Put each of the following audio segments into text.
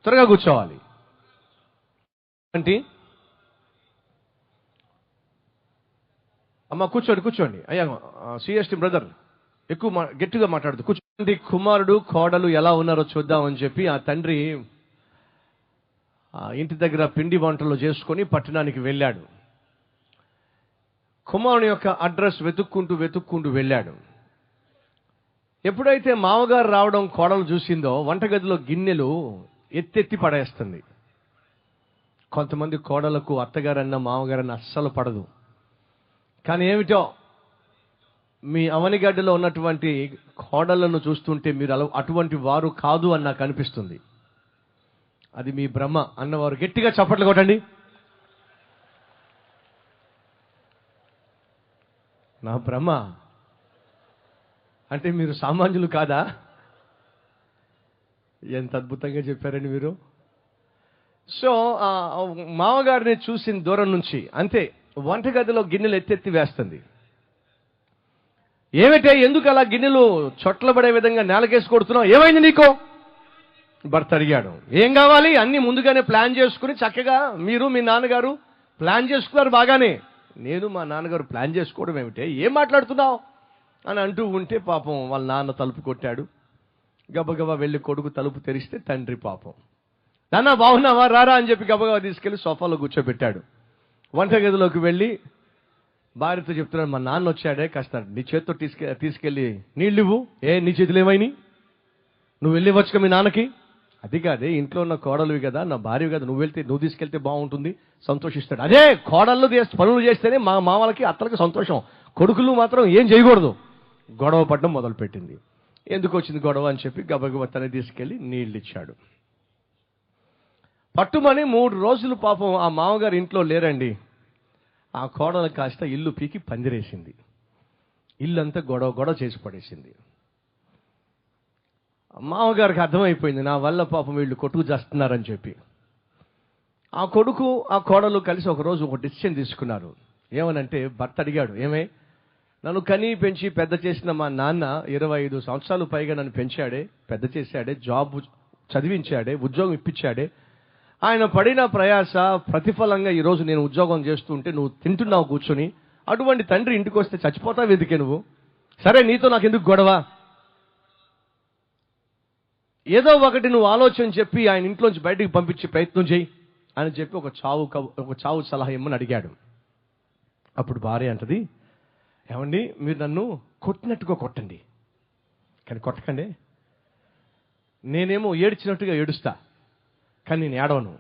త్వరగా కూర్చోవాలి. అంటే అమ్మ కూర్చోండి అయ్యా, సిఎస్టీ బ్రదర్ ఎక్కువ గట్టిగా మాట్లాడుతూ కూర్చోండి. కుమారుడు కోడలు ఎలా ఉన్నారో చూద్దామని చెప్పి ఆ తండ్రి ఇంటి దగ్గర పిండి వంటలు చేసుకొని పట్టణానికి వెళ్ళాడు. కుమారుని యొక్క అడ్రస్ వెతుక్కుంటూ వెళ్ళాడు. ఎప్పుడైతే మామగారు రావడం కోడలు చూసిందో వంటగదిలో గిన్నెలు ఎత్తెత్తి పడేస్తుంది. కొంతమంది కోడలకు అత్తగారన్న మామగారన్న అస్సలు పడదు. కానీ ఏమిటో మీ అవనిగడ్డలో ఉన్నటువంటి కోడళ్లను చూస్తుంటే మీరు అటువంటి వారు కాదు అని నాకు అనిపిస్తుంది. అది మీ భ్రమ అన్నవారు గట్టిగా చప్పట్లు కొట్టండి. నా భ్రమ అంటే మీరు సామాన్యులు కాదా? ఎంత అద్భుతంగా చెప్పారండి మీరు. సో మామగారిని చూసిన దూరం నుంచి అంతే వంటగదిలో గిన్నెలు ఎత్తెత్తి వేస్తుంది. ఏమిటే ఎందుకు అలా గిన్నెలు చొట్లబడే విధంగా నేలకేసి కొడుతున్నావు, ఏమైంది నీకు? భర్త అడిగాడు. ఏం కావాలి? అన్ని ముందుగానే ప్లాన్ చేసుకుని చక్కగా మీరు మీ నాన్నగారు ప్లాన్ చేసుకున్నారు బాగానే. నేను మా నాన్నగారు ప్లాన్ చేసుకోవడం ఏమిటే, ఏం మాట్లాడుతున్నావు అని అంటూ ఉంటే పాపం వాళ్ళ నాన్న తలుపు కొట్టాడు. గబగబా వెళ్ళి కొడుకు తలుపు తెరిస్తే తండ్రి పాపం, నాన్న బాగున్నావా రారా అని చెప్పి గబగబా తీసుకెళ్లి సోఫాలో కూర్చోబెట్టాడు. వంటగదిలోకి వెళ్ళి భార్యతో చెప్తున్నాడు, మా నాన్న వచ్చాడే, కాస్త నీ చేతితో తీసుకెళ్ళి నీళ్ళు ఇవ్వు. నీ చేతులు ఏమైనాయి? నువ్వు వెళ్ళి వచ్చుక మీ నాన్నకి. అది కాదే, ఇంట్లో ఉన్న కోడలువి కదా, నా భార్య కదా, నువ్వు తీసుకెళ్తే బాగుంటుంది, సంతోషిస్తాడు. అదే కోడళ్ళు పనులు చేస్తేనే మా మామలకి అత్తలకి సంతోషం, కొడుకులు మాత్రం ఏం చేయకూడదు. గొడవ పడడం మొదలుపెట్టింది. ఎందుకు వచ్చింది గొడవ అని చెప్పి గబగబా తనే తీసుకెళ్లి నీళ్ళు ఇచ్చాడు. పట్టుమని 3 రోజులు పాపం ఆ మామగారు ఇంట్లో లేరండి. ఆ కోడలు కాస్త ఇల్లు పీకి పందిరేసింది. ఇల్లంతా గొడవ చేసి పడేసింది. మామగారికి అర్థమైపోయింది, నా వల్ల పాపం వీళ్ళు కొట్టుకు చేస్తున్నారని చెప్పి. ఆ కొడుకు ఆ కోడలు కలిసి ఒకరోజు ఒక డిసిషన్ తీసుకున్నారు. ఏమనంటే భర్త అడిగాడు, ఏమే నన్ను కనీ పెంచి పెద్ద చేసిన మా నాన్న 25 సంవత్సరాలు పైగా నన్ను పెంచాడే, పెద్ద చేశాడే, జాబ్ చదివించాడే, ఉద్యోగం ఇప్పించాడే, ఆయన పడిన ప్రయాస ప్రతిఫలంగా ఈరోజు నేను ఉద్యోగం చేస్తూ ఉంటే నువ్వు తింటున్నావు కూర్చొని, అటువంటి తండ్రి ఇంటికి వస్తే చచ్చిపోతావు ఎందుకే నువ్వు? సరే నీతో నాకు ఎందుకు గొడవ? ఏదో ఒకటి నువ్వు ఆలోచన చెప్పి ఆయన ఇంట్లోంచి బయటికి పంపించే ప్రయత్నం చేయి అని చెప్పి ఒక చావు సలహా ఇమ్మని అడిగాడు. అప్పుడు భార్య అంటది, ఏమండి మీరు నన్ను కొట్టినట్టుగా కొట్టండి, కానీ కొట్టకండి. నేనేమో ఏడ్చినట్టుగా ఏడుస్తా, కానీ నేను ఏడవను.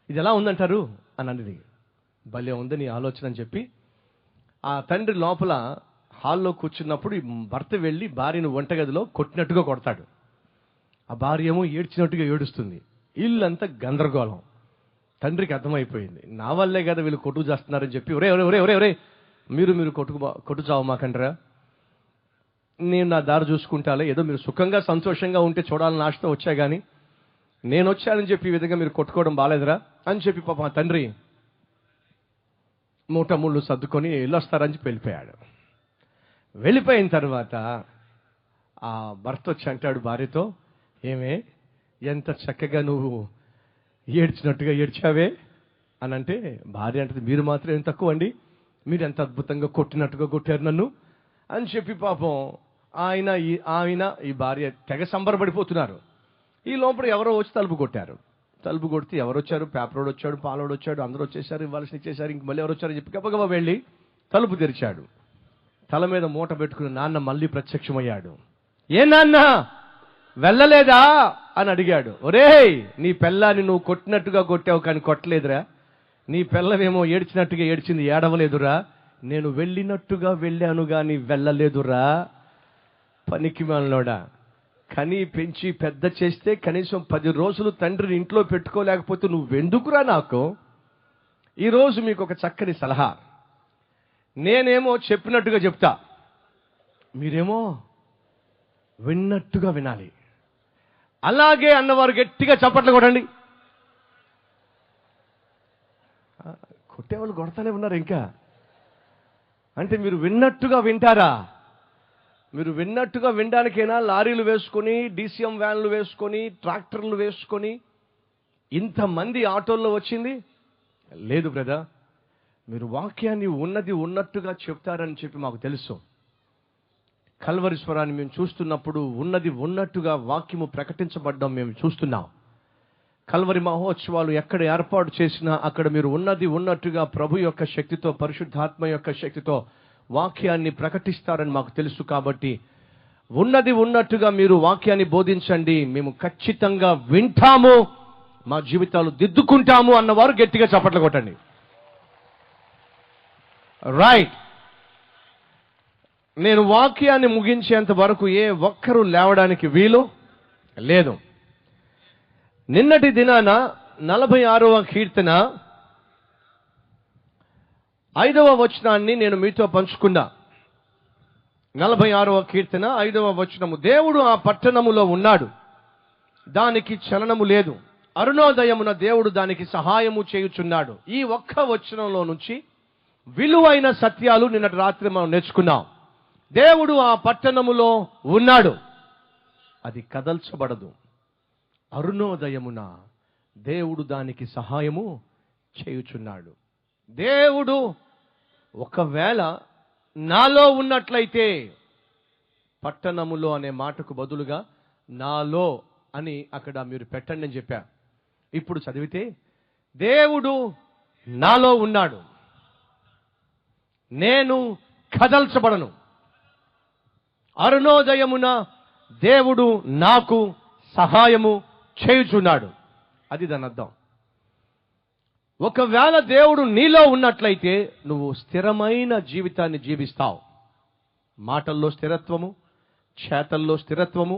ఇది ఎలా ఉందంటారు అని అన్నది. భలే ఉంది నీ ఆలోచన అని చెప్పి ఆ తండ్రి లోపల హాల్లో కూర్చున్నప్పుడు భర్త వెళ్ళి భార్యను వంటగదిలో కొట్టినట్టుగా కొడతాడు. ఆ భార్య ఏమో ఏడ్చినట్టుగా ఏడుస్తుంది. ఇల్లంతా గందరగోళం. తండ్రికి అర్థమైపోయింది, నా వల్లే కదా వీళ్ళు కొట్టుకు చేస్తున్నారని చెప్పి, ఒరే ఒరే ఒరే ఒరే మీరు కొట్టు చావు మాకంటారా, నేను నా దారి చూసుకుంటాలే, ఏదో మీరు సుఖంగా సంతోషంగా ఉంటే చూడాలని ఆశతో వచ్చా కానీ నేను వచ్చానని చెప్పి ఈ విధంగా మీరు కొట్టుకోవడం బాలేదురా అని చెప్పి పాపం ఆ తండ్రి మూటముళ్ళు సర్దుకొని వెళ్ళొస్తారని చెప్పి వెళ్ళిపోయాడు. వెళ్ళిపోయిన తర్వాత ఆ భర్త వచ్చి అంటాడు భార్యతో, ఏమే ఎంత చక్కగా నువ్వు ఏడ్చినట్టుగా ఏడ్చావే అని అంటే, భార్య అంటది, మీరు మాత్రం ఏం తక్కువ అండి, మీరు ఎంత అద్భుతంగా కొట్టినట్టుగా కొట్టారు నన్ను అని చెప్పి పాపం ఆయన ఈ భార్య తెగ సంబరపడిపోతున్నారు. ఈ లోపల ఎవరో వచ్చి తలుపు కొట్టారు. తలుపు కొడితే ఎవరు వచ్చారు? పేపరోడు వచ్చాడు, పాలోడు వచ్చాడు, అందరూ వచ్చేసారు, ఇవ్వాల్సిన ఇచ్చేసారు. ఇంక మళ్ళీ ఎవరు వచ్చారని చెప్పి గబగబా వెళ్ళి తలుపు తెరిచాడు. తల మీద మూట పెట్టుకుని నాన్న మళ్ళీ ప్రత్యక్షమయ్యాడు. ఏ నాన్న వెళ్ళలేదా అని అడిగాడు. ఒరేయ్ నీ పెళ్ళాన్ని నువ్వు కొట్టినట్టుగా కొట్టావు కానీ కొట్టలేదురా, నీ పెళ్ళమేమో ఏడ్చినట్టుగా ఏడ్చింది, ఏడవలేదురా, నేను వెళ్ళినట్టుగా వెళ్ళాను కానీ వెళ్ళలేదురా పనికి మాలినోడా. కని పెంచి పెద్ద చేస్తే కనీసం 10 రోజులు తండ్రిని ఇంట్లో పెట్టుకోలేకపోతే నువ్వెందుకురా నాకు? ఈరోజు మీకు ఒక చక్కని సలహా, నేనేమో చెప్పినట్టుగా చెప్తా, మీరేమో విన్నట్టుగా వినాలి. అలాగే అన్నవారు గట్టిగా చప్పట్లు కొట్టండి. కొట్టేవాళ్ళు కొడతానే ఉన్నారు ఇంకా. అంటే మీరు విన్నట్టుగా వింటారా? మీరు విన్నట్టుగా వినడానికైనా లారీలు వేసుకొని, డీసీఎం వ్యాన్లు వేసుకొని, ట్రాక్టర్లు వేసుకొని ఇంతమంది ఆటోల్లో వచ్చింది లేదు బ్రదర్. మీరు వాక్యాన్ని ఉన్నది ఉన్నట్టుగా చెప్తారని చెప్పి మాకు తెలుసు. కల్వరి స్వరాన్ని మేము చూస్తున్నప్పుడు ఉన్నది ఉన్నట్టుగా వాక్యము ప్రకటించబడ్డం మేము చూస్తున్నాం. కల్వరి మహోత్సవాలు ఎక్కడ ఏర్పాటు చేసినా అక్కడ మీరు ఉన్నది ఉన్నట్టుగా ప్రభు యొక్క శక్తితో, పరిశుద్ధాత్మ యొక్క శక్తితో వాక్యాన్ని ప్రకటిస్తారని మాకు తెలుసు. కాబట్టి ఉన్నది ఉన్నట్టుగా మీరు వాక్యాన్ని బోధించండి, మేము ఖచ్చితంగా వింటాము, మా జీవితాలు దిద్దుకుంటాము అన్నవారు గట్టిగా చప్పట్లు కొట్టండి. రైట్. నేను వాక్యాన్ని ముగించేంత వరకు ఏ ఒక్కరూ లేవడానికి వీలు లేదు. నిన్నటి దినాన 46వ కీర్తన 5వ వచనాన్ని నేను మీతో పంచుకున్నా. 46వ కీర్తన 5వ వచనము, దేవుడు ఆ పట్టణములో ఉన్నాడు, దానికి చలనము లేదు, అరుణోదయమున దేవుడు దానికి సహాయము చేయుచున్నాడు. ఈ ఒక్క వచనంలో నుంచి విలువైన సత్యాలు నిన్నటి రాత్రి మనం నేర్చుకున్నాం. దేవుడు ఆ పట్టణములో ఉన్నాడు, అది కదల్చబడదు. అరుణోదయమున దేవుడు దానికి సహాయము చేయుచున్నాడు. దేవుడు ఒకవేళ నాలో ఉన్నట్లయితే, పట్టణములో అనే మాటకు బదులుగా నాలో అని అక్కడ మీరు పెట్టండి అని చెప్పా. ఇప్పుడు చదివితే దేవుడు నాలో ఉన్నాడు, నేను కదల్చబడను, అరుణోదయమున దేవుడు నాకు సహాయము చేయుచున్నాడు. అది దాని అర్థం. ఒకవేళ దేవుడు నీలో ఉన్నట్లయితే నువ్వు స్థిరమైన జీవితాన్ని జీవిస్తావు. మాటల్లో స్థిరత్వము, చేతల్లో స్థిరత్వము,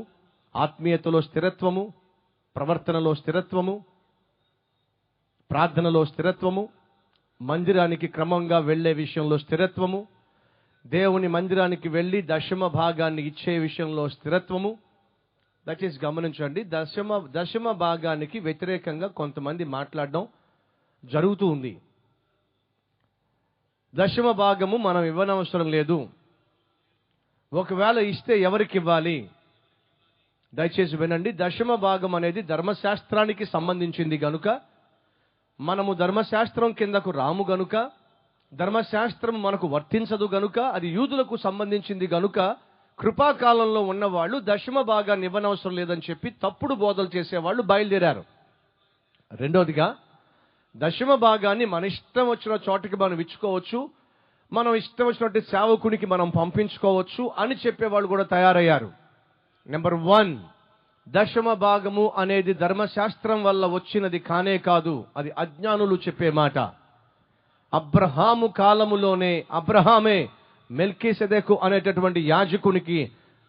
ఆత్మీయతలో స్థిరత్వము, ప్రవర్తనలో స్థిరత్వము, ప్రార్థనలో స్థిరత్వము, మందిరానికి క్రమంగా వెళ్ళే విషయంలో స్థిరత్వము, దేవుని మందిరానికి వెళ్ళి దశమ భాగాన్ని ఇచ్చే విషయంలో స్థిరత్వము. దయచేసి గమనించండి, దశమ భాగానికి వ్యతిరేకంగా కొంతమంది మాట్లాడడం జరుగుతూ ఉంది. దశమ భాగము మనం ఇవ్వనవసరం లేదు, ఒకవేళ ఇస్తే ఎవరికి ఇవ్వాలి? దయచేసి వినండి. దశమ భాగం అనేది ధర్మశాస్త్రానికి సంబంధించింది గనుక, మనము ధర్మశాస్త్రం కిందకు రాము గనుక, ధర్మశాస్త్రం మనకు వర్తించదు గనుక, అది యూదులకు సంబంధించింది గనుక, కృపాకాలంలో ఉన్నవాళ్ళు దశమ భాగాన్ని ఇవ్వనవసరం లేదని చెప్పి తప్పుడు బోధలు చేసేవాళ్ళు బయలుదేరారు. రెండోదిగా, దశమ భాగాన్ని మన ఇష్టం వచ్చిన చోటకి మనం ఇచ్చుకోవచ్చు, మనం ఇష్టం వచ్చినట్టు సేవకునికి మనం పంపించుకోవచ్చు అని చెప్పేవాళ్ళు కూడా తయారయ్యారు. నెంబర్ 1, దశమ భాగము అనేది ధర్మశాస్త్రం వల్ల వచ్చినది కానే కాదు, అది అజ్ఞానులు చెప్పే మాట. అబ్రహాము కాలములోనే అబ్రహామే మెల్కీసెదెకు అనేటటువంటి యాజకునికి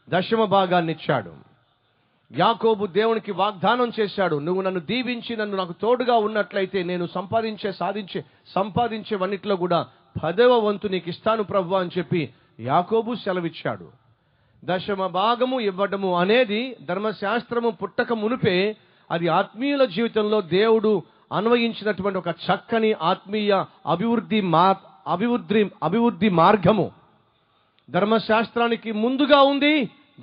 దశమ భాగాన్ని ఇచ్చాడు. యాకోబు దేవునికి వాగ్దానం చేశాడు, నువ్వు నన్ను దీవించి నన్ను నాకు తోడుగా ఉన్నట్లయితే నేను సంపాదించేవన్నిట్లో కూడా 10వ వంతు నీకు ఇస్తాను ప్రభువా అని చెప్పి యాకోబు సెలవిచ్చాడు. దశమ భాగము ఇవ్వడము అనేది ధర్మశాస్త్రము పుట్టక మునిపే అది ఆత్మీయుల జీవితంలో దేవుడు అన్వయించినటువంటి ఒక చక్కని ఆత్మీయ అభివృద్ధి మార్గము. ధర్మశాస్త్రానికి ముందుగా ఉంది,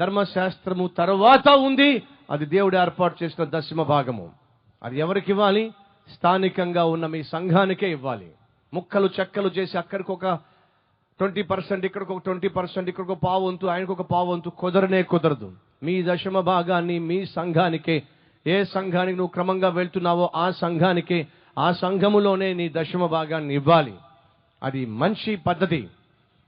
ధర్మశాస్త్రము తర్వాత ఉంది. అది దేవుడు ఏర్పాటు చేసిన దశమ భాగము. అది ఎవరికి ఇవ్వాలి? స్థానికంగా ఉన్న మీ సంఘానికే ఇవ్వాలి. ముక్కలు చెక్కలు చేసి అక్కడికి ఒక 20%, ఇక్కడికి ఒక 20%, ఇక్కడికి ఒక పావంతు, ఆయనకు ఒక పావంతు కుదరదు. మీ దశమ భాగాన్ని మీ సంఘానికే, ఏ సంఘానికి నువ్వు క్రమంగా వెళ్తున్నావో ఆ సంఘానికే, ఆ సంఘములోనే నీ దశమ భాగాన్ని ఇవ్వాలి. అది మంచి పద్ధతి.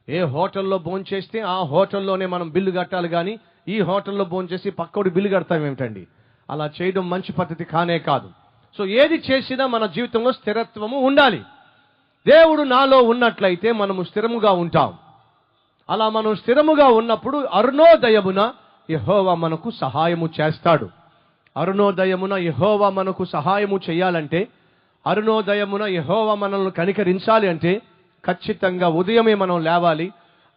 ఏ హోటల్లో భోంచేస్తే ఆ హోటల్లోనే మనం బిల్లు కట్టాలి కానీ ఈ హోటల్లో భోంచేసి పక్కోడి బిల్లు కడతాం ఏమిటండి? అలా చేయడం మంచి పద్ధతి కానే కాదు. సో ఏది చేసినా మన జీవితంలో స్థిరత్వము ఉండాలి. దేవుడు నాలో ఉన్నట్లయితే మనము స్థిరముగా ఉంటాం. అలా మనం స్థిరముగా ఉన్నప్పుడు అరుణోదయమున యెహోవా మనకు సహాయము చేస్తాడు. అరుణోదయమున యెహోవా మనకు సహాయము చేయాలంటే, అరుణోదయమున యెహోవా మనల్ని కనికరించాలి అంటే ఖచ్చితంగా ఉదయమే మనం లేవాలి.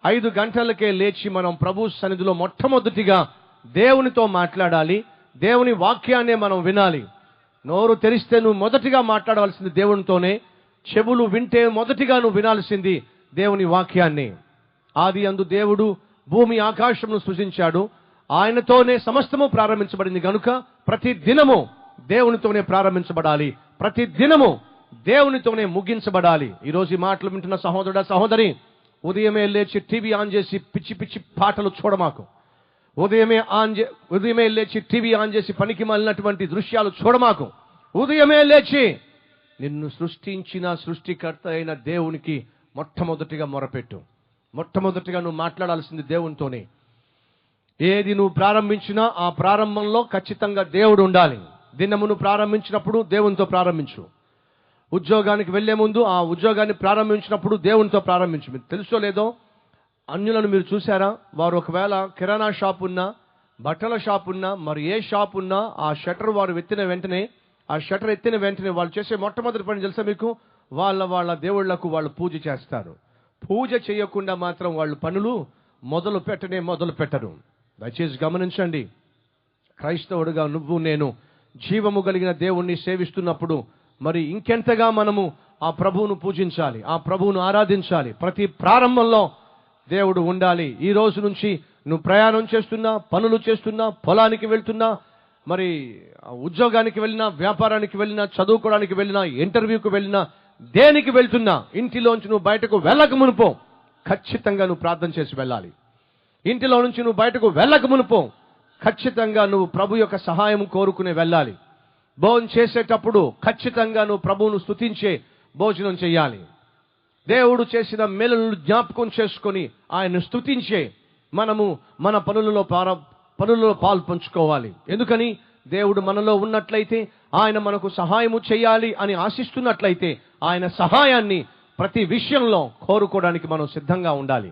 5 గంటలకే లేచి మనం ప్రభు సన్నిధిలో మొట్టమొదటిగా దేవునితో మాట్లాడాలి. దేవుని వాక్యాన్నే మనం వినాలి. నోరు తెరిస్తే నువ్వు మొదటిగా మాట్లాడవలసింది దేవునితోనే. చెవులు వింటే మొదటిగా నువ్వు వినాల్సింది దేవుని వాక్యాన్ని. ఆది యందు దేవుడు భూమి ఆకాశమును సృజించాడు. ఆయనతోనే సమస్తము ప్రారంభించబడింది కనుక ప్రతి దినము దేవునితోనే ప్రారంభించబడాలి. ప్రతి దినము దేవునితోనే ముగించబడాలి. ఈరోజు ఈ మాటలు వింటున్న సహోదరుడా, సహోదరి, ఉదయమే లేచి టీవీ ఆన్ చేసి పిచ్చి పిచ్చి పాటలు చూడమాకు. ఉదయమే లేచి టీవీ ఆన్ చేసి పనికి మాలినటువంటి దృశ్యాలు చూడమాకు. ఉదయమే లేచి నిన్ను సృష్టించిన సృష్టికర్త అయిన దేవునికి మొట్టమొదటిగా మొరపెట్టు. మొట్టమొదటిగా నువ్వు మాట్లాడాల్సింది దేవునితోనే. ఏది నువ్వు ప్రారంభించినా ఆ ప్రారంభంలో ఖచ్చితంగా దేవుడు ఉండాలి. దినమును ప్రారంభించినప్పుడు దేవునితో ప్రారంభించు. ఉద్యోగానికి వెళ్లే ముందు ఆ ఉద్యోగాన్ని ప్రారంభించినప్పుడు దేవునితో ప్రారంభించు. మీకు తెలుసో లేదో, అన్యులను మీరు చూసారా? వారు ఒకవేళ కిరాణా షాప్ ఉన్నా, బట్టల షాప్ ఉన్నా, మరి ఏ షాప్ ఉన్నా ఆ షట్టర్ వారు ఎత్తిన వెంటనే వాళ్ళు చేసే మొట్టమొదటి పని తెలుసా మీకు? వాళ్ళ దేవుళ్లకు వాళ్ళు పూజ చేస్తారు. పూజ చేయకుండా మాత్రం వాళ్ళు పనులు మొదలు పెట్టరు. దయచేసి గమనించండి. క్రైస్తవుడుగా నువ్వు నేను జీవము కలిగిన దేవుణ్ణి సేవిస్తున్నప్పుడు మరి ఇంకెంతగా మనము ఆ ప్రభువును పూజించాలి, ఆ ప్రభువును ఆరాధించాలి. ప్రతి ప్రారంభంలో దేవుడు ఉండాలి. ఈ రోజు నుంచి నువ్వు ప్రయాణం చేస్తున్నా, పనులు చేస్తున్నా, పొలానికి వెళ్తున్నా, మరి ఉద్యోగానికి వెళ్ళినా, వ్యాపారానికి వెళ్ళినా, చదువుకోవడానికి వెళ్ళినా, ఇంటర్వ్యూకి వెళ్ళినా, దేనికి వెళ్తున్నా, ఇంటిలోంచి నువ్వు బయటకు వెళ్ళక మునుపో ఖచ్చితంగా నువ్వు ప్రార్థన చేసి వెళ్ళాలి. ఇంటిలో నుంచి నువ్వు బయటకు వెళ్ళక మునుపో ఖచ్చితంగా నువ్వు ప్రభు యొక్క సహాయం కోరుకుని వెళ్ళాలి. భోజనం చేసేటప్పుడు ఖచ్చితంగా నువ్వు ప్రభువును స్తుతించే భోజనం చేయాలి. దేవుడు చేసిన మేలులను జ్ఞాపకం చేసుకొని ఆయన్ను స్తుతించే మనము మన పనులలో పాలు పంచుకోవాలి. ఎందుకని? దేవుడు మనలో ఉన్నట్లయితే, ఆయన మనకు సహాయము చేయాలి అని ఆశిస్తున్నట్లయితే, ఆయన సహాయాన్ని ప్రతి విషయంలో కోరుకోవడానికి మనం సిద్ధంగా ఉండాలి.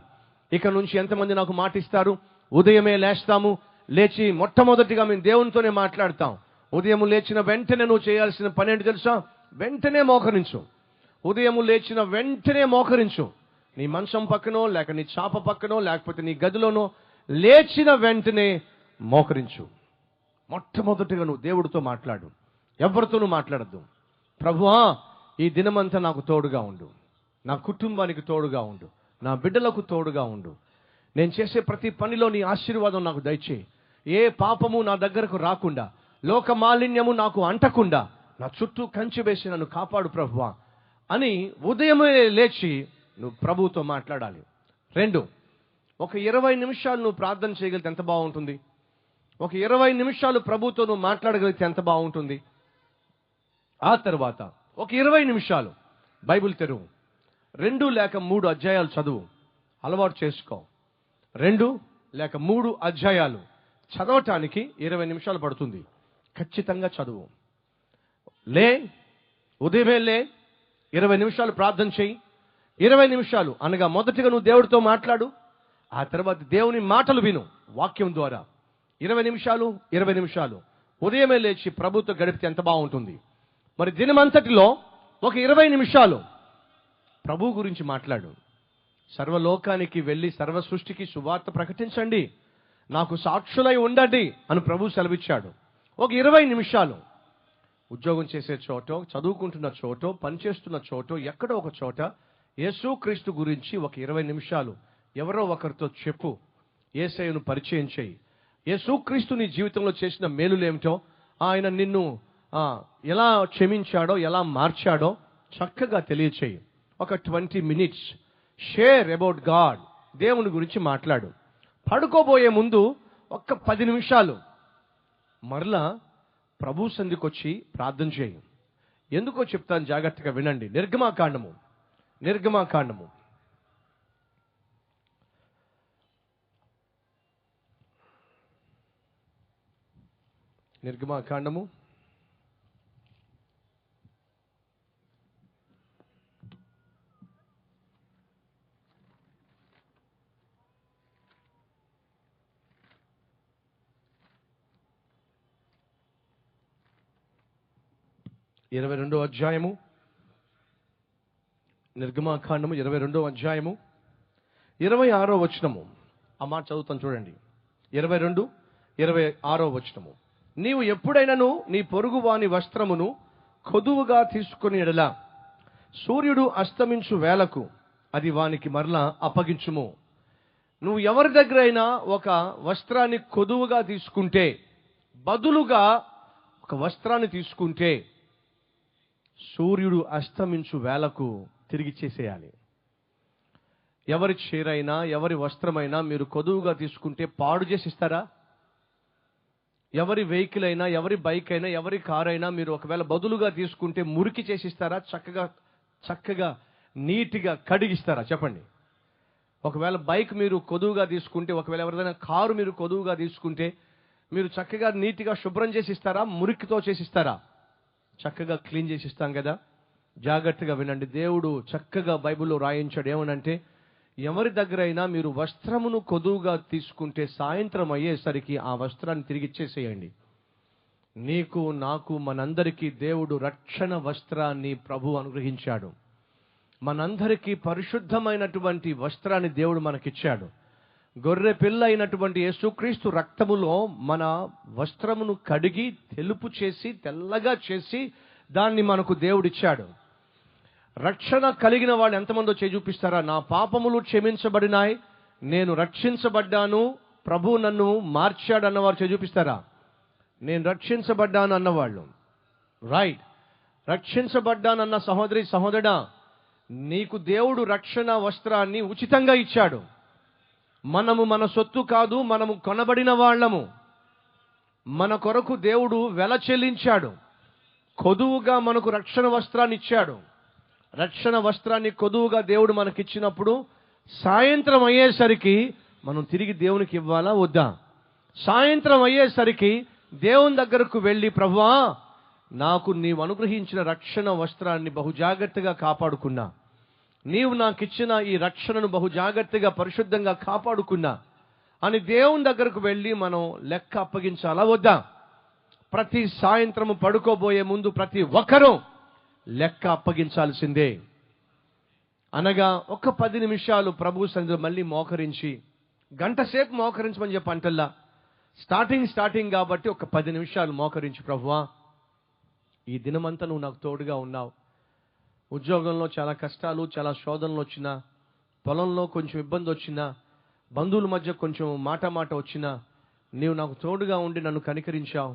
ఇక నుంచి ఎంతమంది నాకు మాటిస్తారు? ఉదయమే లేస్తాము, లేచి మొట్టమొదటిగా మేము దేవునితోనే మాట్లాడతాం. ఉదయం లేచిన వెంటనే నువ్వు చేయాల్సిన పని ఏంటి తెలుసా? వెంటనే మోకరించు. ఉదయం లేచిన వెంటనే మోకరించు. నీ మంచం పక్కనో, లేక నీ చాప పక్కనో, లేకపోతే నీ గదిలోనో లేచిన వెంటనే మోకరించు. మొట్టమొదటిగా నువ్వు దేవుడితో మాట్లాడు. ఎవరితోనూ మాట్లాడద్దు. ప్రభువా, ఈ దినమంతా నాకు తోడుగా ఉండు, నా కుటుంబానికి తోడుగా ఉండు, నా బిడ్డలకు తోడుగా ఉండు. నేను చేసే ప్రతి పనిలో నీ ఆశీర్వాదం నాకు దయచేయి. ఏ పాపము నా దగ్గరకు రాకుండా, లోక మాలిన్యము నాకు అంటకుండా నా చుట్టూ కంచె వేసి నన్ను కాపాడు ప్రభువా అని ఉదయమే లేచి నువ్వు ప్రభువుతో మాట్లాడాలి. 2, ఒక 20 నిమిషాలు నువ్వు ప్రార్థన చేయగలిగితే ఎంత బాగుంటుంది? ఒక 20 నిమిషాలు ప్రభువుతో నువ్వు మాట్లాడగలిగితే ఎంత బాగుంటుంది? ఆ తర్వాత ఒక 20 నిమిషాలు బైబిల్ తెరువు, 2 లేక 3 అధ్యాయాలు చదువు. అలవాటు చేసుకో. 2 లేక 3 అధ్యాయాలు చదవటానికి 20 నిమిషాలు పడుతుంది. ఖచ్చితంగా చదువు. ఉదయమే 20 నిమిషాలు ప్రార్థన చేయి. 20 నిమిషాలు అనగా మొదటిగా నువ్వు దేవుడితో మాట్లాడు. ఆ తర్వాత దేవుని మాటలు విను వాక్యం ద్వారా. 20 నిమిషాలు ఉదయమే లేచి ప్రభుతో గడిపితే ఎంత బాగుంటుంది. మరి దినమంతటిలో ఒక 20 నిమిషాలు ప్రభు గురించి మాట్లాడు. సర్వలోకానికి వెళ్ళి సర్వ సృష్టికి సువార్త ప్రకటించండి, నాకు సాక్షులై ఉండండి అని ప్రభు సెలవిచ్చాడు. ఒక 20 నిమిషాలు ఉద్యోగం చేసే చోటో, చదువుకుంటున్న చోటో, పనిచేస్తున్న చోటో, ఎక్కడో ఒక చోట యేసుక్రీస్తు గురించి ఒక 20 నిమిషాలు ఎవరో ఒకరితో చెప్పు. యేసయ్యను పరిచయం చేయి. యేసుక్రీస్తు నీ జీవితంలో చేసిన మేలులేమిటో, ఆయన నిన్ను ఎలా క్షమించాడో, ఎలా మార్చాడో చక్కగా తెలియచేయి. ఒక 20 minutes షేర్ అబౌట్ గాడ్. దేవుని గురించి మాట్లాడు. పడుకోబోయే ముందు ఒక్క 10 నిమిషాలు మరలా ప్రభు సన్నిధికి వచ్చి ప్రార్థన చేయి. ఎందుకో చెప్తాను, జాగ్రత్తగా వినండి. నిర్గమాకాండము 22వ అధ్యాయము. నిర్గమాకాండము 22వ అధ్యాయము 26వ వచనము. ఆ మాట చదువుతాను చూడండి. 22, 26వ వచనము. నీవు ఎప్పుడైనాను నీ పొరుగు వాని వస్త్రమును కొదువుగా తీసుకుని ఎడల సూర్యుడు అస్తమించు వేళకు అది వానికి మరలా అప్పగించుము. నువ్వు ఎవరి దగ్గరైనా ఒక వస్త్రాన్ని కొదువుగా తీసుకుంటే బదులుగా ఒక వస్త్రాన్ని తీసుకుంటే సూర్యుడు అస్తమించు వేళకు తిరిగి చేసేయాలి. ఎవరి చీరైనా ఎవరి వస్త్రమైనా మీరు కొదువుగా తీసుకుంటే పాడు చేసి ఇస్తారా? ఎవరి వెహికల్ అయినా ఎవరి బైక్ అయినా ఎవరి కారు అయినా మీరు ఒకవేళ బదులుగా తీసుకుంటే మురికి చేసిస్తారా? చక్కగా నీట్గా కడిగిస్తారా? చెప్పండి. ఒకవేళ బైక్ మీరు కొదువుగా తీసుకుంటే, ఒకవేళ ఎవరిదైనా కారు మీరు కొదువుగా తీసుకుంటే మీరు చక్కగా నీట్గా శుభ్రం చేసిస్తారా? మురికితో చేసిస్తారా? చక్కగా క్లీన్ చేసిస్తాం కదా. జాగ్రత్తగా వినండి. దేవుడు చక్కగా బైబిల్లో రాయించాడు. ఏమనంటే, ఎవరి దగ్గర అయినా మీరు వస్త్రమును కొదువుగా తీసుకుంటే సాయంత్రం అయ్యేసరికి ఆ వస్త్రాన్ని తిరిగి ఇచ్చేసేయండి. నీకు నాకు మనందరికీ దేవుడు రక్షణ వస్త్రాన్ని ప్రభు అనుగ్రహించాడు. మనందరికీ పరిశుద్ధమైనటువంటి వస్త్రాన్ని దేవుడు మనకిచ్చాడు. గొర్రె పిల్ల అయినటువంటి యేసుక్రీస్తు రక్తములో మన వస్త్రమును కడిగి తెలుపు చేసి తెల్లగా చేసి దాన్ని మనకు దేవుడిచ్చాడు. రక్షణ కలిగిన వాళ్ళు ఎంతమందో చేయి చూపిస్తారా? నా పాపములు క్షమించబడినాయి, నేను రక్షించబడ్డాను, ప్రభు నన్ను మార్చాడు అన్నవారు చేయి చూపిస్తారా? నేను రక్షించబడ్డాను అన్నవాళ్ళు. రైట్. రక్షించబడ్డానన్న సహోదరి సహోదరుడా, నీకు దేవుడు రక్షణ వస్త్రాన్ని ఉచితంగా ఇచ్చాడు. మనము మన సొత్తు కాదు, మనము కొనబడిన వాళ్ళము. మన కొరకు దేవుడు వెల చెల్లించాడు. కొదువుగా మనకు రక్షణ వస్త్రాన్ని ఇచ్చాడు. రక్షణ వస్త్రాన్ని కొదువుగా దేవుడు మనకిచ్చినప్పుడు సాయంత్రం అయ్యేసరికి మనం తిరిగి దేవునికి ఇవ్వాలా వద్దా? సాయంత్రం అయ్యేసరికి దేవుని దగ్గరకు వెళ్ళి, ప్రభువా, నాకు నీవు అనుగ్రహించిన రక్షణ వస్త్రాన్ని బహు జాగ్రత్తగా కాపాడుకున్నా, నీవు నాకు ఇచ్చిన ఈ రక్షణను బహు జాగ్రత్తగా పరిశుద్ధంగా కాపాడుకున్నా అని దేవుని దగ్గరకు వెళ్ళి మనం లెక్క అప్పగించాలా వద్దా? ప్రతి సాయంత్రము పడుకోబోయే ముందు ప్రతి ఒక్కరూ లెక్క అప్పగించాల్సిందే. అనగా ఒక 10 నిమిషాలు ప్రభు సన్నిధిలో మళ్ళీ మోకరించి, గంట సేపు మోకరించమని చెప్పి అంటల్లా, స్టార్టింగ్ కాబట్టి ఒక 10 నిమిషాలు మోకరించి, ప్రభువా, ఈ దినమంతా నువ్వు నాకు తోడుగా ఉన్నావు. ఉద్యోగంలో చాలా కష్టాలు, చాలా శోధనలు వచ్చినా, పొలంలో కొంచెం ఇబ్బంది వచ్చినా, బంధువుల మధ్య కొంచెం మాట వచ్చినా, నీవు నాకు తోడుగా ఉండి నన్ను కనికరించావు,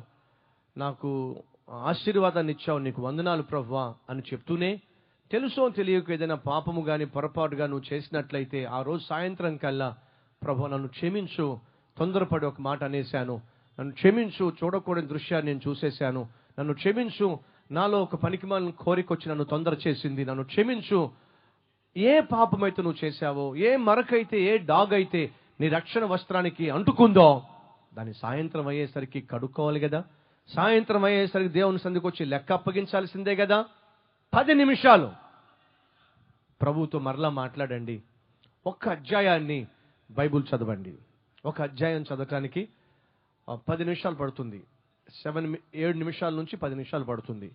నాకు ఆశీర్వాదాన్ని ఇచ్చావు, నీకు వందనాలు ప్రభువా అని చెప్తూనే, తెలుసో తెలియక ఏదైనా పాపము కానీ పొరపాటుగా నువ్వు చేసినట్లయితే ఆ రోజు సాయంత్రం కల్లా, ప్రభువా నన్ను క్షమించు, తొందరపడి ఒక మాట అనేశాను, నన్ను క్షమించు, చూడకూడని దృశ్యాన్ని నేను చూసేశాను, నన్ను క్షమించు, నాలో ఒక పనికిమాలిన కోరిక వచ్చి నన్ను తొందర చేసింది, నన్ను క్షమించు. ఏ పాపమైతే నువ్వు చేశావో, ఏ మరకైతే, ఏ డాగ్ అయితే నీ రక్షణ వస్త్రానికి అంటుకుందో దాన్ని సాయంత్రం అయ్యేసరికి కడుక్కోవాలి కదా. సాయంత్రం అయ్యేసరికి దేవుని సంధికి వచ్చి లెక్క అప్పగించాల్సిందే కదా. 10 నిమిషాలు ప్రభువుతో మరలా మాట్లాడండి. ఒక్క అధ్యాయాన్ని బైబుల్ చదవండి. ఒక అధ్యాయం చదవటానికి 10 నిమిషాలు పడుతుంది. 7 నిమిషాల నుంచి 10 నిమిషాలు పడుతుంది.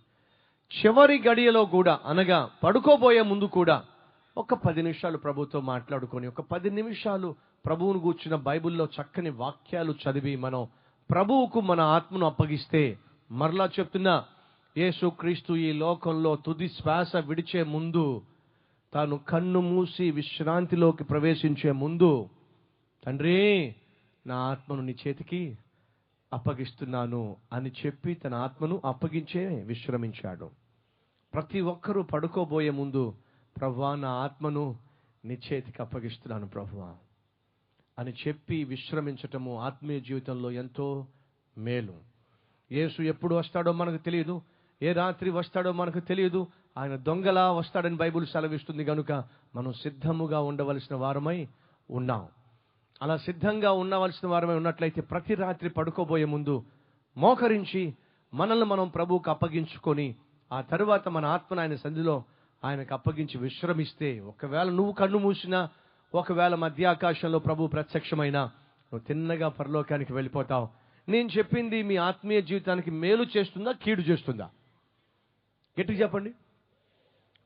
చివరి గడియలో కూడా, అనగా పడుకోబోయే ముందు కూడా ఒక 10 నిమిషాలు ప్రభువుతో మాట్లాడుకొని, ఒక 10 నిమిషాలు ప్రభువును గూర్చిన బైబిల్లో చక్కని వాక్యాలు చదివి మనం ప్రభువుకు మన ఆత్మను అప్పగిస్తే, మరలా చెప్తున్నా, యేసుక్రీస్తు ఈ లోకంలో తుది శ్వాస విడిచే ముందు, తాను కన్ను మూసి విశ్రాంతిలోకి ప్రవేశించే ముందు, తండ్రి నా ఆత్మను నీ చేతికి అప్పగిస్తున్నాను అని చెప్పి తన ఆత్మను అప్పగించే విశ్రమించాడు. ప్రతి ఒక్కరూ పడుకోబోయే ముందు, ప్రభువా నా ఆత్మను నీ చేతికి అప్పగిస్తున్నాను ప్రభువా అని చెప్పి విశ్రమించటము ఆత్మీయ జీవితంలో ఎంతో మేలు. యేసు ఎప్పుడు వస్తాడో మనకు తెలియదు, ఏ రాత్రి వస్తాడో మనకు తెలియదు. ఆయన దొంగలా వస్తాడని బైబిల్ సెలవిస్తుంది కనుక మనం సిద్ధముగా ఉండవలసిన వారమై ఉన్నాం. అలా సిద్ధంగా ఉండవలసిన వారమై ఉన్నట్లయితే ప్రతి రాత్రి పడుకోబోయే ముందు మోకరించి మనల్ని మనం ప్రభువుకు అప్పగించుకొని, ఆ తరువాత మన ఆత్మను ఆయన సన్నిధిలో ఆయనకు అప్పగించి విశ్రమిస్తే, ఒకవేళ నువ్వు కన్ను మూసినా, ఒకవేళ మధ్య ఆకాశంలో ప్రభు ప్రత్యక్షమైనా, నువ్వు తిన్నగా పరలోకానికి వెళ్ళిపోతావు. నేను చెప్పింది మీ ఆత్మీయ జీవితానికి మేలు చేస్తుందా, కీడు చేస్తుందా? గట్టిగా చెప్పండి.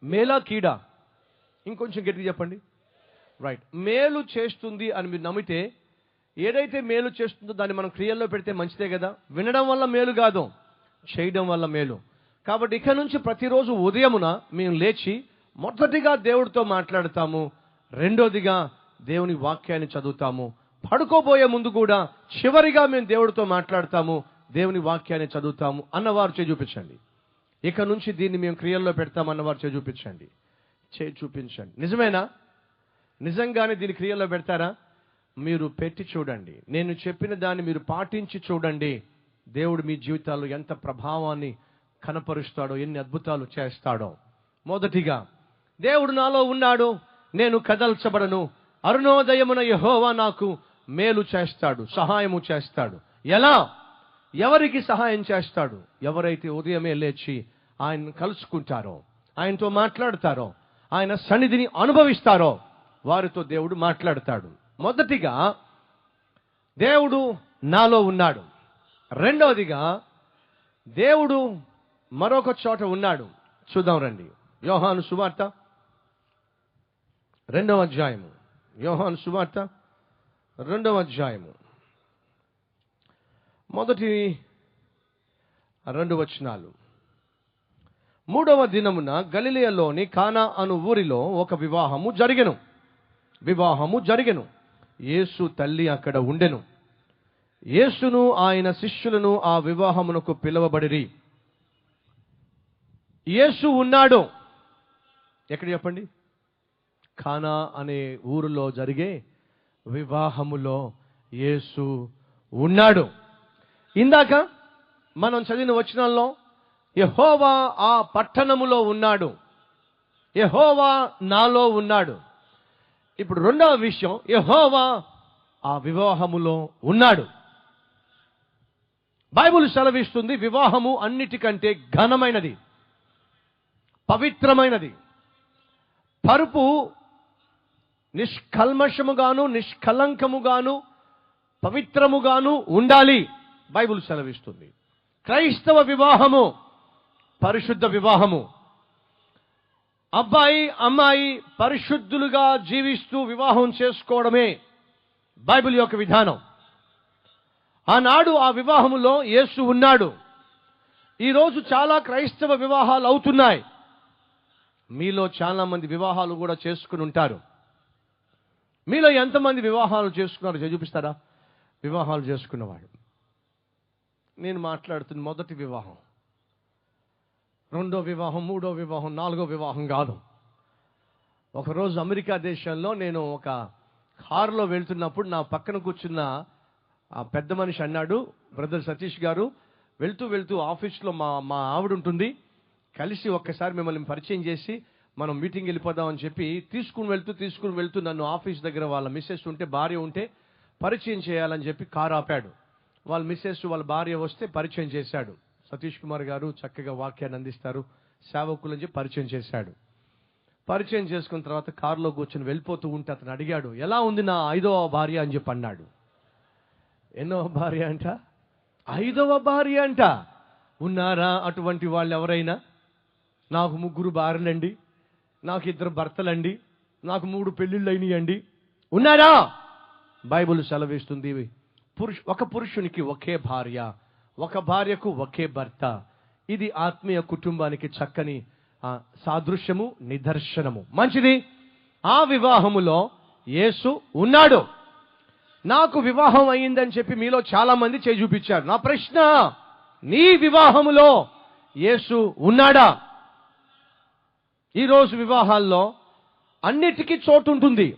మేలా, కీడా? ఇంకొంచెం గట్టిగా చెప్పండి. రైట్. మేలు చేస్తుంది అని మీరు నమ్మితే, ఏదైతే మేలు చేస్తుందో దాన్ని మనం క్రియల్లో పెడితే మంచిదే కదా. వినడం వల్ల మేలు కాదు, చేయడం వల్ల మేలు. కాబట్టి ఇక నుంచి ప్రతిరోజు ఉదయమున మేము లేచి మొదటిగా దేవుడితో మాట్లాడతాము, రెండోదిగా దేవుని వాక్యాన్ని చదువుతాము, పడుకోబోయే ముందు కూడా చివరిగా మేము దేవుడితో మాట్లాడతాము, దేవుని వాక్యాన్ని చదువుతాము అన్నవారు చేయి చూపించండి. ఇక నుంచి దీన్ని మేము క్రియల్లో పెడతాం అన్నవారు చేయి చూపించండి. చేయి చూపించండి. నిజమేనా? నిజంగానే దీన్ని క్రియల్లో పెడతారా? మీరు పెట్టి చూడండి. నేను చెప్పిన దాన్ని మీరు పాటించి చూడండి. దేవుడు మీ జీవితాల్లో ఎంత ప్రభావాన్ని కనపరుస్తాడో, ఎన్ని అద్భుతాలు చేస్తాడో. మొదటిగా, దేవుడు నాలో ఉన్నాడు, నేను కదల్చబడను. అరుణోదయమున యెహోవా నాకు మేలు చేస్తాడు, సహాయము చేస్తాడు. ఎలా? ఎవరికి సహాయం చేస్తాడు? ఎవరైతే ఉదయమే లేచి ఆయన కలుసుకుంటారో, ఆయనతో మాట్లాడతారో, ఆయన సన్నిధిని అనుభవిస్తారో వారితో దేవుడు మాట్లాడతాడు. మొదటిగా, దేవుడు నాలో ఉన్నాడు. రెండవదిగా, దేవుడు మరొక చోట ఉన్నాడు. చూద్దాం రండి. యోహాను సువార్త 2వ అధ్యాయము. యోహాను సువార్త 2వ అధ్యాయము మొదటి 2 వచనాలు. 3వ దినమున గలిలయలోని కానా అను ఊరిలో ఒక వివాహము జరిగెను. యేసు తల్లి అక్కడ ఉండెను. యేసును ఆయన శిష్యులను ఆ వివాహమునకు పిలువబడిరి. యేసు ఉన్నాడు. ఎక్కడ చెప్పండి? కానా అనే ఊరిలో జరిగే వివాహములో యేసు ఉన్నాడు. ఇందాక మనం చదివిన వచనాల్లో యెహోవా ఆ పట్టణములో ఉన్నాడు, యెహోవా నాలో ఉన్నాడు. ఇప్పుడు రెండవ విషయం, యెహోవా ఆ వివాహములో ఉన్నాడు. బైబిల్ సెలవిస్తుంది, వివాహము అన్నిటికంటే ఘనమైనది, పవిత్రమైనది. పరుపు నిష్కల్మషముగాను, నిష్కలంకముగాను, పవిత్రముగాను ఉండాలి బైబిల్ సెలవిస్తుంది. క్రైస్తవ వివాహము పరిశుద్ధ వివాహము. అబ్బాయి అమ్మాయి పరిశుద్ధులుగా జీవిస్తూ వివాహం చేసుకోవడమే బైబిల్ యొక్క విధానం. ఆనాడు ఆ వివాహములో యేసు ఉన్నాడు. ఈరోజు చాలా క్రైస్తవ వివాహాలు అవుతున్నాయి. మీలో చాలా మంది వివాహాలు కూడా చేసుకుని ఉంటారు. మీలో ఎంతమంది వివాహాలు చేసుకున్నారు చూపిస్తారా? వివాహాలు చేసుకున్నవాడు. నేను మాట్లాడుతున్న మొదటి వివాహం, రెండో వివాహం, మూడో వివాహం, నాలుగో వివాహం కాదు. ఒకరోజు అమెరికా దేశంలో నేను ఒక కారులో వెళ్తున్నప్పుడు నా పక్కన కూర్చున్న ఆ పెద్ద మనిషి అన్నాడు, బ్రదర్ సతీష్ గారు, వెళ్తూ వెళ్తూ ఆఫీస్లో మా ఆవిడ ఉంటుంది, కలిసి ఒక్కసారి మిమ్మల్ని పరిచయం చేసి మనం మీటింగ్ వెళ్ళిపోదామని చెప్పి తీసుకుని వెళ్తూ నన్ను ఆఫీస్ దగ్గర వాళ్ళ మిస్సెస్ ఉంటే, భార్య ఉంటే పరిచయం చేయాలని చెప్పి కారు ఆపాడు. వాళ్ళ మిస్సెస్ వాళ్ళ భార్య వస్తే పరిచయం చేశాడు. సతీష్ కుమార్ గారు చక్కగా వాక్యాన్ని అందిస్తారు, సేవకులని చెప్పి పరిచయం చేశాడు. పరిచయం చేసుకున్న తర్వాత కారులో కూర్చొని వెళ్ళిపోతూ ఉంటే అతను అడిగాడు, ఎలా ఉంది నా 5వ భార్య అని చెప్పి అన్నాడు. ఎన్నో భార్య అంట? 5వ భార్య అంట. ఉన్నారా అటువంటి వాళ్ళు ఎవరైనా? నాకు 3 భార్యలండి, నాకు 2 భర్తలండి, నాకు 3 పెళ్లిళ్ళు అయినాయండి. ఉన్నారా? బైబిల్ సెలవిస్తుంది, ఒక పురుషునికి ఒకే భార్య, ఒక భార్యకు ఒకే భర్త. ఇది ఆత్మీయ కుటుంబానికి చక్కని సాదృశ్యము, నిదర్శనము. మంచిది. ఆ వివాహములో యేసు ఉన్నాడు. నాకు వివాహం అయిందని చెప్పి మీలో చాలా మంది చేయి చూపించారు. నా ప్రశ్న, నీ వివాహములో యేసు ఉన్నాడా? ఈరోజు వివాహాల్లో అన్నిటికీ చోటు ఉంటుంది.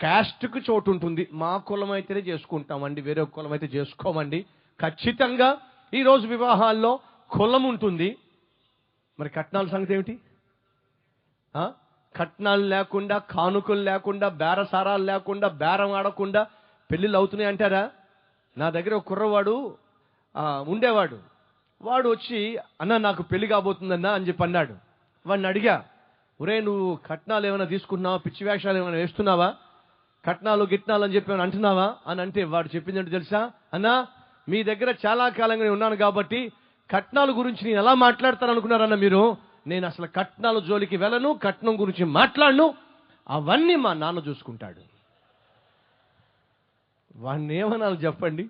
క్యాస్ట్కి చోటు ఉంటుంది. మా కులం అయితేనే చేసుకుంటామండి, వేరే కులం అయితే చేసుకోమండి. ఖచ్చితంగా ఈరోజు వివాహాల్లో కులం ఉంటుంది. మరి కట్నాల సంగతి ఏమిటి? కట్నాలు లేకుండా, కానుకలు లేకుండా, బేరసారాలు లేకుండా, బేరం ఆడకుండా పెళ్ళిళ్ళు అవుతున్నాయి అంటారా? నా దగ్గర ఒక కుర్రవాడు ఉండేవాడు. వాడు వచ్చి, అన్న నాకు పెళ్లి కాబోతుందన్నా అని చెప్పి అన్నాడు. వాడిని అడిగా, ఒరే నువ్వు కట్నాలు ఏమైనా తీసుకుంటున్నావా, పిచ్చి వేషాలు ఏమైనా వేస్తున్నావా, కట్నాలు గిట్నాలు అని చెప్పి అంటున్నావా అని అంటే, వాడు చెప్పిందంటే తెలుసా, అన్నా మీ దగ్గర చాలా కాలంగా ఉన్నాను కాబట్టి కట్నాల గురించి నేను ఎలా మాట్లాడతాను అనుకున్నారన్న మీరు? నేను అసలు కట్నాల జోలికి వెళ్ళను, కట్నం గురించి మాట్లాడను, అవన్నీ మా నాన్న చూసుకుంటాడు. వాడిని ఏమనాలి చెప్పండి?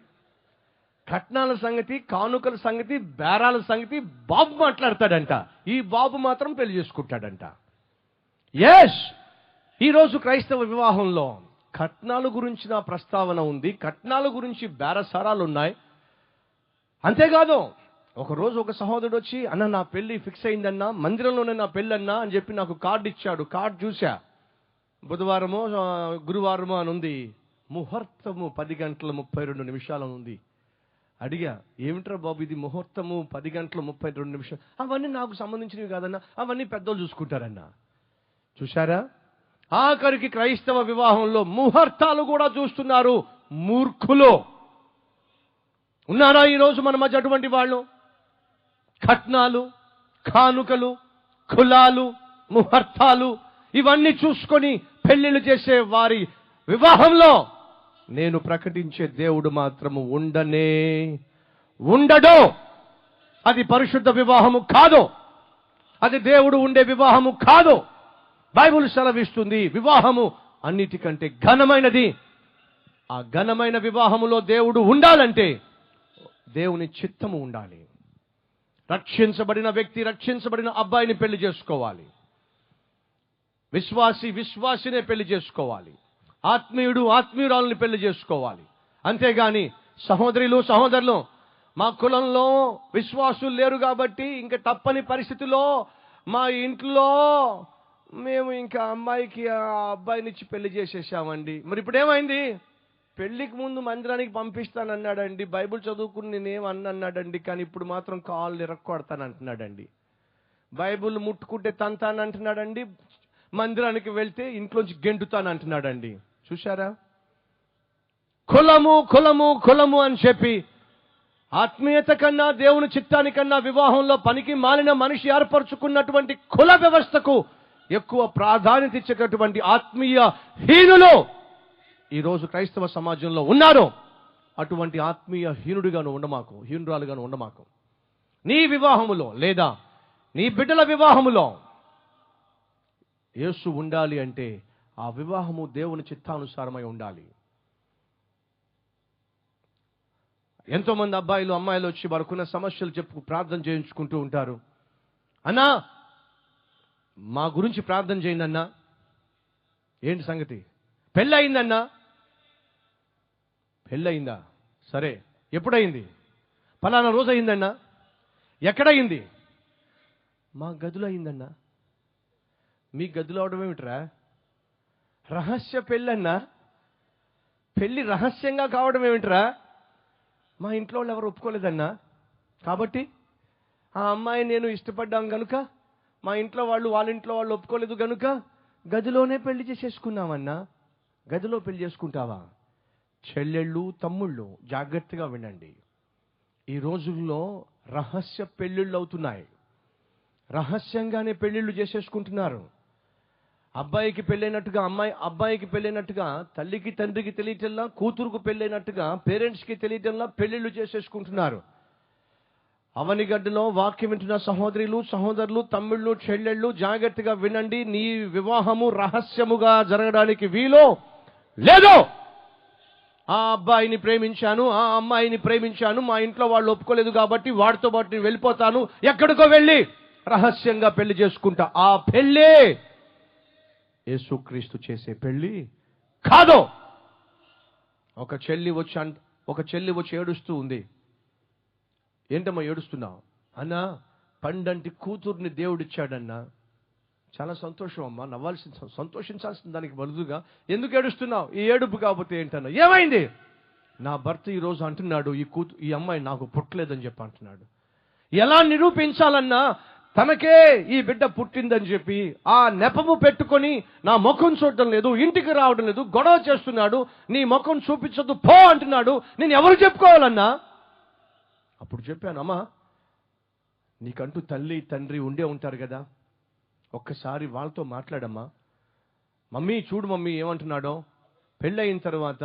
కట్నాల సంగతి, కానుకల సంగతి, బేరాల సంగతి బాబు మాట్లాడతాడంట. ఈ బాబు మాత్రం పెళ్లి చేసుకుంటాడంట. ఎస్, ఈరోజు క్రైస్తవ వివాహంలో కట్నాల గురించి నా ప్రస్తావన ఉంది, కట్నాల గురించి బేరసారాలు ఉన్నాయి. అంతేకాదు, ఒకరోజు ఒక సహోదరుడు వచ్చి, అన్న నా పెళ్లి ఫిక్స్ అయిందన్నా, మందిరంలోనే నా పెళ్ళి అన్నా అని చెప్పి నాకు కార్డు ఇచ్చాడు. కార్డు చూసా, బుధవారమో గురువారమో అని ఉంది. ముహూర్తము 10:32 అని ఉంది. అడిగా, ఏమిట్రా బాబు ఇది ముహూర్తము 10:32? అవన్నీ నాకు సంబంధించినవి కాదన్నా, అవన్నీ పెద్దోళ్ళు చూసుకుంటారన్నా. చూశారా, ఆఖరికి క్రైస్తవ వివాహంలో ముహూర్తాలు కూడా చూస్తున్నారు మూర్ఖులు. ఉన్నారా ఈరోజు మన మధ్య అటువంటి వాళ్ళు? కట్నాలు, కానుకలు, కులాలు, ముహూర్తాలు ఇవన్నీ చూసుకొని పెళ్లిళ్ళు చేసే వారి వివాహంలో నేను ప్రకటించే దేవుడు మాత్రము ఉండడు. అది పరిశుద్ధ వివాహము కాదు, అది దేవుడు ఉండే వివాహము కాదు. బైబిల్ సెలవిస్తుంది, వివాహము అన్నిటికంటే ఘనమైనది. ఆ ఘనమైన వివాహములో దేవుడు ఉండాలంటే దేవుని చిత్తము ఉండాలి. రక్షించబడిన వ్యక్తి రక్షించబడిన అబ్బాయిని పెళ్లి చేసుకోవాలి. విశ్వాసినే పెళ్లి చేసుకోవాలి. ఆత్మీయుడు ఆత్మీయురాలని పెళ్లి చేసుకోవాలి. అంతేగాని సహోదరులు, మా కులంలో విశ్వాసులు లేరు కాబట్టి ఇంకా తప్పని పరిస్థితిలో మా ఇంట్లో మేము ఇంకా అమ్మాయికి ఆ అబ్బాయినిచ్చి పెళ్లి చేసేసామండి. మరి ఇప్పుడు ఏమైంది? పెళ్లికి ముందు మందిరానికి పంపిస్తానన్నాడండి, బైబిల్ చదువుకుని నేనేం అన్నాడండి, కానీ ఇప్పుడు మాత్రం కాళ్ళు ఇరక్కొడతానంటున్నాడండి. బైబిల్ ముట్టుకుంటే తంతానంటున్నాడండి, మందిరానికి వెళ్తే ఇంట్లోంచి గెంటుతానంటున్నాడండి. చూశారా? కులము అని చెప్పి ఆత్మీయత కన్నా దేవుని చిత్తానికన్నా వివాహంలో పనికి మాలిన మనిషి ఏర్పరచుకున్నటువంటి కుల వ్యవస్థకు ఎక్కువ ప్రాధాన్యత ఇచ్చేటటువంటి ఆత్మీయ హీనులు ఈరోజు క్రైస్తవ సమాజంలో ఉన్నారు. అటువంటి ఆత్మీయ హీనుడిగాను ఉండమాకు, హీనురాలుగాను ఉండమాకు. నీ వివాహములో లేదా నీ బిడ్డల వివాహములో యేసు ఉండాలి అంటే ఆ వివాహము దేవుని చిత్తానుసారమై ఉండాలి. ఎంతో మంది అబ్బాయిలు అమ్మాయిలు వచ్చి వారుకున్న సమస్యలు చెప్పు ప్రార్థన చేయించుకుంటూ ఉంటారు. అన్నా మా గురించి ప్రార్థన చేయండి అన్నా. ఏంటి సంగతి? పెళ్ళయిందన్నా. పెళ్ళయిందా? సరే, ఎప్పుడయింది? ఫలానా రోజు అయిందన్నా. ఎక్కడయింది? మా గదిలో అయిందన్నా. మీ గదిలో అవడం ఏమిట్రా? రహస్య పెళ్ళన్నా. పెళ్ళి రహస్యంగా కావడం ఏమిట్రా? మా ఇంట్లో వాళ్ళు ఎవరు ఒప్పుకోలేదన్నా, కాబట్టి ఆ అమ్మాయి నేను ఇష్టపడ్డాం కనుక మా ఇంట్లో వాళ్ళు వాళ్ళ ఇంట్లో వాళ్ళు ఒప్పుకోలేదు కనుక గదిలోనే పెళ్లి చేసేసుకున్నామన్నా. గదిలో పెళ్లి చేసుకుంటావా? చెల్లెళ్ళు తమ్ముళ్ళు జాగ్రత్తగా వినండి. ఈ రోజుల్లో రహస్య పెళ్ళిళ్ళు అవుతున్నాయి. రహస్యంగానే పెళ్ళిళ్ళు చేసేసుకుంటున్నారు. అబ్బాయికి పెళ్ళైనట్టుగా అబ్బాయికి పెళ్ళైనట్టుగా తల్లికి తండ్రికి తెలియటంలా, కూతురుకు పెళ్ళైనట్టుగా పేరెంట్స్కి తెలియటంలా పెళ్ళిళ్ళు చేసేసుకుంటున్నారు. అవనిగడ్డలో వాక్యం వింటున్న సహోదరులు తమ్ముళ్ళు చెల్లెళ్ళు జాగ్రత్తగా వినండి. నీ వివాహము రహస్యముగా జరగడానికి వీలు లేదు. ఆ అబ్బాయిని ప్రేమించాను, ఆ అమ్మాయిని ప్రేమించాను, మా ఇంట్లో వాళ్ళు ఒప్పుకోలేదు కాబట్టి వాడితో పాటు నేను వెళ్ళిపోతాను, ఎక్కడికో వెళ్ళి రహస్యంగా పెళ్లి చేసుకుంటా. ఆ పెళ్ళే యేసుక్రీస్తు చేసే పెళ్లి కాదు. ఒక చెల్లి వచ్చి ఏడుస్తూ ఉంది. ఏంటమ్మా ఏడుస్తున్నావు? అన్నా, పండంటి కూతుర్ని దేవుడిచ్చాడన్నా. చాలా సంతోషం అమ్మా, సంతోషించాల్సిన దానికి బదులుగా ఎందుకు ఏడుస్తున్నావు? ఈ ఏడుపు కాకపోతే ఏంటన్నా? ఏమైంది? నా భర్త ఈరోజు అంటున్నాడు ఈ అమ్మాయి నాకు పుట్టలేదని చెప్పి అంటున్నాడు. ఎలా నిరూపించాలన్నా తనకే ఈ బిడ్డ పుట్టిందని చెప్పి ఆ నెపము పెట్టుకొని నా ముఖం చూడటం లేదు, ఇంటికి రావడం లేదు, గొడవ చేస్తున్నాడు, నీ ముఖం చూపించొద్దు పో అంటున్నాడు. నేను ఎవరు చెప్పుకోవాలన్నా? అప్పుడు చెప్పాను, అమ్మా నీకంటూ తల్లి తండ్రి ఉండే ఉంటారు కదా, ఒక్కసారి వాళ్ళతో మాట్లాడమ్మా. మమ్మీ చూడు మమ్మీ ఏమంటున్నాడో, పెళ్ళయిన తర్వాత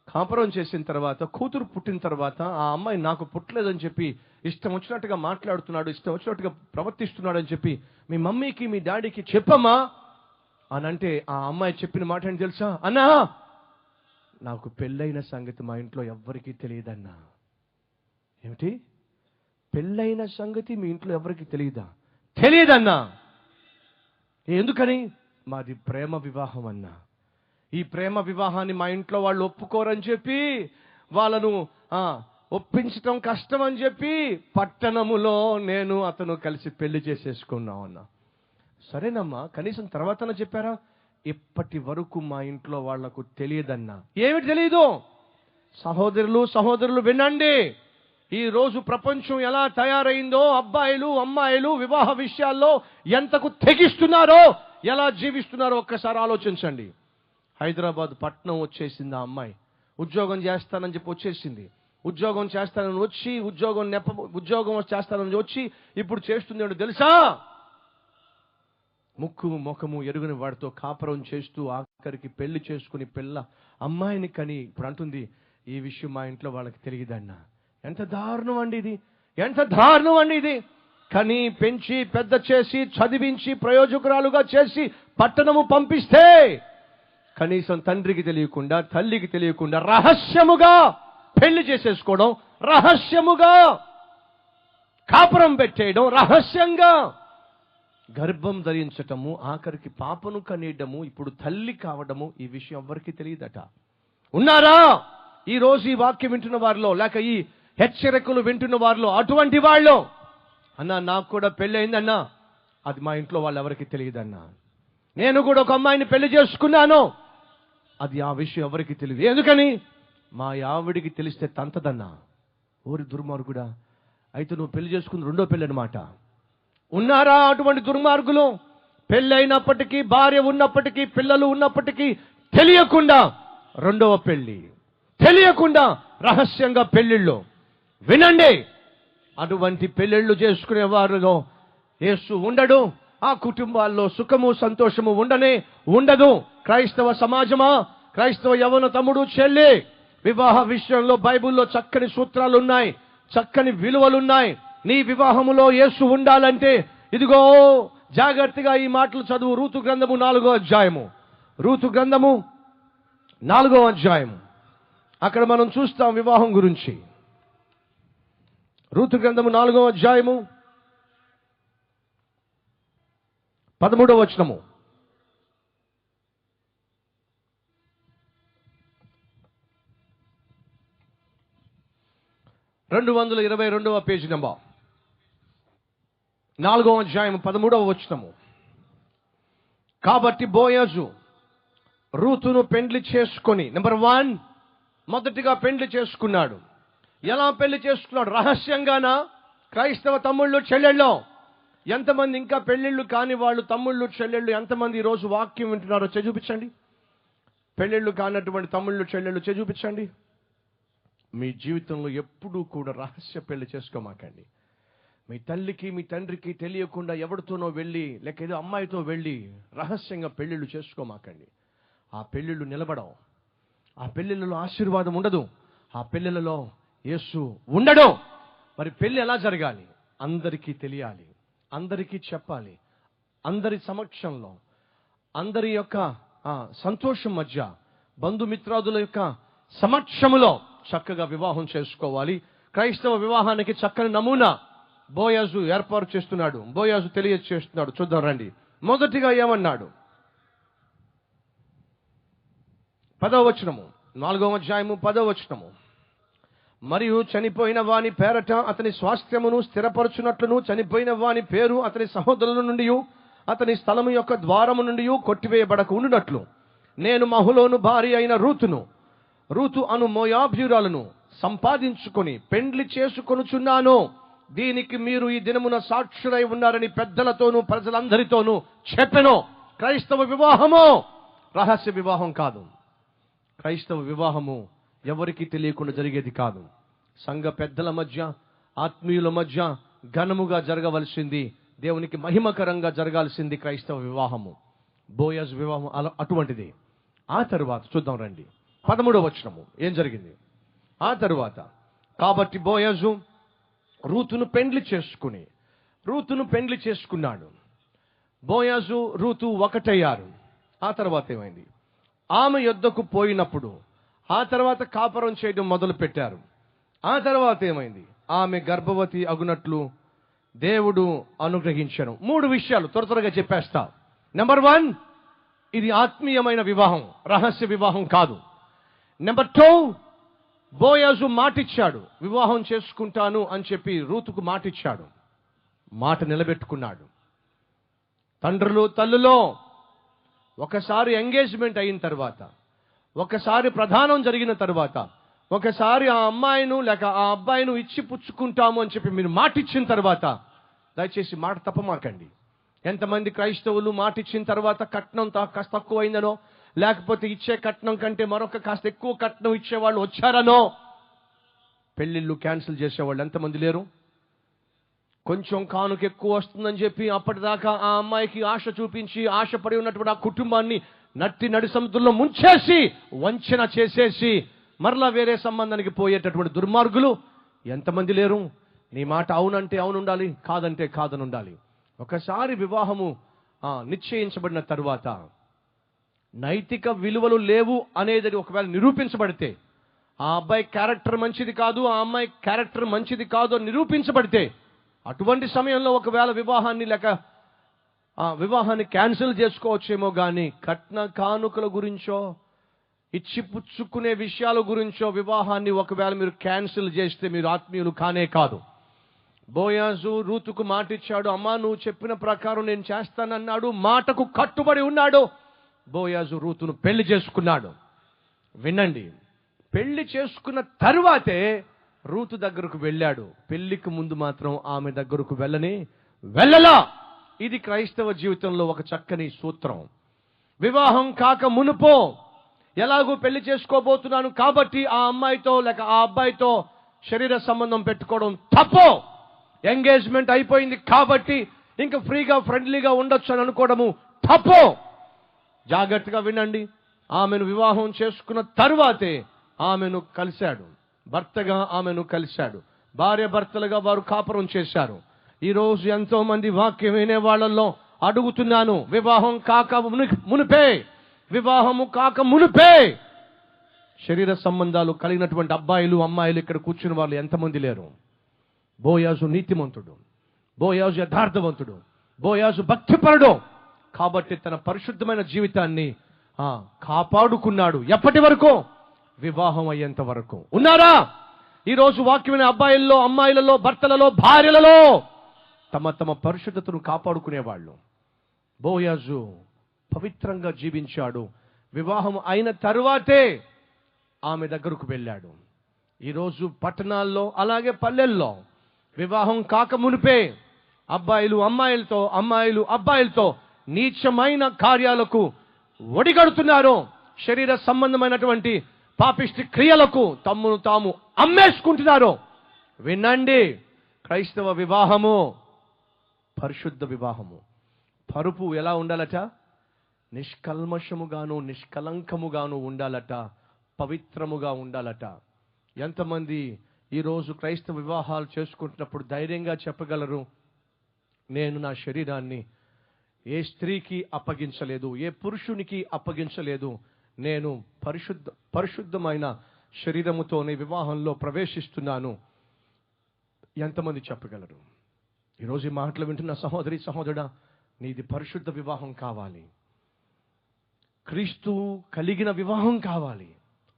కాపురం చేసిన తర్వాత కూతురు పుట్టిన తర్వాత ఆ అమ్మాయి నాకు పుట్టలేదని చెప్పి ఇష్టం వచ్చినట్టుగా మాట్లాడుతున్నాడు, ఇష్టం వచ్చినట్టుగా ప్రవర్తిస్తున్నాడు అని చెప్పి మీ మమ్మీకి మీ డాడీకి చెప్పమ్మా అని అంటే ఆ అమ్మాయి చెప్పిన మాట ఏంటి తెలుసా? అన్నా నాకు పెళ్ళైన సంగతి మా ఇంట్లో ఎవ్వరికీ తెలియదన్నా. ఏమిటి? పెళ్ళైన సంగతి మీ ఇంట్లో ఎవరికి తెలియదన్నా. ఎందుకని? మాది ప్రేమ వివాహం అన్నా. ఈ ప్రేమ వివాహాన్ని మా ఇంట్లో వాళ్ళు ఒప్పుకోరని చెప్పి వాళ్ళను ఒప్పించటం కష్టం అని చెప్పి పట్టణములో నేను అతను కలిసి పెళ్లి చేసేసుకున్నాం అన్నా. సరేనమ్మా, కనీసం తర్వాతన చెప్పారా? ఇప్పటి వరకు మా ఇంట్లో వాళ్లకు తెలియదన్నా. ఏమిటి తెలియదు? సహోదరులు వినండి, ఈ రోజు ప్రపంచం ఎలా తయారైందో, అబ్బాయిలు అమ్మాయిలు వివాహ విషయాల్లో ఎంతకు తెగిస్తున్నారో, ఎలా జీవిస్తున్నారో ఒక్కసారి ఆలోచించండి. హైదరాబాద్ పట్టణం వచ్చేసింది. ఆ అమ్మాయి ఉద్యోగం చేస్తానని చెప్పి వచ్చేసింది. ఉద్యోగం చేస్తానని వచ్చి ఉద్యోగం చేస్తానని వచ్చి ఇప్పుడు చేస్తుంది ఏంటో తెలుసా? ముక్కు ముఖము ఎరుగని వాడితో కాపురం చేస్తూ ఆఖరికి పెళ్లి చేసుకుని అమ్మాయిని కని ఇప్పుడు అంటుంది, ఈ విషయం మా ఇంట్లో వాళ్ళకి తెలియదన్నా. ఎంత దారుణం అండి ఇది! ఎంత దారుణం అండి ఇది! కని పెంచి పెద్ద చేసి చదివించి ప్రయోజకురాలుగా చేసి పట్టణము పంపిస్తే కనీసం తండ్రికి తెలియకుండా తల్లికి తెలియకుండా రహస్యముగా పెళ్లి చేసేసుకోవడం, రహస్యముగా కాపురం పెట్టేయడం, రహస్యంగా గర్భం ధరించటము, ఆఖరికి పాపను కనేయడము, ఇప్పుడు తల్లి కావడము, ఈ విషయం ఎవరికి తెలియదట. ఉన్నారా ఈ రోజు ఈ వాక్యం వింటున్న వారిలో, లేక ఈ హెచ్చరికలు వింటున్న వారిలో అటువంటి వాళ్ళు? అన్నా, నాకు కూడా పెళ్లి అయిందన్నా, అది మా ఇంట్లో వాళ్ళు ఎవరికి తెలియదన్నా. నేను కూడా ఒక అమ్మాయిని పెళ్లి చేసుకున్నాను, అది ఆ విషయం ఎవరికి తెలియదు. ఎందుకని? మా ఆవిడికి తెలిస్తే తంతదన్నా. ఓరి దుర్మార్గుడా, అయితే నువ్వు పెళ్లి చేసుకుని రెండో పెళ్లి అన్నమాట. ఉన్నారా అటువంటి దుర్మార్గులు? పెళ్ళైనప్పటికీ, భార్య ఉన్నప్పటికీ, పిల్లలు ఉన్నప్పటికీ తెలియకుండా రెండవ పెళ్లి, తెలియకుండా రహస్యంగా పెళ్లిళ్ళు. వినండి, అటువంటి పెళ్లిళ్ళు చేసుకునే వారిలో యేసు ఉండడు. ఆ కుటుంబాల్లో సుఖము సంతోషము ఉండదు. క్రైస్తవ సమాజమా, క్రైస్తవ యవన తమ్ముడు చెల్లి, వివాహ విషయంలో బైబిల్లో చక్కని సూత్రాలు ఉన్నాయి, చక్కని విలువలున్నాయి. నీ వివాహములో యేసు ఉండాలంటే ఇదిగో జాగ్రత్తగా ఈ మాటలు చదువు. రూతు గ్రంథము 4వ అధ్యాయము. రూతు గ్రంథము 4వ అధ్యాయము. అక్కడ మనం చూస్తాం వివాహం గురించి. రూతు గ్రంథము 4వ అధ్యాయము 13వ వచనము. 222వ పేజీ నంబర్. 4వ అధ్యాయం 13వ వచనము. కాబట్టి బోయజు రూతును పెండ్లి చేసుకొని, నెంబర్ 1, మొదటిగా పెండ్లి చేసుకున్నాడు. ఎలా పెళ్లి చేసుకున్నాడు? రహస్యంగానా? క్రైస్తవ తమ్ముళ్ళు చెల్లెళ్ళు ఎంతమంది ఇంకా పెళ్లిళ్ళు కాని వాళ్ళు, తమ్ముళ్ళు చెల్లెళ్ళు ఎంతమంది ఈ రోజు వాక్యం వింటున్నారో చూపించండి. పెళ్లిళ్ళు కానటువంటి తమ్ముళ్ళు చెల్లెళ్ళు చూపించండి. మీ జీవితంలో ఎప్పుడూ కూడా రహస్య పెళ్లి చేసుకోమాకండి. మీ తల్లికి మీ తండ్రికి తెలియకుండా ఎవరితోనో వెళ్ళి, లేక ఏదో అమ్మాయితో వెళ్ళి రహస్యంగా పెళ్లిళ్ళు చేసుకోమాకండి. ఆ పెళ్లిళ్ళు నిలబడవు. ఆ పెళ్లిళ్ళలో ఆశీర్వాదం ఉండదు. ఆ పెళ్లిళ్ళలో యేసు ఉండడు. మరి పెళ్లి ఎలా జరగాలి? అందరికీ తెలియాలి, అందరికీ చెప్పాలి, అందరి సమక్షంలో, అందరి యొక్క సంతోషం మధ్య, బంధుమిత్రాదుల యొక్క సమక్షములో చక్కగా వివాహం చేసుకోవాలి. క్రైస్తవ వివాహానికి చక్కని నమూనా బోయజు ఏర్పాటు చేస్తున్నాడు, బోయజు తెలియజేస్తున్నాడు. చూద్దాం రండి. మొదటిగా ఏమన్నాడు? 10వ వచనము, 4వ అధ్యాయము 10వ వచనము. మరియు చనిపోయిన వాని పేరట అతని స్వాస్థ్యమును స్థిరపరచునట్లును, చనిపోయిన వాని పేరు అతని సహోదరుల నుండి అతని స్థలము యొక్క ద్వారము నుండి కొట్టివేయబడక ఉండునట్లు నేను మహులోను భార్య అయిన రూతు అను మోయాబ్యురాలను సంపాదించుకొని పెండ్లి చేసుకొనుచున్నాను. దీనికి మీరు ఈ దినమున సాక్షులై ఉన్నారని పెద్దలతోనూ ప్రజలందరితోనూ చెప్పెను. క్రైస్తవ వివాహము రహస్య వివాహం కాదు. క్రైస్తవ వివాహము ఎవరికి తెలియకుండా జరిగేది కాదు. సంఘ పెద్దల మధ్య, ఆత్మీయుల మధ్య ఘనముగా జరగవలసింది, దేవునికి మహిమకరంగా జరగాల్సింది క్రైస్తవ వివాహము. బోయజ్ వివాహం అటువంటిది. ఆ తరువాత చూద్దాం రండి. 13వ వచనము ఏం జరిగింది? ఆ తరువాత కాబట్టి బోయజు రూతును పెండ్లి చేసుకున్నాడు. బోయజు రూతు ఒకటయ్యారు. ఆ తర్వాత ఏమైంది? ఆమె యొద్దకు పోయినప్పుడు ఆ తర్వాత కాపురం చేయడం మొదలు పెట్టారు. ఆ తర్వాత ఏమైంది? ఆమె గర్భవతి అగునట్లు దేవుడు అనుగ్రహించెను. 3 విషయాలు త్వరగా చెప్పేస్తా. నెంబర్ 1, ఇది ఆత్మీయమైన వివాహం, రహస్య వివాహం కాదు. నెంబర్ 2, బోయాజు మాటిచ్చాడు, వివాహం చేసుకుంటాను అని చెప్పి రూతుకు మాటిచ్చాడు. మాట నిలబెట్టుకున్నాడు. తండ్రులు తల్లులో ఒకసారి ఎంగేజ్మెంట్ అయిన తర్వాత, ఒకసారి ప్రధానం జరిగిన తర్వాత, ఒకసారి ఆ అమ్మాయిను లేక ఆ అబ్బాయిను ఇచ్చి పుచ్చుకుంటాము అని చెప్పి మీరు మాటిచ్చిన తర్వాత దయచేసి మాట తప్పమాకండి. ఎంతమంది క్రైస్తవులు మాటిచ్చిన తర్వాత కట్నం కాస్త తక్కువైందనో, లేకపోతే ఇచ్చే కట్నం కంటే మరొక కాస్త ఎక్కువ కట్నం ఇచ్చేవాళ్ళు వచ్చారనో పెళ్లిళ్ళు క్యాన్సిల్ చేసేవాళ్ళు ఎంతమంది లేరు? కొంచెం కానుక ఎక్కువ వస్తుందని చెప్పి అప్పటిదాకా ఆ అమ్మాయికి ఆశ చూపించి ఆశపడి ఉన్నటువంటి ఆ కుటుంబాన్ని నడి సముద్రంలో ముంచేసి వంచన చేసేసి మరలా వేరే సంబంధానికి పోయేటటువంటి దుర్మార్గులు ఎంతమంది లేరు? నీ మాట అవునంటే అవునుండాలి, కాదంటే కాదనుండాలి. ఒకసారి వివాహము నిశ్చయించబడిన తరువాత నైతిక విలువలు లేవు అనేది ఒకవేళ నిరూపించబడితే, ఆ అబ్బాయి క్యారెక్టర్ మంచిది కాదు, ఆ అమ్మాయి క్యారెక్టర్ మంచిది కాదు అని నిరూపించబడితే, అటువంటి సమయంలో ఒకవేళ వివాహాన్ని క్యాన్సిల్ చేసుకోవచ్చేమో. కానీ కట్న కానుకల గురించో ఇచ్చి పుచ్చుకునే విషయాల గురించో వివాహాన్ని ఒకవేళ మీరు క్యాన్సిల్ చేస్తే మీరు ఆత్మీయులు కానే కాదు. బోయాజు రూతుకు మాటిచ్చాడు, అమ్మా నువ్వు చెప్పిన ప్రకారం నేను చేస్తానన్నాడు. మాటకు కట్టుబడి ఉన్నాడు. బోయాజు రూతును పెళ్లి చేసుకున్నాడు. వినండి, పెళ్లి చేసుకున్న తరువాతే రూతు దగ్గరకు వెళ్ళాడు. పెళ్లికి ముందు మాత్రం ఆమె దగ్గరకు వెళ్ళలా. ఇది క్రైస్తవ జీవితంలో ఒక చక్కని సూత్రం. వివాహం కాక మునుపో ఎలాగూ పెళ్లి చేసుకోబోతున్నాను కాబట్టి ఆ అమ్మాయితో లేక ఆ అబ్బాయితో శరీర సంబంధం పెట్టుకోవడం తప్పు. ఎంగేజ్మెంట్ అయిపోయింది కాబట్టి ఇంకా ఫ్రీగా ఫ్రెండ్లీగా ఉండొచ్చు అని అనుకోవడము తప్పు. జాగ్రత్తగా వినండి, ఆమెను వివాహం చేసుకున్న తరువాతే ఆమెను కలిశాడు. భర్తగా ఆమెను కలిశాడు. భార్య భర్తలుగా వారు కాపురం చేశారు. ఈరోజు ఎంతో మంది వాక్యం వినే వాళ్ళల్లో అడుగుతున్నాను, వివాహము కాక మునుపే శరీర సంబంధాలు కలిగినటువంటి అబ్బాయిలు అమ్మాయిలు ఇక్కడ కూర్చున్న వాళ్ళు ఎంతమంది లేరు? బోయాజు నీతిమంతుడు, బోయాజు యథార్థవంతుడు, బోయాజు భక్తిపరుడు కాబట్టి తన పరిశుద్ధమైన జీవితాన్ని కాపాడుకున్నాడు. ఎప్పటి వరకు? వివాహం అయ్యేంత వరకు. ఉన్నారా ఈరోజు వాక్యమైన అబ్బాయిల్లో, అమ్మాయిలలో, భర్తలలో, భార్యలలో తమ పరిశుద్ధతను కాపాడుకునేవాళ్ళు? బోయాజు పవిత్రంగా జీవించాడు. వివాహం అయిన తరువాతే ఆమె దగ్గరకు వెళ్ళాడు. ఈరోజు పట్టణాల్లో అలాగే పల్లెల్లో వివాహం కాక మునిపే అబ్బాయిలు అమ్మాయిలతో, అమ్మాయిలు అబ్బాయిలతో నీచమైన కార్యాలకు ఒడిగడుతున్నారు. శరీర సంబంధమైనటువంటి పాపిష్టి క్రియలకు తమ్మును తాము అమ్మేసుకుంటున్నారు. వినండి, క్రైస్తవ వివాహము పరిశుద్ధ వివాహము. పరుపు ఎలా ఉండాలట? నిష్కల్మషముగాను నిష్కలంకముగాను ఉండాలట, పవిత్రముగా ఉండాలట. ఎంతమంది ఈరోజు క్రైస్తవ వివాహాలు చేసుకుంటున్నప్పుడు ధైర్యంగా చెప్పగలరు, నేను నా శరీరాన్ని ఏ స్త్రీకి అప్పగించలేదు, ఏ పురుషునికి అప్పగించలేదు, నేను పరిశుద్ధమైన శరీరముతోనే వివాహంలో ప్రవేశిస్తున్నాను? ఎంతమంది చెప్పగలరు? ఈరోజు ఈ మాటలు వింటున్న సహోదరి సహోదరుడా, నీది పరిశుద్ధ వివాహం కావాలి, క్రీస్తు కలిగిన వివాహం కావాలి.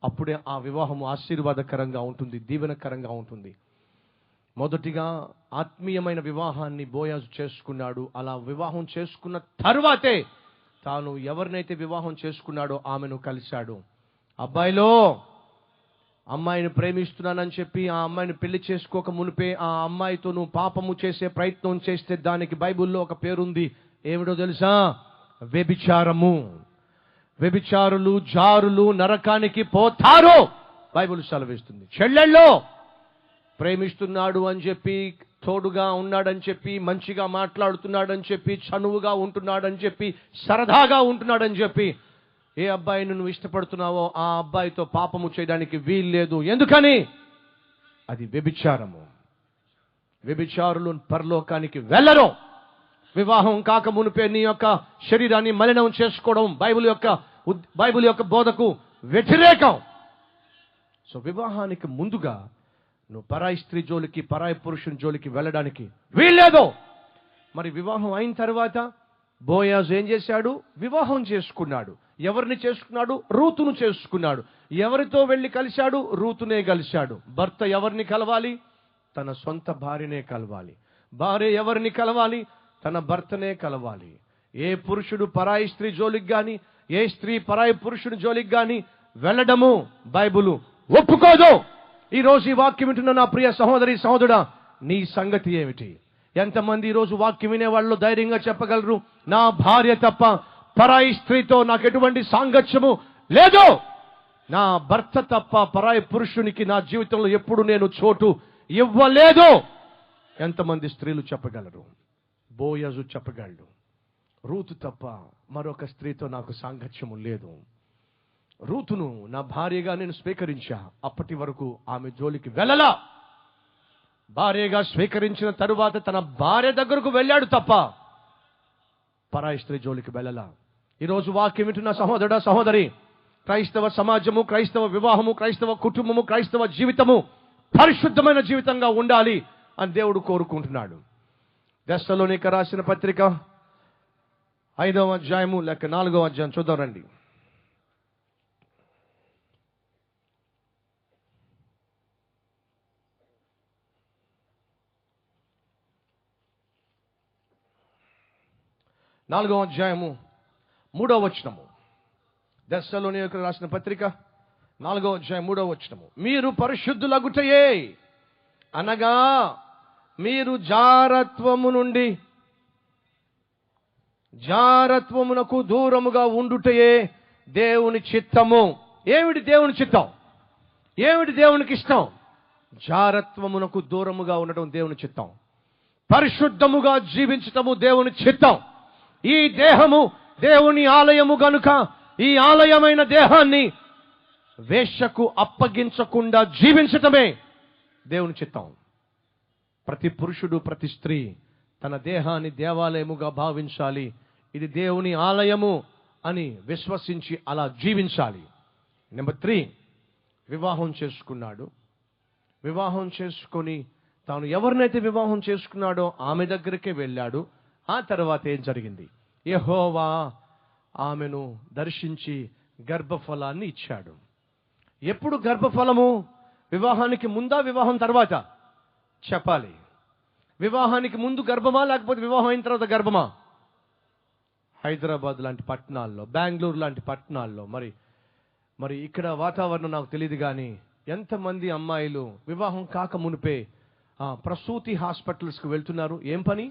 అప్పుడే ఆ వివాహం ఆశీర్వాదకరంగా ఉంటుంది, దీవెనకరంగా ఉంటుంది. మొదటిగా ఆత్మీయమైన వివాహాన్ని బోయాజు చేసుకున్నాడు. అలా వివాహం చేసుకున్న తరువాతే తాను ఎవరినైతే వివాహం చేసుకున్నాడో ఆమెను కలిశాడు. అబ్బాయిలో అమ్మాయిని ప్రేమిస్తున్నానని చెప్పి ఆ అమ్మాయిని పెళ్లి చేసుకోక మునిపే ఆ అమ్మాయితో నువ్వు పాపము చేసే ప్రయత్నం చేస్తే దానికి బైబిల్లో ఒక పేరుంది. ఏమిటో తెలుసా? వ్యభిచారము. వ్యభిచారులు, జారులు నరకానికి పోతారు బైబిల్ సెలవిస్తుంది. చెల్లెళ్ళో ప్రేమిస్తున్నాడు అని చెప్పి, తోడుగా ఉన్నాడని చెప్పి, మంచిగా మాట్లాడుతున్నాడని చెప్పి, చనువుగా ఉంటున్నాడని చెప్పి, సరదాగా ఉంటున్నాడని చెప్పి ఏ అబ్బాయిని నువ్వు ఇష్టపడుతున్నావో ఆ అబ్బాయితో పాపము చేయడానికి వీల్లేదు. ఎందుకని? అది వ్యభిచారము. వ్యభిచారులు పరలోకానికి వెళ్ళరు. వివాహం కాక మునిపే నీ యొక్క శరీరాన్ని మలినం చేసుకోవడం బైబిల్ యొక్క బోధకు వ్యతిరేకం. సో వివాహానికి ముందుగా నువ్వు పరాయి స్త్రీ జోలికి, పరాయి పురుషుని జోలికి వెళ్ళడానికి వీల్లేదు. మరి వివాహం అయిన తర్వాత బోయాజు ఏం చేశాడు? వివాహం చేసుకున్నాడు. ఎవరిని చేసుకున్నాడు? రూతును చేసుకున్నాడు. ఎవరితో వెళ్ళి కలిశాడు? రూతునే కలిశాడు. భర్త ఎవరిని కలవాలి? తన సొంత భార్యనే కలవాలి. భార్య ఎవరిని కలవాలి? తన భర్తనే కలవాలి. ఏ పురుషుడు పరాయి స్త్రీ జోలికి గాని, ఏ స్త్రీ పరాయి పురుషుడి జోలికి గాని వెళ్ళడము బైబిలు ఒప్పుకోదు. ఈరోజు ఈ వాక్యం వింటున్న నా ప్రియ సహోదరి సహోదరుడా, నీ సంగతి ఏమిటి? ఎంతమంది ఈరోజు వాక్యం వినే వాళ్ళు ధైర్యంగా చెప్పగలరు, నా భార్య తప్ప పరాయి స్త్రీతో నాకు ఎటువంటి సాంగత్యము లేదు, నా భర్త తప్ప పరాయి పురుషునికి నా జీవితంలో ఎప్పుడు నేను చోటు ఇవ్వలేదు? ఎంతమంది స్త్రీలు చెప్పగలరు? బోయజు చెప్పగలడు, రూతు తప్ప మరొక స్త్రీతో నాకు సాంగత్యము లేదు. రూతును నా భార్యగా నేను స్వీకరించా, అప్పటి వరకు ఆమె జోలికి వెళ్ళలా. భార్యగా స్వీకరించిన తరువాత తన భార్య దగ్గరకు వెళ్ళాడు తప్ప పరాయి స్త్రీ జోలికి వెళ్ళలా. ఈరోజు వాక్యం వింటున్న సహోదరుడా సహోదరి, క్రైస్తవ సమాజము, క్రైస్తవ వివాహము, క్రైస్తవ కుటుంబము, క్రైస్తవ జీవితము పరిశుద్ధమైన జీవితంగా ఉండాలి అని దేవుడు కోరుకుంటున్నాడు. దెస్సలోనిక రాసిన పత్రిక 5వ అధ్యాయము లేక 4వ అధ్యాయం చూద్దాం రండి. నాలుగవ అధ్యాయము 3వ వచనము. దెస్సలోనిక రాసిన పత్రిక 4వ అధ్యాయం 3వ వచనము. మీరు పరిశుద్ధులగుటయే అనగా మీరు జారత్వమునకు దూరముగా ఉండుటయే దేవుని చిత్తము. ఏమిటి దేవుని చిత్తం? ఏమిటి దేవునికి ఇష్టం? జారత్వమునకు దూరముగా ఉండటం దేవుని చిత్తం. పరిశుద్ధముగా జీవించటము దేవుని చిత్తం. ఈ దేహము దేవుని ఆలయము గనుక ఈ ఆలయమైన దేహాన్ని వేశ్యకు అప్పగించకుండా జీవించటమే దేవుని చిత్తం. ప్రతి పురుషుడు, ప్రతి స్త్రీ తన దేహాన్ని దేవాలయముగా భావించాలి. ఇది దేవుని ఆలయము అని విశ్వసించి అలా జీవించాలి. నెంబర్ 3, వివాహం చేసుకున్నాడు. వివాహం చేసుకొని తాను ఎవరినైతే వివాహం చేసుకున్నాడో ఆమె దగ్గరికే వెళ్ళాడు. ఆ తర్వాత ఏం జరిగింది? యెహోవా ఆమెను దర్శించి గర్భఫలాన్ని ఇచ్చాడు. ఎప్పుడు గర్భఫలము? వివాహానికి ముందా, వివాహం తర్వాత? చెప్పాలి. వివాహానికి ముందు గర్భమా, లేకపోతే వివాహం అయిన తర్వాత గర్భమా? హైదరాబాద్ లాంటి పట్టణాల్లో, బెంగళూరు లాంటి పట్టణాల్లో, మరి ఇక్కడ వాతావరణం నాకు తెలియదు కానీ ఎంతమంది అమ్మాయిలు వివాహం కాక మునిపే ప్రసూతి హాస్పిటల్స్కి వెళ్తున్నారు. ఏం పని?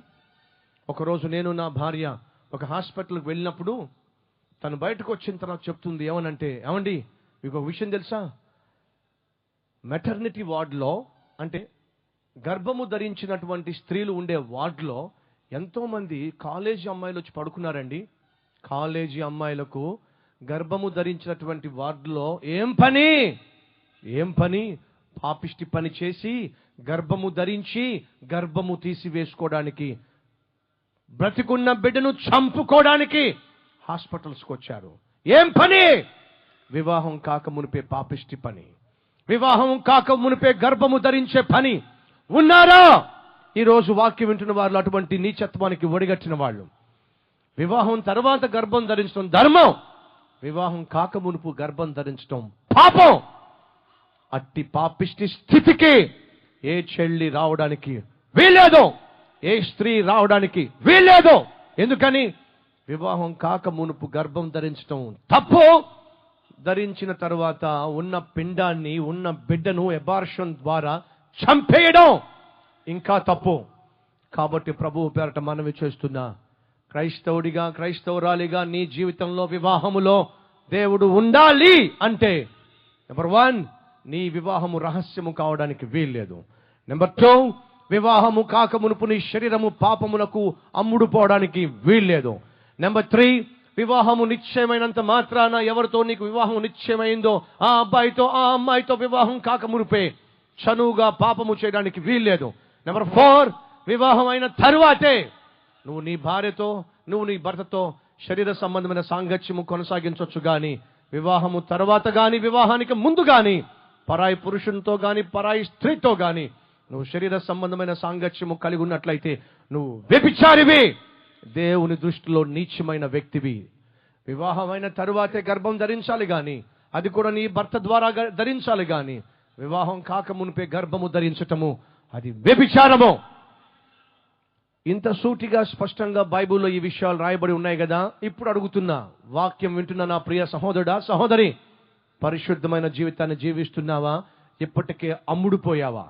ఒకరోజు నేను నా భార్య ఒక హాస్పిటల్కి వెళ్ళినప్పుడు తను బయటకు వచ్చిన తర్వాత చెప్తుంది ఏమనంటే, ఏమండి మీకు ఒక విషయం తెలుసా, మెటర్నిటీ వార్డులో, అంటే గర్భము ధరించినటువంటి స్త్రీలు ఉండే వార్డులో ఎంతోమంది కాలేజీ అమ్మాయిలు వచ్చి పడుకున్నారండి. కాలేజీ అమ్మాయిలకు గర్భము ధరించినటువంటి వార్డులో ఏం పని? పాపిష్టి పని చేసి గర్భము ధరించి గర్భము తీసివేసుకోవడానికి, బ్రతికున్న బిడ్డను చంపుకోవడానికి హాస్పిటల్స్కి వచ్చారు. ఏం పని? వివాహం కాక మునిపే పాపిష్టి పని, వివాహం కాక మునిపే గర్భము ధరించే పని. ఉన్నారా ఈరోజు వాక్యం వింటున్న వాళ్ళు అటువంటి నీచత్వానికి ఒడిగట్టిన వాళ్ళు? వివాహం తర్వాత గర్భం ధరించడం ధర్మం, వివాహం కాక మునుపు గర్భం ధరించడం పాపం. అట్టి పాపిష్టి స్థితికి ఏ చెల్లి రావడానికి వీల్లేదు, ఏ స్త్రీ రావడానికి వీల్లేదు. ఎందుకని? వివాహం కాక మునుపు గర్భం ధరించడం తప్పు. ధరించిన తరువాత ఉన్న పిండాన్ని, ఉన్న బిడ్డను అబార్షన్ ద్వారా చంపేయడం ఇంకా తప్పు. కాబట్టి ప్రభువు పేరట మనవి చేస్తున్నా, క్రైస్తవుడిగా, క్రైస్తవురాలిగా నీ జీవితంలో వివాహములో దేవుడు ఉండాలి అంటే నెంబర్ 1, నీ వివాహము రహస్యము కావడానికి వీల్లేదు. నెంబర్ 2, వివాహము కాక మునుపు నీ శరీరము పాపములకు అమ్ముడుపోవడానికి వీల్లేదు. నెంబర్ 3, వివాహము నిశ్చయమైనంత మాత్రాన ఎవరితో నీకు వివాహం నిశ్చయమైందో ఆ అబ్బాయితో, ఆ అమ్మాయితో వివాహం కాక మునిపే చనువుగా పాపము చేయడానికి వీల్లేదు. నెంబర్ 4, వివాహం అయిన తరువాతే నువ్వు నీ భార్యతో, నువ్వు నీ భర్తతో శరీర సంబంధమైన సాంగత్యము కొనసాగించవచ్చు గాని వివాహము తర్వాత గాని, వివాహానికి ముందు గాని పరాయి పురుషునితో గాని, పరాయి స్త్రీతో గాని నువ్వు శరీర సంబంధమైన సాంగత్యము కలిగి ఉన్నట్లయితే నువ్వు వ్యభిచారివి, దేవుని దృష్టిలో నీచమైన వ్యక్తివి. వివాహమైన తరువాతే గర్భం ధరించాలి కానీ, అది కూడా నీ భర్త ద్వారా ధరించాలి కానీ, వివాహం కాక మునిపే గర్భము ధరించటము అది వ్యభిచారము. ఇంత సూటిగా స్పష్టంగా బైబిల్లో ఈ విషయాలు రాయబడి ఉన్నాయి కదా. ఇప్పుడు అడుగుతున్నా, వాక్యం వింటున్న నా ప్రియ సహోదరుడా, సహోదరి, పరిశుద్ధమైన జీవితాన్ని జీవిస్తున్నావా? ఇప్పటికే అమ్ముడుపోయావా?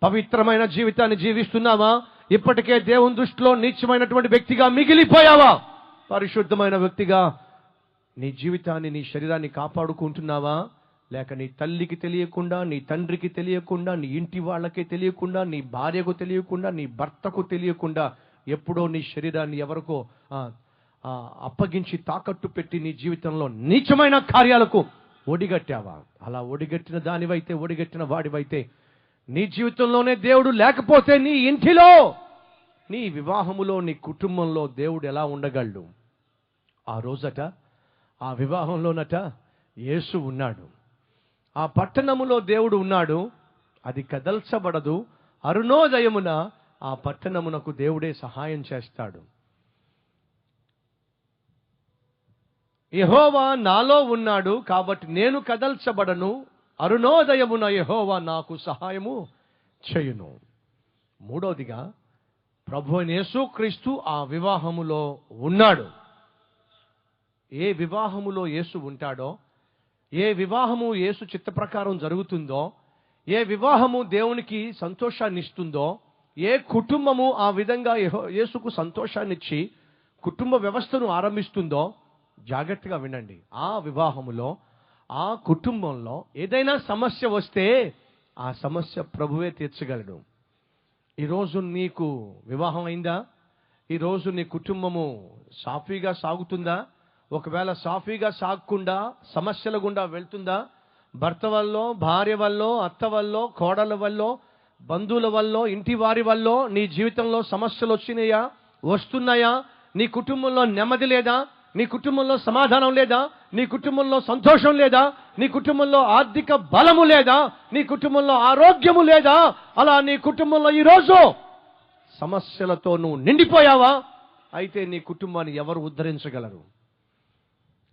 పవిత్రమైన జీవితాన్ని జీవిస్తున్నావా? ఇప్పటికే దేవుని దృష్టిలో నీచమైనటువంటి వ్యక్తిగా మిగిలిపోయావా? పరిశుద్ధమైన వ్యక్తిగా నీ జీవితాన్ని, నీ శరీరాన్ని కాపాడుకుంటున్నావా? లేక నీ తల్లికి తెలియకుండా, నీ తండ్రికి తెలియకుండా, నీ ఇంటి వాళ్ళకి తెలియకుండా, నీ భార్యకు తెలియకుండా, నీ భర్తకు తెలియకుండా ఎప్పుడో నీ శరీరాన్ని ఎవరికో అప్పగించి తాకట్టు పెట్టి నీ జీవితంలో నీచమైన కార్యాలకు ఒడిగట్టావా? అలా ఒడిగట్టిన దానివైతే, ఒడిగట్టిన వాడివైతే, నీ జీవితంలోనే దేవుడు లేకపోతే నీ ఇంటిలో, నీ వివాహములో, నీ కుటుంబంలో దేవుడు ఎలా ఉండగలడు? ఆ రోజట ఆ వివాహంలోనట యేసు ఉన్నాడు. ఆ పట్టణములో దేవుడు ఉన్నాడు. అది కదల్చబడదు. అరుణోదయమున ఆ పట్టణమునకు దేవుడే సహాయం చేస్తాడు. యెహోవా నాలో ఉన్నాడు కాబట్టి నేను కదల్చబడను. అరుణోదయమున యెహోవా నాకు సహాయము చేయును. మూడవదిగా, ప్రభువైన యేసుక్రీస్తు ఆ వివాహములో ఉన్నాడు. ఏ వివాహములో యేసు ఉంటాడో, ఏ వివాహము యేసు చిత్త ప్రకారం జరుగుతుందో, ఏ వివాహము దేవునికి సంతోషాన్ని ఇస్తుందో, ఏ కుటుంబము ఆ విధంగా యేసుకు సంతోషాన్నిచ్చి కుటుంబ వ్యవస్థను ఆరంభిస్తుందో, జాగ్రత్తగా వినండి. ఆ వివాహములో, ఆ కుటుంబంలో ఏదైనా సమస్య వస్తే ఆ సమస్య ప్రభువే తీర్చగలడు. ఈరోజు నీకు వివాహం అయిందా? ఈరోజు నీ కుటుంబము సాఫీగా సాగుతుందా? ఒకవేళ సాఫీగా సాగకుండా సమస్యల గుండా వెళ్తుందా? భర్త వల్ల, భార్య వల్ల, అత్త వల్ల, కోడల వల్ల, బంధువుల వల్ల, ఇంటి వారి వల్ల నీ జీవితంలో సమస్యలు వచ్చినాయా? వస్తున్నాయా? నీ కుటుంబంలో నెమ్మది లేదా? నీ కుటుంబంలో సమాధానం లేదా? నీ కుటుంబంలో సంతోషం లేదా? నీ కుటుంబంలో ఆర్థిక బలము లేదా? నీ కుటుంబంలో ఆరోగ్యము లేదా? అలా నీ కుటుంబంలో ఈరోజు సమస్యలతో నువ్వు నిండిపోయావా? అయితే నీ కుటుంబాన్ని ఎవరు ఉద్ధరించగలరు?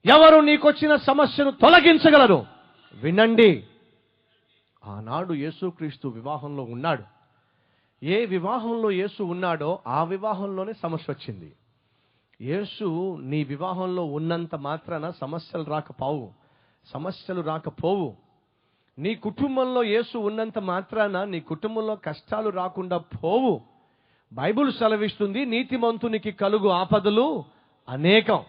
ఎవరు నీకొచ్చిన సమస్యను తొలగించగలరు? వినండి, ఆనాడు యేసుక్రీస్తు వివాహంలో ఉన్నాడు. ఏ వివాహంలో యేసు ఉన్నాడో ఆ వివాహంలోనే సమస్య వచ్చింది. యేసు నీ వివాహంలో ఉన్నంత మాత్రాన సమస్యలు రాకపోవు. నీ కుటుంబంలో యేసు ఉన్నంత మాత్రాన నీ కుటుంబంలో కష్టాలు రాకుండా పోవు. బైబిల్ సెలవిస్తుంది, నీతిమంతునికి కలుగు ఆపదలు అనేకం.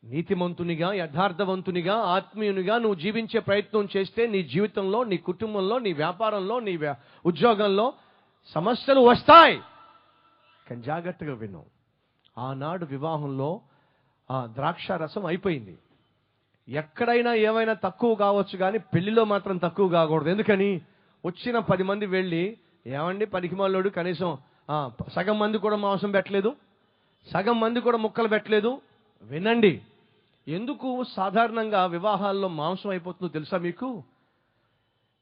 నీతిమంతునిగా, యథార్థవంతునిగా, ఆత్మీయునిగా నువ్వు జీవించే ప్రయత్నం చేస్తే నీ జీవితంలో, నీ కుటుంబంలో, నీ వ్యాపారంలో, నీ ఉద్యోగంలో సమస్యలు వస్తాయి. కానీ జాగ్రత్తగా విను. ఆనాడు వివాహంలో ఆ ద్రాక్ష రసం అయిపోయింది. ఎక్కడైనా ఏమైనా తక్కువ కావచ్చు కానీ పెళ్లిలో మాత్రం తక్కువ కాకూడదు. ఎందుకని? వచ్చిన 10 మంది వెళ్ళి, ఏమండి పనికిమాలోడు, కనీసం సగం మంది కూడా మాంసం పెట్టలేదు, సగం మంది కూడా ముక్కలు పెట్టలేదు. వినండి, ఎందుకు సాధారణంగా వివాహాల్లో మాంసం అయిపోతుందో తెలుసా మీకు?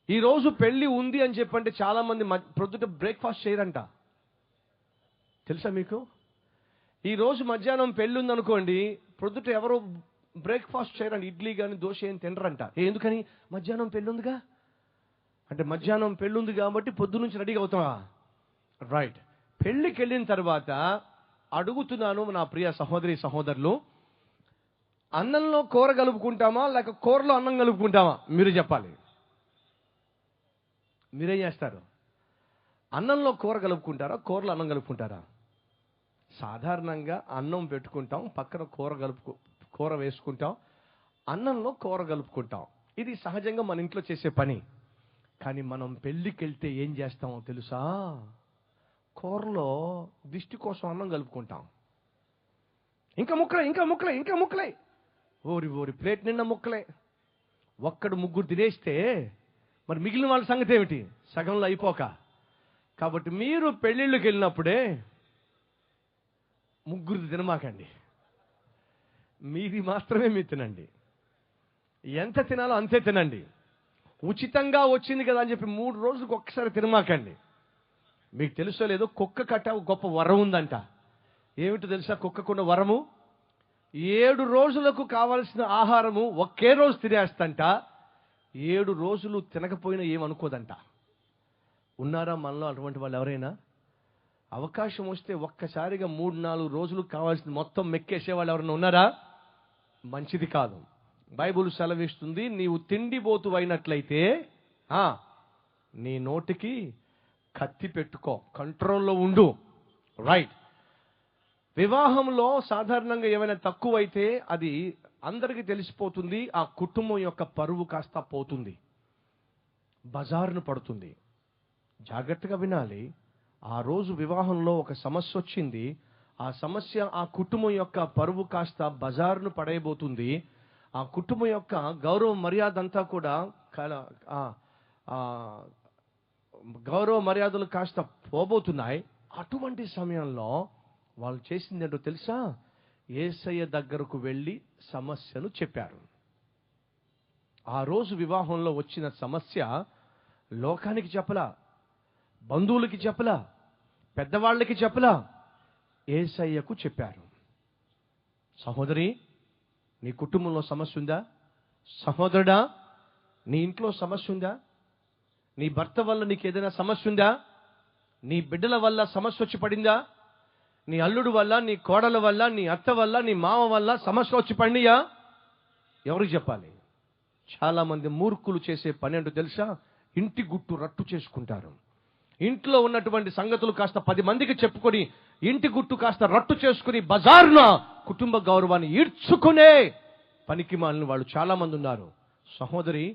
ఈరోజు పెళ్లి ఉంది అని చెప్పంటే చాలా మంది ప్రొద్దుట బ్రేక్ఫాస్ట్ చేయరంట. తెలుసా మీకు? ఈరోజు మధ్యాహ్నం పెళ్లి ఉందనుకోండి, ప్రొద్దుట ఎవరు బ్రేక్ఫాస్ట్ చేయరండి. ఇడ్లీ కానీ దోశ ఏం తినరంట. ఎందుకని? మధ్యాహ్నం పెళ్లి ఉందిగా. అంటే మధ్యాహ్నం పెళ్లి ఉంది కాబట్టి పొద్దు నుంచి రెడీగా అవుతావా? రైట్. పెళ్లికి వెళ్ళిన తర్వాత అడుగుతున్నాను నా ప్రియ సహోదరి సహోదరులు, అన్నంలో కూర కలుపుకుంటామా లేక కూరలో అన్నం కలుపుకుంటామా? మీరు చెప్పాలి. మీరేం చేస్తారు? అన్నంలో కూర కలుపుకుంటారా, కూరలో అన్నం కలుపుకుంటారా? సాధారణంగా అన్నం పెట్టుకుంటాం, పక్కన కూర వేసుకుంటాం, అన్నంలో కూర కలుపుకుంటాం. ఇది సహజంగా మన ఇంట్లో చేసే పని. కానీ మనం పెళ్లికి వెళ్తే ఏం చేస్తామో తెలుసా? కూరలో దిష్టి కోసం అన్నం కలుపుకుంటాం. ఇంకా ముక్కలే, ఓరి ప్లేట్ నిండా ముక్కలే. ఒక్కడు ముగ్గురు తినేస్తే మరి మిగిలిన వాళ్ళ సంగతి ఏమిటి? సగంలో అయిపోక. కాబట్టి మీరు పెళ్ళిళ్ళకి వెళ్ళినప్పుడే ముగ్గురు తినమాకండి, మీది మాత్రమే మీరు తినండి. ఎంత తినాలో అంతే తినండి. ఉచితంగా వచ్చింది కదా అని చెప్పి 3 రోజులకు ఒక్కసారి తినమాకండి. మీకు తెలుసో లేదో, కుక్క కట్ట గొప్ప వరం ఉందంట. ఏమిటో తెలుసా కుక్కకున్న వరము? 7 రోజులకు కావలసిన ఆహారము ఒకే రోజు తినేస్తంట. 7 రోజులు తినకపోయినా ఏమనుకోదంట. ఉన్నారా మనలో అటువంటి వాళ్ళు ఎవరైనా? అవకాశం వస్తే ఒక్కసారిగా 3-4 రోజులు కావాల్సిన మొత్తం మెక్కేసే వాళ్ళు ఎవరైనా ఉన్నారా? మంచిది కాదు. బైబిల్ సెలవిస్తుంది, నీవు తిండిబోతు అయినట్లయితే నీ నోటికి కత్తి పెట్టుకో, కంట్రోల్లో ఉండు. రైట్. వివాహంలో సాధారణంగా ఏమైనా తక్కువైతే అది అందరికీ తెలిసిపోతుంది. ఆ కుటుంబం యొక్క పరువు కాస్త పోతుంది, బజారును పడుతుంది. జాగ్రత్తగా వినాలి. ఆ రోజు వివాహంలో ఒక సమస్య వచ్చింది. ఆ సమస్య ఆ కుటుంబం యొక్క పరువు కాస్త బజారును పడేయబోతుంది. ఆ కుటుంబం యొక్క గౌరవ మర్యాద అంతా కూడా గౌరవ మర్యాదలు కాస్త పోబోతున్నాయి. అటువంటి సమయంలో వాళ్ళు చేసిందేంటో తెలుసా? యేసయ్య దగ్గరకు వెళ్ళి సమస్యను చెప్పారు. ఆ రోజు వివాహంలో వచ్చిన సమస్య లోకానికి చెప్పలా, బంధువులకి చెప్పలా, పెద్దవాళ్ళకి చెప్పలా, యేసయ్యకు చెప్పారు. సహోదరి, నీ కుటుంబంలో సమస్య ఉందా? సహోదరుడా, నీ ఇంట్లో సమస్య ఉందా? నీ భర్త వల్ల నీకు ఏదైనా సమస్య ఉందా? నీ బిడ్డల వల్ల సమస్య వచ్చి పడిందా? నీ అల్లుడు వల్ల, నీ కోడల వల్ల, నీ అత్త వల్ల, నీ మామ వల్ల సమస్య వచ్చి పడినయా? ఎవరికి చెప్పాలి? చాలా మంది మూర్ఖులు చేసే పని ఏంటో తెలుసా? ఇంటి గుట్టు రట్టు చేసుకుంటారు. ఇంట్లో ఉన్నటువంటి సంగతులు కాస్త 10 మందికి చెప్పుకొని, ఇంటి గుట్టు కాస్త రట్టు చేసుకుని బజారున కుటుంబ గౌరవాన్ని ఈడ్చుకునే పనికి మాలిన వాళ్ళు చాలా మంది ఉన్నారు. సహోదరి,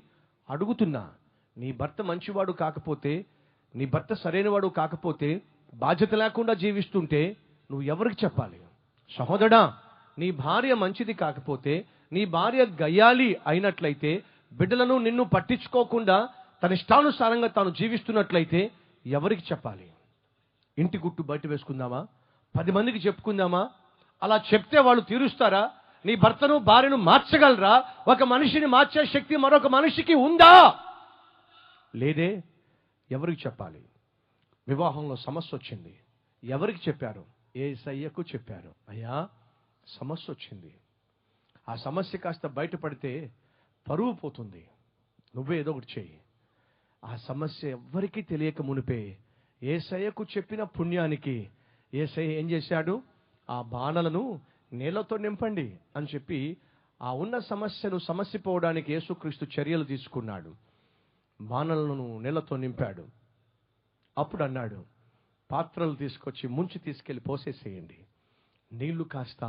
అడుగుతున్నా, నీ భర్త మంచివాడు కాకపోతే, నీ భర్త సరైనవాడు కాకపోతే, బాధ్యత లేకుండా జీవిస్తుంటే నువ్వు ఎవరికి చెప్పాలి? సహోదరా, నీ భార్య మంచిది కాకపోతే, నీ భార్య గయ్యాలి అయినట్లయితే, బిడ్డలను నిన్ను పట్టించుకోకుండా తన ఇష్టానుసారంగా తాను జీవిస్తున్నట్లయితే ఎవరికి చెప్పాలి? ఇంటి గుట్టు బయట వేసుకుందామా? 10 మందికి చెప్పుకుందామా? అలా చెప్తే వాళ్ళు తీరుస్తారా? నీ భర్తను భార్యను మార్చగలరా? ఒక మనిషిని మార్చే శక్తి మరొక మనిషికి ఉందా? లేదే. ఎవరికి చెప్పాలి? వివాహంలో సమస్య వచ్చింది. ఎవరికి చెప్పారు? యేసయ్యకు చెప్పారు. అయ్యా, సమస్య వచ్చింది. ఆ సమస్య కాస్త బయటపడితే పరువు పోతుంది. నువ్వే ఏదో ఒకటి చెయ్యి. ఆ సమస్య ఎవ్వరికీ తెలియక మునిపే యేసయ్యకు చెప్పిన పుణ్యానికి యేసయ్య ఏం చేశాడు? ఆ బాణలను నీళ్లతో నింపండి అని చెప్పి ఆ ఉన్న సమస్యను సమసిపోవడానికి యేసుక్రీస్తు చర్యలు తీసుకున్నాడు. బాణలను నీళ్లతో నింపాడు. అప్పుడు అన్నాడు, పాత్రలు తీసుకొచ్చి ముంచి తీసుకెళ్లి పోసేసేయండి. నీళ్లు కాస్త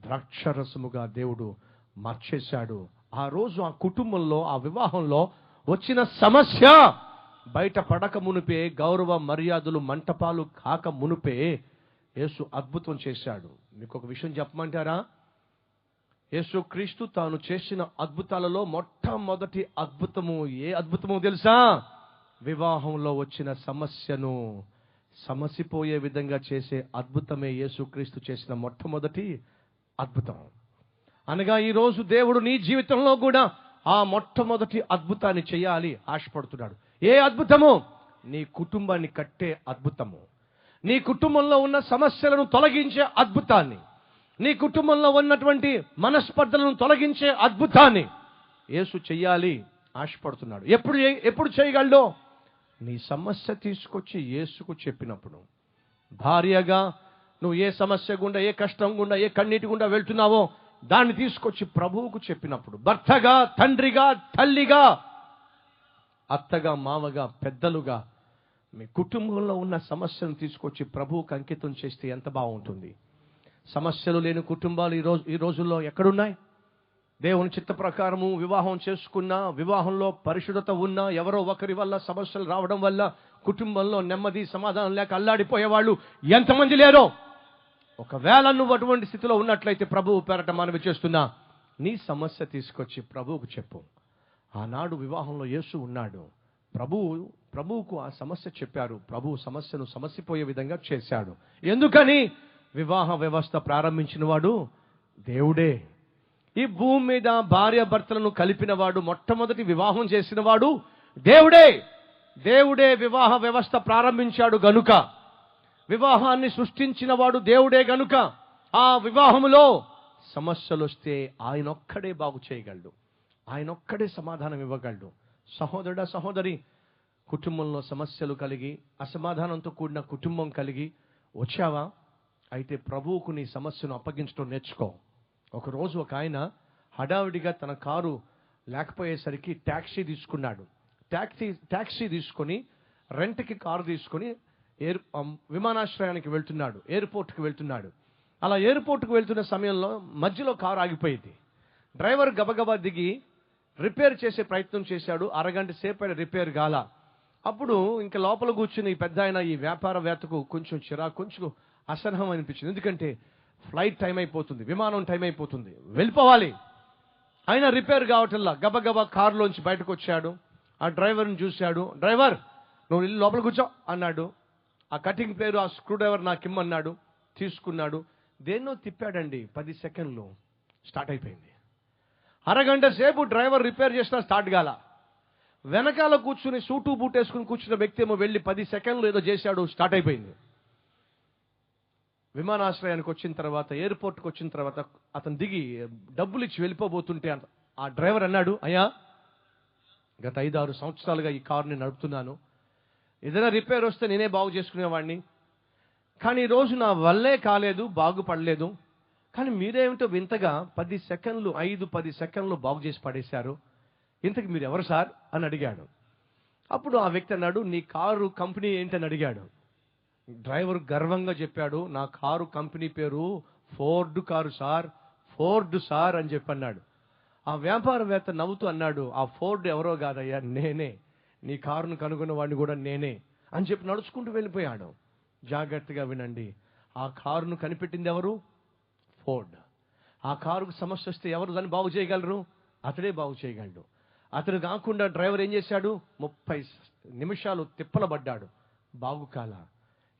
ద్రాక్షరసముగా దేవుడు మార్చేశాడు. ఆ రోజు ఆ కుటుంబంలో, ఆ వివాహంలో వచ్చిన సమస్య బయట పడక మునిపే, గౌరవ మర్యాదలు మంటపాలు కాక మునిపే యేసు అద్భుతం చేశాడు. మీకు ఒక విషయం చెప్పమంటారా? యేసు క్రీస్తు తాను చేసిన అద్భుతాలలో మొట్టమొదటి అద్భుతము ఏ అద్భుతమో తెలుసా? వివాహంలో వచ్చిన సమస్యను సమసిపోయే విధంగా చేసే అద్భుతమే యేసుక్రీస్తు చేసిన మొట్టమొదటి అద్భుతం. అనగా ఈరోజు దేవుడు నీ జీవితంలో కూడా ఆ మొట్టమొదటి అద్భుతాన్ని చేయాలి ఆశపడుతున్నాడు. ఏ అద్భుతము? నీ కుటుంబాన్ని కట్టే అద్భుతము, నీ కుటుంబంలో ఉన్న సమస్యలను తొలగించే అద్భుతాన్ని, నీ కుటుంబంలో ఉన్నటువంటి మనస్పర్ధలను తొలగించే అద్భుతాన్ని యేసు చెయ్యాలి ఆశపడుతున్నాడు. ఎప్పుడు చేయగలడో? నీ సమస్య తీసుకొచ్చి యేసుకు చెప్పినప్పుడు. భార్యగా నువ్వు ఏ సమస్య గుండా, ఏ కష్టం గుండా, ఏ కన్నీటి గుండా వెళ్తున్నావో దాన్ని తీసుకొచ్చి ప్రభువుకు చెప్పినప్పుడు, భర్తగా, తండ్రిగా, తల్లిగా, అత్తగా, మామగా, పెద్దలుగా మీ కుటుంబంలో ఉన్న సమస్యను తీసుకొచ్చి ప్రభువుకు అంకితం చేస్తే ఎంత బాగుంటుంది. సమస్యలు లేని కుటుంబాలు ఈ రోజుల్లో ఎక్కడున్నాయి? దేవుని చిత్త ప్రకారము వివాహం చేసుకున్నా, వివాహంలో పరిశుద్ధత ఉన్నా, ఎవరో ఒకరి వల్ల సమస్యలు రావడం వల్ల కుటుంబంలో నెమ్మది సమాధానం లేక అల్లాడిపోయేవాళ్ళు ఎంతమంది లేరో. ఒకవేళ నువ్వు అటువంటి స్థితిలో ఉన్నట్లయితే ప్రభువు పేరట మనవి చేస్తున్నా, నీ సమస్య తీసుకొచ్చి ప్రభువుకు చెప్పు. ఆనాడు వివాహంలో యేసు ఉన్నాడు. ప్రభువుకు ఆ సమస్య చెప్పారు. ప్రభువు సమస్యను సమసిపోయే విధంగా చేశాడు. ఎందుకని? వివాహ వ్యవస్థ ప్రారంభించిన వాడు దేవుడే. ఈ భూమి మీద భార్య భర్తలను కలిపిన వాడు, మొట్టమొదటి వివాహం చేసిన వాడు దేవుడే. దేవుడే వివాహ వ్యవస్థ ప్రారంభించాడు గనుక, వివాహాన్ని సృష్టించిన వాడు దేవుడే గనుక, ఆ వివాహములో సమస్యలు వస్తే ఆయన ఒక్కడే బాగు చేయగలడు, ఆయన ఒక్కడే సమాధానం ఇవ్వగలడు. సహోదరుడా, సహోదరి, కుటుంబంలో సమస్యలు కలిగి అసమాధానంతో కూడిన కుటుంబం కలిగి వచ్చావా? అయితే ప్రభువుకు నీ సమస్యను అప్పగించడం నేర్చుకో. ఒకరోజు ఒక ఆయన హడావిడిగా తన కారు లేకపోయేసరికి ట్యాక్సీ తీసుకున్నాడు. ట్యాక్సీ తీసుకొని రెంట్కి కారు తీసుకొని విమానాశ్రయానికి వెళ్తున్నాడు, ఎయిర్పోర్ట్కి వెళ్తున్నాడు. అలా ఎయిర్పోర్ట్కి వెళ్తున్న సమయంలో మధ్యలో కారు ఆగిపోయింది. డ్రైవర్ గబగబా దిగి రిపేర్ చేసే ప్రయత్నం చేశాడు. అరగంట సేపు అయిన రిపేర్ గాల. అప్పుడు ఇంకా లోపల కూర్చుని ఈ పెద్ద ఆయన, ఈ వ్యాపారవేత్తకు కొంచెం చిరాకు, కొంచెం అసహనం అనిపించింది. ఎందుకంటే ఫ్లైట్ టైం అయిపోతుంది, విమానం టైం అయిపోతుంది, వెళ్ళిపోవాలి. ఆయన రిపేర్ కావటంలా గబగబా కారులోంచి బయటకు వచ్చాడు. ఆ డ్రైవర్ని చూశాడు. డ్రైవర్, నువ్వు ఇల్లు లోపల కూర్చో అన్నాడు. ఆ కటింగ్ ప్లేయర్, ఆ స్క్రూ డ్రైవర్ నాకు ఇమ్మన్నాడు. తీసుకున్నాడు. దేన్నో తిప్పాడండి. 10 సెకండ్లు స్టార్ట్ అయిపోయింది. అరగంట సేపు డ్రైవర్ రిపేర్ చేసినా స్టార్ట్ కాల. వెనకాల కూర్చుని సూటు బూట్ వేసుకుని కూర్చున్న వ్యక్తి ఏమో వెళ్ళి 10 సెకండ్లు ఏదో చేశాడు, స్టార్ట్ అయిపోయింది. విమానాశ్రయానికి వచ్చిన తర్వాత, ఎయిర్పోర్ట్కి వచ్చిన తర్వాత అతను దిగి డబ్బులు ఇచ్చి వెళ్ళిపోబోతుంటే ఆ డ్రైవర్ అన్నాడు, అయ్యా, గత 5-6 సంవత్సరాలుగా ఈ కారుని నడుపుతున్నాను. ఏదైనా రిపేర్ వస్తే నేనే బాగు చేసుకునేవాడిని. కానీ ఈరోజు నా వల్లే కాలేదు, బాగుపడలేదు. కానీ మీరేమిటో వింతగా 10 సెకండ్లు, 5-10 సెకండ్లు బాగు చేసి పడేశారు. ఇంతకు మీరు ఎవరు సార్ అని అడిగాడు. అప్పుడు ఆ వ్యక్తి అన్నాడు, నీ కారు కంపెనీ ఏంటని అడిగాడు. డ్రైవర్ గర్వంగా చెప్పాడు, నా కారు కంపెనీ పేరు Ford car sir, Ford sir అని చెప్పన్నాడు. ఆ వ్యాపారవేత్త నవ్వుతూ అన్నాడు, ఆ ఫోర్డ్ ఎవరో కాదయ్యా, నేనే. నీ కారును కనుగొన్న వాడిని కూడా నేనే అని చెప్పి నడుచుకుంటూ వెళ్ళిపోయాడు. జాగ్రత్తగా వినండి, ఆ కారును కనిపెట్టింది ఎవరు? ఫోర్డ్. ఆ కారుకు సమస్య వస్తే ఎవరు దాన్ని బాగు చేయగలరు? అతడే బాగు చేయగలడు. అతడు కాకుండా డ్రైవర్ ఏం చేశాడు? 30 నిమిషాలు తిప్పలబడ్డాడు, బాగు కాల.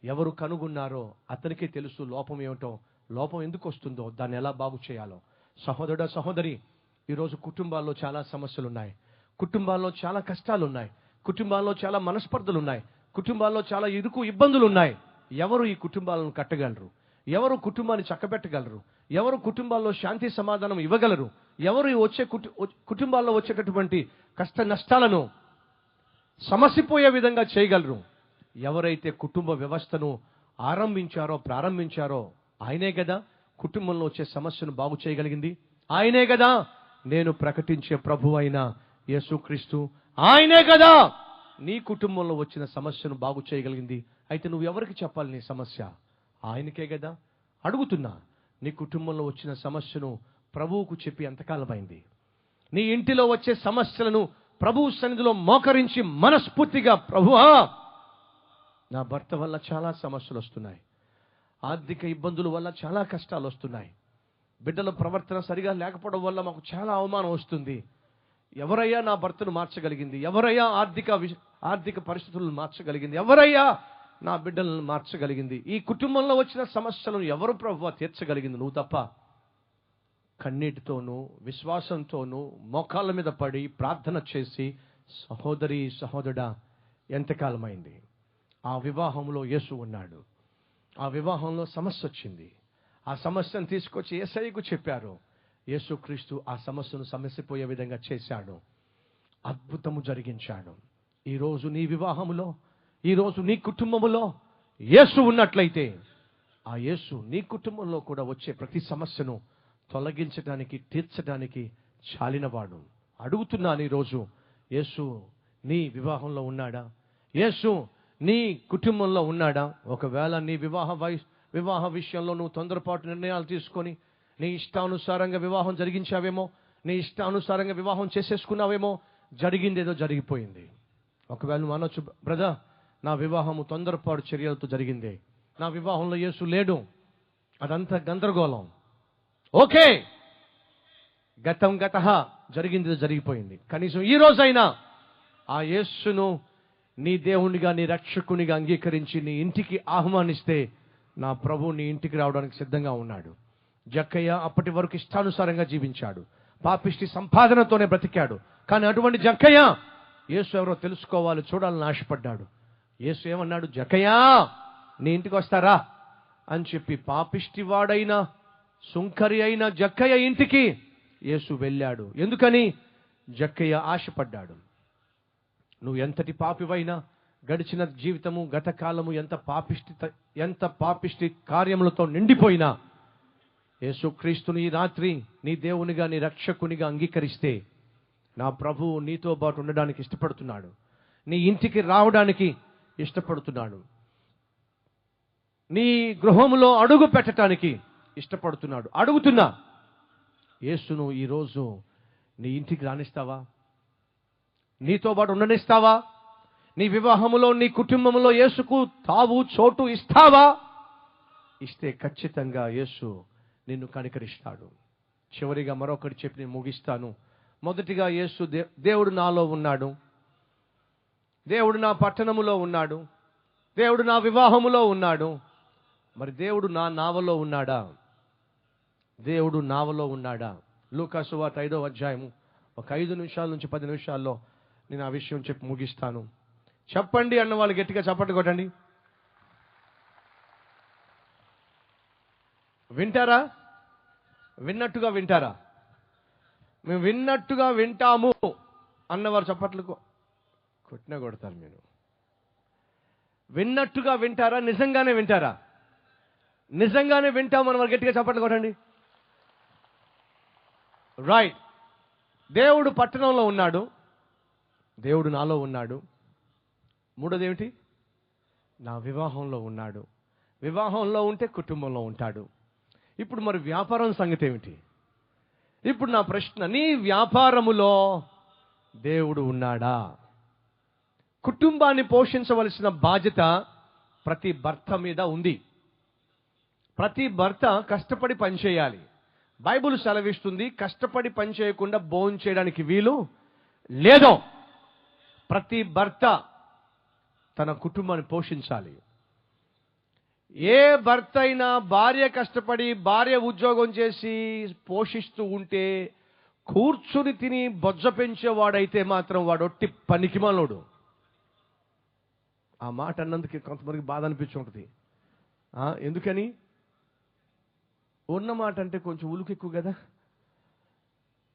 ఎవరు కనుగొన్నారో అతనికే తెలుసు లోపం ఏమిటో, లోపం ఎందుకు వస్తుందో, దాన్ని ఎలా బాగు చేయాలో. సహోదరుడా, సహోదరి, ఈరోజు కుటుంబాల్లో చాలా సమస్యలు ఉన్నాయి, కుటుంబాల్లో చాలా కష్టాలు ఉన్నాయి, కుటుంబాల్లో చాలా మనస్పర్ధలు ఉన్నాయి, కుటుంబాల్లో చాలా ఇబ్బందులు ఉన్నాయి. ఎవరు ఈ కుటుంబాలను కట్టగలరు? ఎవరు కుటుంబాన్ని చక్కబెట్టగలరు? ఎవరు కుటుంబాల్లో శాంతి సమాధానం ఇవ్వగలరు? ఎవరు కుటుంబాల్లో వచ్చేటటువంటి కష్ట నష్టాలను సమసిపోయే విధంగా చేయగలరు? ఎవరైతే కుటుంబ వ్యవస్థను ప్రారంభించారో ఆయనే కదా కుటుంబంలో వచ్చే సమస్యను బాగు చేయగలిగింది. ఆయనే కదా నేను ప్రకటించే ప్రభు అయిన యేసుక్రీస్తు, ఆయనే కదా నీ కుటుంబంలో వచ్చిన సమస్యను బాగు చేయగలిగింది. అయితే నువ్వు ఎవరికి చెప్పాలి నీ సమస్య? ఆయనకే కదా. అడుగుతున్నా, నీ కుటుంబంలో వచ్చిన సమస్యను ప్రభువుకు చెప్పి ఎంతకాలమైంది? నీ ఇంటిలో వచ్చే సమస్యలను ప్రభువు సన్నిధిలో మోకరించి మనస్ఫూర్తిగా, ప్రభువా, నా భర్త వల్ల చాలా సమస్యలు వస్తున్నాయి, ఆర్థిక ఇబ్బందుల వల్ల చాలా కష్టాలు వస్తున్నాయి, బిడ్డల ప్రవర్తన సరిగా లేకపోవడం వల్ల మాకు చాలా అవమానం వస్తుంది. ఎవరయ్యా నా భర్తను మార్చగలిగింది? ఎవరయ్యా ఆర్థిక పరిస్థితులను మార్చగలిగింది? ఎవరయ్యా నా బిడ్డలను మార్చగలిగింది? ఈ కుటుంబంలో వచ్చిన సమస్యలను ఎవరు ప్రభువా తీర్చగలిగింది? నువ్వు తప్ప. కన్నీటితోనూ విశ్వాసంతోనూ మోకాళ్ళ మీద పడి ప్రార్థన చేసి, సహోదరి, సహోదరుడా, ఎంతకాలమైంది? ఆ వివాహంలో యేసు ఉన్నాడు. ఆ వివాహంలో సమస్య వచ్చింది. ఆ సమస్యను తీసుకొచ్చి యేసయ్యకు చెప్పారు. యేసుక్రీస్తు ఆ సమస్యను సమసిపోయే విధంగా చేశాడు, అద్భుతము జరిగించాడు. ఈరోజు నీ వివాహములో, ఈరోజు నీ కుటుంబములో యేసు ఉన్నట్లయితే, ఆ యేసు నీ కుటుంబంలో కూడా వచ్చే ప్రతి సమస్యను తొలగించడానికి, తీర్చడానికి చాలినవాడు. అడుగుతున్నాను, ఈరోజు యేసు నీ వివాహంలో ఉన్నాడా? యేసు నీ కుటుంబంలో ఉన్నాడా? ఒకవేళ నీ వివాహ విషయంలో నువ్వు తొందరపాటు నిర్ణయాలు తీసుకొని నీ ఇష్టానుసారంగా వివాహం జరిగించావేమో, నీ ఇష్టానుసారంగా వివాహం చేసేసుకున్నావేమో, జరిగిందేదో జరిగిపోయింది. ఒకవేళ నువ్వు అనొచ్చు, బ్రదర్, నా వివాహము తొందరపాటు చర్యలతో జరిగింది, నా వివాహంలో యేసు లేడు, అదంతా గందరగోళం. ఓకే, గతః జరిగింది, జరిగిపోయింది. కనీసం ఈ రోజైనా ఆ యేసును నీ దేవునిగా, నీ రక్షకునిగా అంగీకరించి నీ ఇంటికి ఆహ్వానిస్తే, నా ప్రభు నీ ఇంటికి రావడానికి సిద్ధంగా ఉన్నాడు. జక్కయ్య అప్పటి వరకు ఇష్టానుసారంగా జీవించాడు, పాపిష్టి సంపాదనతోనే బ్రతికాడు. కానీ అటువంటి జక్కయ్య యేసు ఎవరో తెలుసుకోవాలి, చూడాలని ఆశపడ్డాడు. యేసు ఏమన్నాడు? జక్కయ్య, నీ ఇంటికి వస్తారా అని చెప్పి పాపిష్టి వాడైన సుంకరి అయిన జక్కయ్య ఇంటికి యేసు వెళ్ళాడు. ఎందుకని? జక్కయ్య ఆశపడ్డాడు. నువ్వు ఎంతటి పాపివైనా, గడిచిన జీవితము గత కాలము ఎంత పాపిష్టి కార్యములతో నిండిపోయినా యేసుక్రీస్తుని ఈ రాత్రి నీ దేవునిగా, నీ రక్షకునిగా అంగీకరిస్తే నా ప్రభువు నీతో పాటు ఉండడానికి ఇష్టపడుతున్నాడు. నీ ఇంటికి రావడానికి ఇష్టపడుతున్నాడు. నీ గృహములో అడుగు పెట్టడానికి ఇష్టపడుతున్నాడు. అడుగుతున్నా, యేసును ఈరోజు నీ ఇంటికి రానిస్తావా? నీతో పాటు ఉండనిస్తావా? నీ వివాహములో, నీ కుటుంబంలో యేసుకు తావు, చోటు ఇస్తావా? ఇస్తే ఖచ్చితంగా యేసు నిన్ను కనికరిస్తాడు. చివరిగా మరొకటి చెప్పి నేను ముగిస్తాను. మొదటిగా యేసు దేవుడు నాలో ఉన్నాడు, దేవుడు నా పట్టణములో ఉన్నాడు, దేవుడు నా వివాహములో ఉన్నాడు. మరి దేవుడు నా నావలో ఉన్నాడా? దేవుడు నావలో ఉన్నాడా? లూకా సువార్త 5వ అధ్యాయము ఒక 5 నిమిషాల నుంచి 10 నిమిషాల్లో నేను ఆ విషయం చెప్పి ముగిస్తాను. చెప్పండి అన్న వాళ్ళు గట్టిగా చప్పట్లు కొట్టండి. వింటారా? విన్నట్టుగా వింటారా? మేము విన్నట్టుగా వింటాము అన్నవారు చప్పట్లు కొట్టినా కొడతారు. మీరు విన్నట్టుగా వింటారా? నిజంగానే వింటారా? నిజంగానే వింటాము అన్నవారు గట్టిగా చప్పట్లు కొట్టండి. రైట్. దేవుడు పట్టణంలో ఉన్నాడు, దేవుడు నాలో ఉన్నాడు. మూడోది ఏమిటి? నా వివాహంలో ఉన్నాడు. వివాహంలో ఉంటే కుటుంబంలో ఉంటాడు. ఇప్పుడు మరి వ్యాపారం సంగతి ఏమిటి? ఇప్పుడు నా ప్రశ్న, నీ వ్యాపారములో దేవుడు ఉన్నాడా? కుటుంబాన్ని పోషించవలసిన బాధ్యత ప్రతి భర్త మీద ఉంది. ప్రతి భర్త కష్టపడి పనిచేయాలి. బైబిల్ సెలవిస్తుంది, కష్టపడి పని చేయకుండా భోజనం చేయడానికి వీలు లేదు. ప్రతి భర్త తన కుటుంబాన్ని పోషించాలి. ఏ భర్త అయినా భార్య కష్టపడి, భార్య ఉద్యోగం చేసి పోషిస్తూ ఉంటే, కూర్చుని తిని బొజ్జ పెంచేవాడైతే మాత్రం వాడు ఒట్టి పనికిమాలోడు. ఆ మాట అన్నందుకు కొంతమందికి బాధ అనిపించి ఉంటుంది. ఎందుకని? ఉన్న మాట అంటే కొంచెం ఉలుకు ఎక్కువ కదా.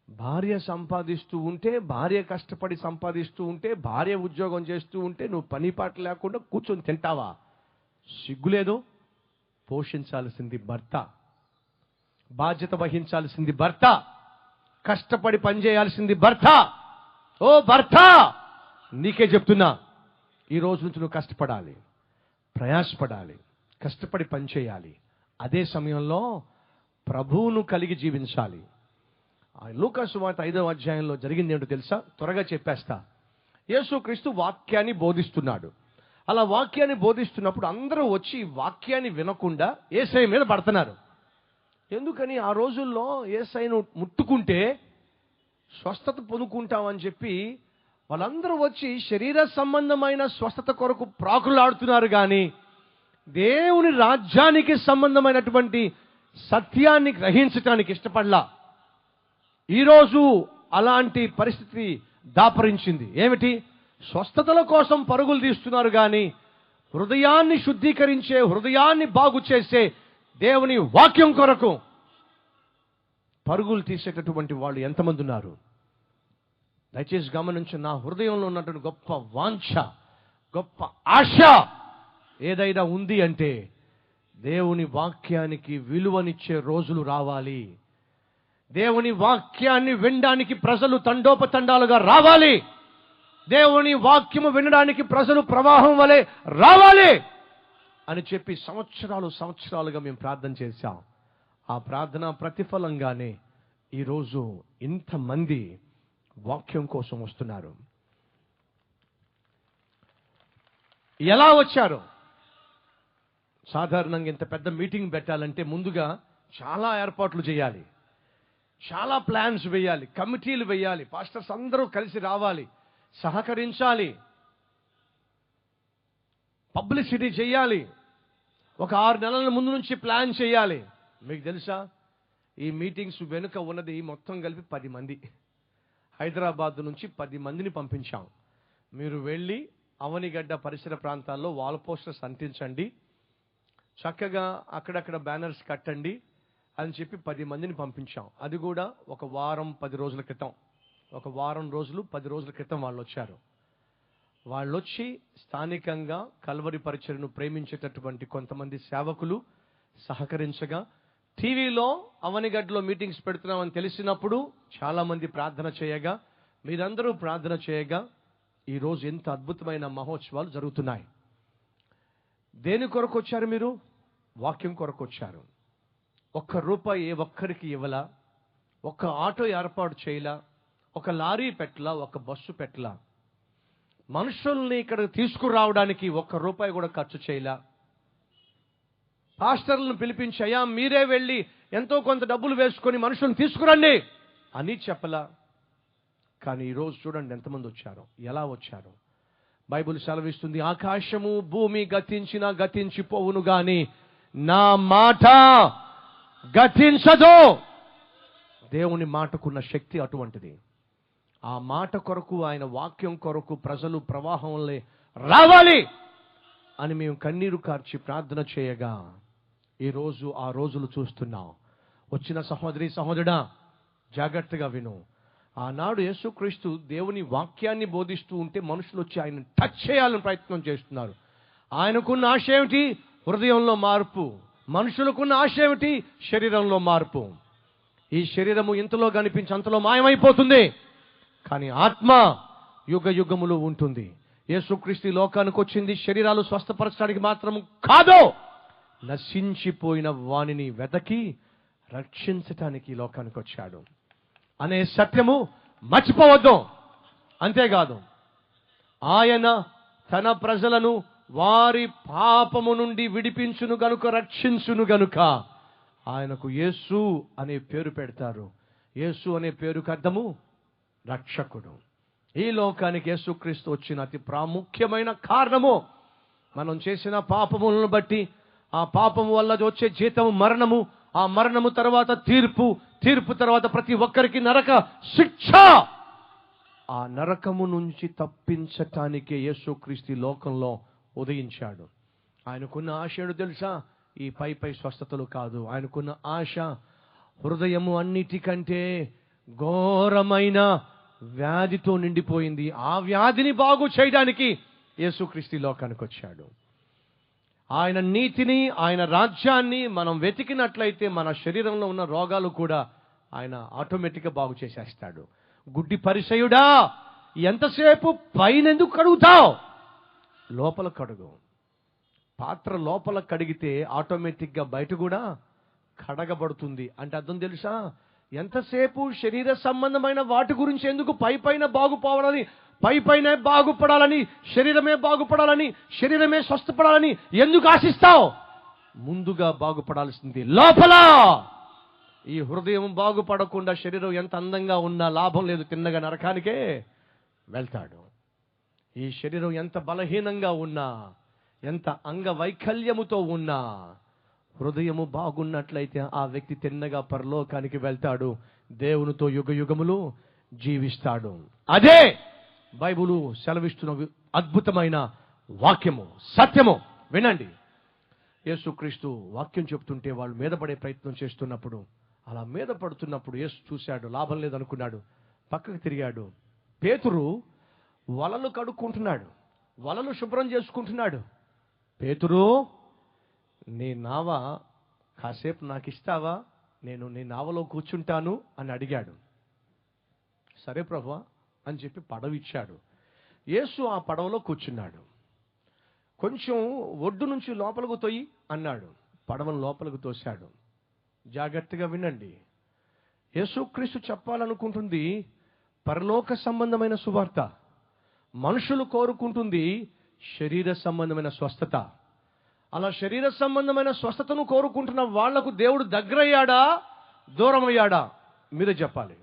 భార్య సంపాదిస్తూ ఉంటే, భార్య కష్టపడి సంపాదిస్తూ ఉంటే, భార్య ఉద్యోగం చేస్తూ ఉంటే నువ్వు పని పాట లేకుండా కూర్చొని తింటావా? సిగ్గులేదు. పోషించాల్సింది భర్త, బాధ్యత వహించాల్సింది భర్త, కష్టపడి పనిచేయాల్సింది భర్త. ఓ భర్త, నీకే చెప్తున్నా, ఈ రోజు నుంచి నువ్వు కష్టపడాలి, ప్రయాసపడాలి, కష్టపడి పనిచేయాలి. అదే సమయంలో ప్రభువును కలిగి జీవించాలి. లూకా సువార్త 5వ అధ్యాయంలో జరిగింది ఏంటో తెలుసా? త్వరగా చెప్పేస్తా. యేసుక్రీస్తు వాక్యాన్ని బోధిస్తున్నాడు. అలా వాక్యాన్ని బోధిస్తున్నప్పుడు అందరూ వచ్చి వాక్యాన్ని వినకుండా యేసయ్య మీద పడుతున్నారు. ఎందుకని? ఆ రోజుల్లో యేసయ్యను ముట్టుకుంటే స్వస్థత పొందుకుంటామని చెప్పి వాళ్ళందరూ వచ్చి శరీర సంబంధమైన స్వస్థత కొరకు ప్రాకులాడుతున్నారు. కానీ దేవుని రాజ్యానికి సంబంధమైనటువంటి సత్యాన్ని గ్రహించటానికి ఇష్టపడలా. ఈరోజు అలాంటి పరిస్థితి దాపరించింది. ఏమిటి? స్వస్థతల కోసం పరుగులు తీస్తున్నారు, కానీ హృదయాన్ని శుద్ధీకరించే, హృదయాన్ని బాగు చేసే దేవుని వాక్యం కొరకు పరుగులు తీసేటటువంటి వాళ్ళు ఎంతమంది ఉన్నారు? దయచేసి గమనించు. నా హృదయంలో ఉన్నటువంటి గొప్ప వాంఛ, గొప్ప ఆశ ఏదైనా ఉంది అంటే దేవుని వాక్యానికి విలువనిచ్చే రోజులు రావాలి. దేవుని వాక్యాన్ని వినడానికి ప్రజలు తండోపతండాలుగా రావాలి. దేవుని వాక్యము వినడానికి ప్రజలు ప్రవాహం వలె రావాలి అని చెప్పి సంవత్సరాలుగా మేము ప్రార్థన చేశాం. ఆ ప్రార్థన ప్రతిఫలంగానే ఈరోజు ఇంతమంది వాక్యం కోసం వస్తున్నారు. ఎలా వచ్చారు? సాధారణంగా ఇంత పెద్ద మీటింగ్ పెట్టాలంటే ముందుగా చాలా ఏర్పాట్లు చేయాలి, చాలా ప్లాన్స్ వేయాలి, కమిటీలు వేయాలి, పాస్టర్స్ అందరూ కలిసి రావాలి, సహకరించాలి, పబ్లిసిటీ చేయాలి, ఒక 6 నెలల ముందు నుంచి ప్లాన్ చేయాలి. మీకు తెలుసా, ఈ మీటింగ్స్ వెనుక ఉన్నది మొత్తం కలిపి 10 మంది. హైదరాబాద్ నుంచి 10 మందిని పంపించాం. మీరు వెళ్ళి అవనిగడ్డ పరిసర ప్రాంతాల్లో వాల్ పోస్టర్స్ అంటించండి, చక్కగా అక్కడక్కడ బ్యానర్స్ కట్టండి. అని చెప్పి 10 మందిని పంపించాం. అది కూడా ఒక వారం 10 రోజుల క్రితం, ఒక వారం రోజులు 10 రోజుల క్రితం వాళ్ళు వచ్చారు. వాళ్ళు వచ్చి స్థానికంగా కల్వరి పరిచర్ను ప్రేమించేటటువంటి కొంతమంది సేవకులు సహకరించగా, టీవీలో అవనిగడ్డలో మీటింగ్స్ పెడుతున్నామని తెలిసినప్పుడు చాలా మంది ప్రార్థన చేయగా, మీరందరూ ప్రార్థన చేయగా ఈరోజు ఎంత అద్భుతమైన మహోత్సవాలు జరుగుతున్నాయి. దేని కొరకు వచ్చారు మీరు? వాక్యం కొరకు వచ్చారు. ₹1 ఏ ఒక్కరికి ఇవ్వలా, ఒక్క ఆటో ఏర్పాటు చేయలా, ఒక లారీ పెట్టలా, ఒక బస్సు పెట్టలా, మనుషుల్ని ఇక్కడ తీసుకురావడానికి ₹1 కూడా ఖర్చు చేయలా. పాస్టర్లను పిలిపించి, అయ్యా మీరే వెళ్ళి ఎంతో కొంత డబ్బులు వేసుకొని మనుషులను తీసుకురండి అని చెప్పలా. కానీ ఈరోజు చూడండి ఎంతమంది వచ్చారు, ఎలా వచ్చారు. బైబిల్ సెలవిస్తుంది, ఆకాశము భూమి గతించినా గతించిపోవును గాని నా మాట గతించదు. దేవుని మాటకున్న శక్తి అటువంటిది. ఆ మాట కొరకు, ఆయన వాక్యం కొరకు ప్రజలు ప్రవాహంలో రావాలి అని మేము కన్నీరు కార్చి ప్రార్థన చేయగా ఈరోజు ఆ రోజులు చూస్తున్నాం. వచ్చిన సహోదరి సహోదరుడా జాగ్రత్తగా విను. ఆనాడు యేసుక్రీస్తు దేవుని వాక్యాన్ని బోధిస్తూ ఉంటే మనుషులు వచ్చి ఆయన టచ్ చేయాలని ప్రయత్నం చేస్తున్నారు. ఆయనకున్న ఆశ ఏమిటి? హృదయంలో మార్పు. మనుషులకున్న ఆశ ఏమిటి? శరీరంలో మార్పు. ఈ శరీరము ఇంతలో కనిపించి అంతలో మాయమైపోతుంది, కానీ ఆత్మ యుగ యుగములు ఉంటుంది. యేసుక్రీస్తు లోకానికి వచ్చింది శరీరాలు స్వస్థపరచడానికి మాత్రం కాదు, నశించిపోయిన వానిని వెతకి రక్షించటానికి లోకానికి వచ్చాడు అనే సత్యము మర్చిపోవద్దు. అంతేకాదు, ఆయన తన ప్రజలను వారి పాపము నుండి విడిపించును గనుక, రక్షించును గనుక ఆయనకు యేసు అనే పేరు పెడతారు. యేసు అనే పేరుకు అర్థము రక్షకుడు. ఈ లోకానికి యేసుక్రీస్తు వచ్చిన అతి ప్రాముఖ్యమైన కారణము, మనం చేసిన పాపములను బట్టి ఆ పాపము వల్ల వచ్చే జీతము మరణము, ఆ మరణము తర్వాత తీర్పు, తీర్పు తర్వాత ప్రతి ఒక్కరికి నరక శిక్ష. ఆ నరకము నుంచి తప్పించటానికే యేసుక్రీస్తు లోకంలో ఉదయించాడు. ఆయనకున్న ఆశ ఏడు తెలుసా? ఈ పై స్వస్థతలు కాదు. ఆయనకున్న ఆశ హృదయము అన్నిటికంటే ఘోరమైన వ్యాధితో నిండిపోయింది. ఆ వ్యాధిని బాగు చేయడానికి యేసుక్రీస్తు లోకానికి వచ్చాడు. ఆయన నీతిని, ఆయన రాజ్యాన్ని మనం వెతికినట్లయితే మన శరీరంలో ఉన్న రోగాలు కూడా ఆయన ఆటోమేటిక్గా బాగు చేసేస్తాడు. గుడ్డి పరిసయుడా, ఎంతసేపు పైన ఎందుకు కడుగుతావు? లోపల కడుగు. పాత్ర లోపల కడిగితే ఆటోమేటిక్గా బయట కూడా కడగబడుతుంది. అంటే అర్థం తెలుసా? ఎంతసేపు శరీర సంబంధమైన వాటి గురించి ఎందుకు పైన బాగుపోవాలని, పైనే బాగుపడాలని, శరీరమే బాగుపడాలని, శరీరమే స్వస్థపడాలని ఎందుకు ఆశిస్తావు? ముందుగా బాగుపడాల్సింది లోపల. ఈ హృదయం బాగుపడకుండా శరీరం ఎంత అందంగా ఉన్నా లాభం లేదు, తిన్నగా నరకానికే వెళ్తాడు. ఈ శరీరం ఎంత బలహీనంగా ఉన్నా, ఎంత అంగవైకల్యముతో ఉన్నా, హృదయము బాగున్నట్లయితే ఆ వ్యక్తి తిన్నగా పరలోకానికి వెళ్తాడు, దేవునితో యుగ యుగములు జీవిస్తాడు. అదే బైబిలు సెలవిస్తున్న అద్భుతమైన వాక్యము, సత్యము. వినండి, యేసుక్రీస్తు వాక్యం చెప్తుంటే వాళ్ళు మీద పడే ప్రయత్నం చేస్తున్నప్పుడు, అలా మీద పడుతున్నప్పుడు యేసు చూశాడు, లాభం లేదనుకున్నాడు, పక్కకు తిరిగాడు. పేతురు వలలు కడుక్కుంటున్నాడు, వలలు శుభ్రం చేసుకుంటున్నాడు. పేతురు, నీ నావ కాసేపు నాకు ఇస్తావా? నేను నీ నావలో కూర్చుంటాను అని అడిగాడు. సరే ప్రభువా అని చెప్పి పడవ ఇచ్చాడు. యేసు ఆ పడవలో కూర్చున్నాడు. కొంచెం ఒడ్డు నుంచి లోపలకు తోయి అన్నాడు. పడవను లోపలకు తోశాడు. జాగ్రత్తగా వినండి, యేసుక్రీస్తు చెప్పాలనుకుంటుంది పరలోక సంబంధమైన సువార్త. మనుషులు కోరుకుంటుంది శరీర సంబంధమైన స్వస్థత. అలా శరీర సంబంధమైన స్వస్థతను కోరుకుంటున్న వాళ్లకు దేవుడు దగ్గరయ్యాడా, దూరమయ్యాడా? మీరే చెప్పాలి.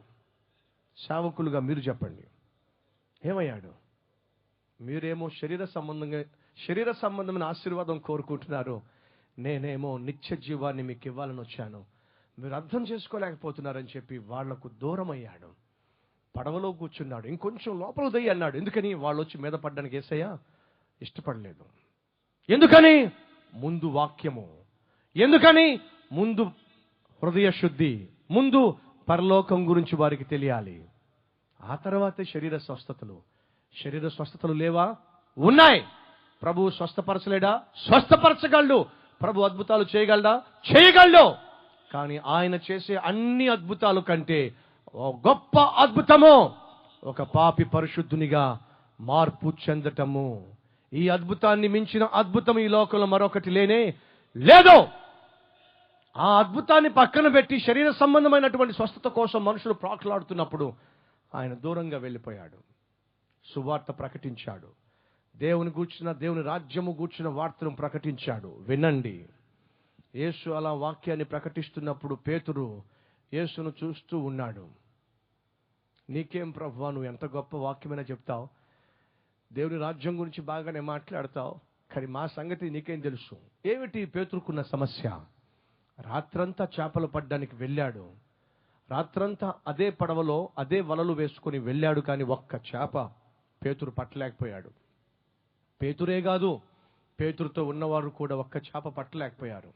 సేవకులుగా మీరు చెప్పండి, ఏమయ్యాడు? మీరేమో శరీర సంబంధమైన ఆశీర్వాదం కోరుకుంటున్నారు, నేనేమో నిత్య జీవాన్ని మీకు ఇవ్వాలని వచ్చాను, మీరు అర్థం చేసుకోలేకపోతున్నారని చెప్పి వాళ్లకు దూరం అయ్యాడు. పడవలో కూర్చున్నాడు. ఇంకొంచెం లోపల దయ్యి అన్నాడు. ఎందుకని? వాళ్ళు వచ్చి మీద పడ్డానికి యేసయ్య ఇష్టపడలేదు. ఎందుకని? ముందు వాక్యము. ఎందుకని? ముందు హృదయ శుద్ధి. ముందు పరలోకం గురించి వారికి తెలియాలి. ఆ తర్వాతే శరీర స్వస్థతలు. శరీర స్వస్థతలు లేవా? ఉన్నాయి. ప్రభు స్వస్థపరచలేడా? స్వస్థపరచగలడు. ప్రభు అద్భుతాలు చేయగలడా? చేయగలడు. కానీ ఆయన చేసే అన్ని అద్భుతాల కంటే ఓ గొప్ప అద్భుతము ఒక పాపి పరిశుద్ధునిగా మార్పు చెందటము. ఈ అద్భుతాన్ని మించిన అద్భుతం ఈ లోకంలో మరొకటి లేనే లేదు. ఆ అద్భుతాన్ని పక్కన పెట్టి శరీర సంబంధమైనటువంటి స్వస్థత కోసం మనుషులు ప్రాకులాడుతున్నప్పుడు ఆయన దూరంగా వెళ్ళిపోయాడు. సువార్త ప్రకటించాడు. దేవుని గూర్చిన, దేవుని రాజ్యము గూర్చిన వార్తను ప్రకటించాడు. వినండి. యేసు అలా వాక్యాన్ని ప్రకటిస్తున్నప్పుడు పేతురు యేసును చూస్తూ ఉన్నాడు. నీకేం ప్రభువా, నువ్వు ఎంత గొప్ప వాక్యమైనా చెప్తావు, దేవుని రాజ్యం గురించి బాగానే మాట్లాడతావు, కానీ మా సంగతి నీకేం తెలుసు? ఏమిటి పేతురుకున్న సమస్య? రాత్రంతా చేపలు పడ్డానికి వెళ్ళాడు. రాత్రంతా అదే పడవలో అదే వలలు వేసుకుని వెళ్ళాడు. కానీ ఒక్క చేప పేతురు పట్టలేకపోయాడు. పేతురే కాదు, పేతురుతో ఉన్నవారు కూడా ఒక్క చేప పట్టలేకపోయారు.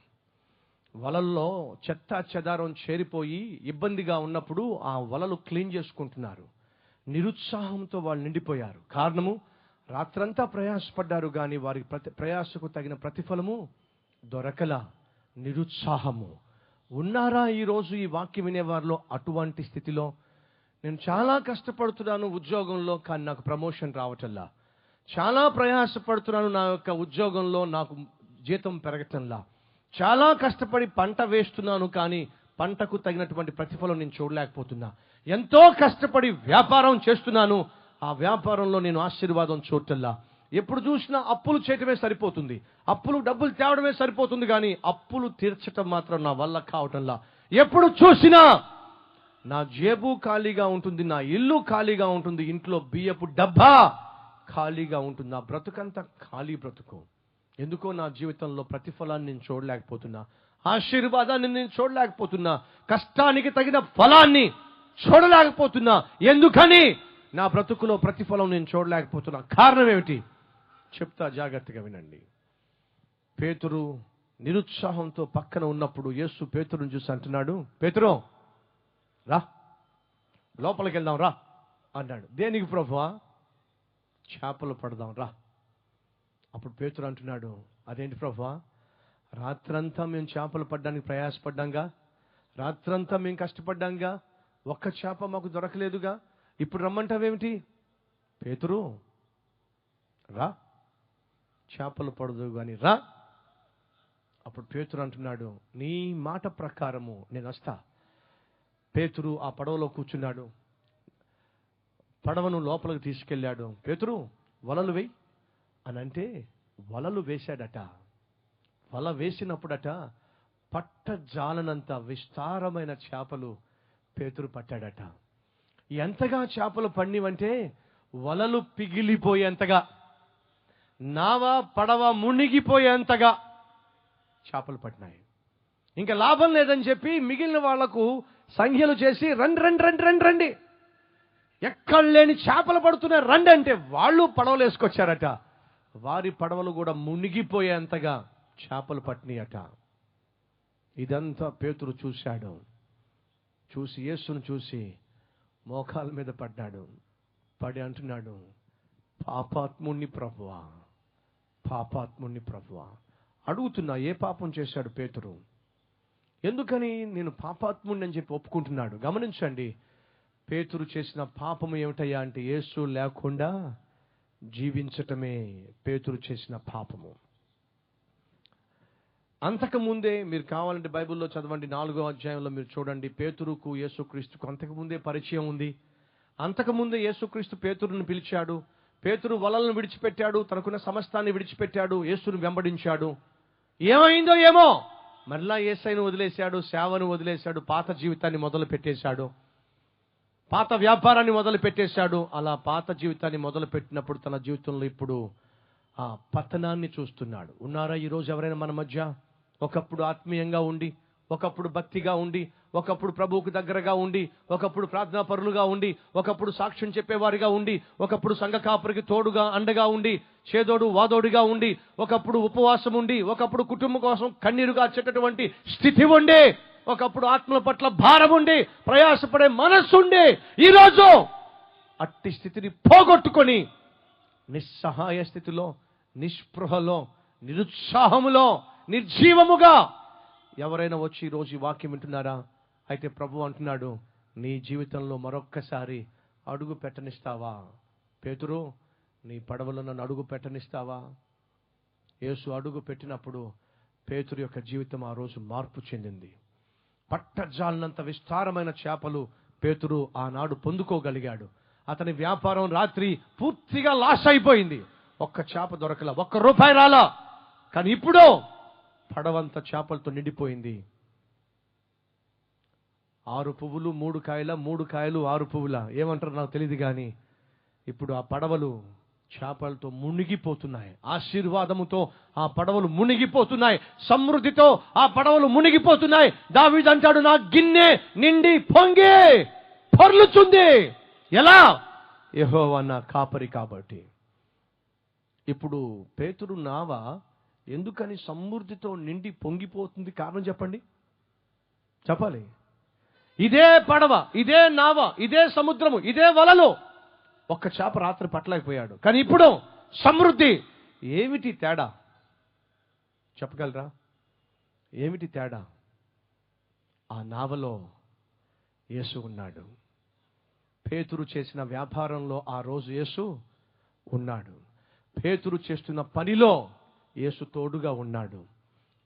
వలల్లో చెత్త చెదారం చేరిపోయి ఇబ్బందిగా ఉన్నప్పుడు ఆ వలలు క్లీన్ చేసుకుంటున్నారు. నిరుత్సాహంతో వాళ్ళు నిండిపోయారు. కారణము, రాత్రంతా ప్రయాసపడ్డారు కానీ వారి ప్రయాసకు తగిన ప్రతిఫలము దొరకలా. నిరుత్సాహము. ఉన్నారా ఈరోజు ఈ వాక్యం వినేవారిలో అటువంటి స్థితిలో? నేను చాలా కష్టపడుతున్నాను ఉద్యోగంలో, కానీ నాకు ప్రమోషన్ రావటంలా. చాలా ప్రయాసపడుతున్నాను నా యొక్క ఉద్యోగంలో, నాకు జీతం పెరగటంలా. చాలా కష్టపడి పంట వేస్తున్నాను, కానీ పంటకు తగినటువంటి ప్రతిఫలం నేను చూడలేకపోతున్నా. ఎంతో కష్టపడి వ్యాపారం చేస్తున్నాను, ఆ వ్యాపారంలో నేను ఆశీర్వాదం చూడటంలా. ఎప్పుడు చూసినా అప్పులు చేయటమే సరిపోతుంది, అప్పులు డబ్బులు తేవడమే సరిపోతుంది, కానీ అప్పులు తీర్చటం మాత్రం నా వల్ల కావటంలా. ఎప్పుడు చూసినా నా జేబు ఖాళీగా ఉంటుంది, నా ఇల్లు ఖాళీగా ఉంటుంది, ఇంట్లో బియ్యపు డబ్బా ఖాళీగా ఉంటుంది. నా బ్రతుకంతా ఖాళీ బ్రతుకు. ఎందుకో నా జీవితంలో ప్రతిఫలాన్ని నేను చూడలేకపోతున్నా, ఆశీర్వాదాన్ని నేను చూడలేకపోతున్నా, కష్టానికి తగిన ఫలాన్ని చూడలేకపోతున్నా. ఎందుకని నా బ్రతుకులో ప్రతిఫలం నేను చూడలేకపోతున్నా? కారణం ఏమిటి చెప్తా, జాగ్రత్తగా వినండి. పేతురు నిరుత్సాహంతో పక్కన ఉన్నప్పుడు యేసు పేతురుని చూసి అంటున్నాడు, పేతురు రా, లోపలికి వెళ్దాం రా అన్నాడు. దేనికి ప్రభువా? చేపలు పడదాం రా. అప్పుడు పేతురు అంటున్నాడు, అదేంటి ప్రభువా, రాత్రంతా మేము చేపలు పడ్డానికి ప్రయాసపడ్డాంగా, రాత్రంతా మేము కష్టపడ్డాంగా, ఒక్క చేప మాకు దొరకలేదుగా, ఇప్పుడు రమ్మంటావేమిటి? పేతురు రా, చేపలు పడదు కానీ రా. అప్పుడు పేతురు అంటున్నాడు, నీ మాట ప్రకారము నేను వస్తా. పేతురు ఆ పడవలో కూర్చున్నాడు. పడవను లోపలికి తీసుకెళ్ళాడు. పేతురు వలలు వేయి అని అంటే వలలు వేశాడట. వల వేసినప్పుడట పట్టజాలనంత విస్తారమైన చేపలు పేతురు పట్టాడట. ఎంతగా చేపలు పడినవంటే వలలు పిగిలిపోయేంతగా, నావ పడవ మునిగిపోయేంతగా చేపలు పట్టినాయి. ఇంకా లాభం లేదని చెప్పి మిగిలిన వాళ్లకు సంఖ్యలు చేసి రండి రండి రండి రండి రండి, ఎక్కడ లేని చేపలు పడుతున్నాయి రండి అంటే వాళ్ళు పడవలు వేసుకొచ్చారట. వారి పడవలు కూడా మునిగిపోయేంతగా చేపలు పట్టినాయట. ఇదంతా పేతురు చూశాడు. చూసి యేసును చూసి మోకాల మీద పడ్డాడు. పడి అంటున్నాడు, పాపాత్ముణ్ణి ప్రభువా, పాపాత్ముణ్ణి ప్రభువా. అడుగుతున్నా, ఏ పాపం చేశాడు పేతురు? ఎందుకని నేను పాపాత్ముణ్ణి అని చెప్పి ఒప్పుకుంటున్నాడు? గమనించండి, పేతురు చేసిన పాపము ఏమిటయ్యా అంటే యేసు లేకుండా జీవించటమే పేతురు చేసిన పాపము. అంతకుముందే మీరు కావాలంటే బైబిల్లో చదవండి, 4వ అధ్యాయంలో మీరు చూడండి, పేతురుకు యేసుక్రీస్తుకు అంతకుముందే పరిచయం ఉంది. అంతకుముందే యేసుక్రీస్తు పేతురుని పిలిచాడు. పేతురు వలలను విడిచిపెట్టాడు, తనకున్న సమస్తాన్ని విడిచిపెట్టాడు, యేసును వెంబడించాడు. ఏమైందో ఏమో, మరలా యేసయ్యను వదిలేశాడు, సేవను వదిలేశాడు, పాత జీవితాన్ని మొదలు పెట్టేశాడు, పాత వ్యాపారాన్ని మొదలు పెట్టేశాడు. అలా పాత జీవితాన్ని మొదలు పెట్టినప్పుడు తన జీవితంలో ఇప్పుడు ఆ పతనాన్ని చూస్తున్నాడు. ఉన్నారా ఈరోజు ఎవరైనా మన మధ్య? ఒకప్పుడు ఆత్మీయంగా ఉండి, ఒకప్పుడు భక్తిగా ఉండి, ఒకప్పుడు ప్రభువుకు దగ్గరగా ఉండి, ఒకప్పుడు ప్రార్థనా పరులుగా ఉండి, ఒకప్పుడు సాక్ష్యం చెప్పేవారిగా ఉండి, ఒకప్పుడు సంఘ కాపురికి తోడుగా అండగా ఉండి, చేదోడు వాదోడుగా ఉండి, ఒకప్పుడు ఉపవాసం ఉండి, ఒకప్పుడు కుటుంబం కోసం కన్నీరుగా వచ్చేటటువంటి స్థితి ఉండి, ఒకప్పుడు ఆత్మల పట్ల భారం ఉండి ప్రయాసపడే మనస్సుండి ఈరోజు అట్టి స్థితిని పోగొట్టుకొని నిస్సహాయ స్థితిలో, నిస్పృహలో, నిరుత్సాహములో, నిర్జీవముగా ఎవరైనా వచ్చి ఈరోజు ఈ వాక్యం వింటున్నారా? అయితే ప్రభు అంటున్నాడు, నీ జీవితంలో మరొక్కసారి అడుగు పెట్టనిస్తావా? పేతురు, నీ పడవలో నన్ను అడుగు పెట్టనిస్తావా? యేసు అడుగు పెట్టినప్పుడు పేతురు యొక్క జీవితం ఆ రోజు మార్పు చెందింది. పట్టజాలనంత విస్తారమైన చేపలు పేతురు ఆనాడు పొందుకోగలిగాడు. అతని వ్యాపారం రాత్రి పూర్తిగా లాస్ అయిపోయింది. ఒక్క చేప దొరకలా, ₹1 రాలా. కానీ ఇప్పుడు పడవంత చేపలతో నిండిపోయింది. 6 పువ్వులు 3 కాయల, 3 కాయలు 6 పువ్వుల, ఏమంటారు నాకు తెలియదు. కానీ ఇప్పుడు ఆ పడవలు చేపలతో మునిగిపోతున్నాయి. ఆశీర్వాదముతో ఆ పడవలు మునిగిపోతున్నాయి. సమృద్ధితో ఆ పడవలు మునిగిపోతున్నాయి. దావీదు అంటాడు, నా గిన్నె నిండి పొంగి పొర్లుచుంది. ఎలా? యెహోవా నా కాపరి కాబట్టి. ఇప్పుడు పేతురు నావ ఎందుకని సమృద్ధితో నిండి పొంగిపోతుంది? కారణం చెప్పండి, చెప్పాలి. ఇదే పడవ, ఇదే నావ, ఇదే సముద్రము, ఇదే వలలు. ఒక్క చేప రాత్రి పట్టలేకపోయాడు. కానీ ఇప్పుడు సమృద్ధి. ఏమిటి తేడా? చెప్పగలరా? ఏమిటి తేడా? ఆ నావలో యేసు ఉన్నాడు. పేతురు చేసిన వ్యాపారంలో ఆ రోజు యేసు ఉన్నాడు. పేతురు చేస్తున్న పనిలో యేసు తోడుగా ఉన్నాడు.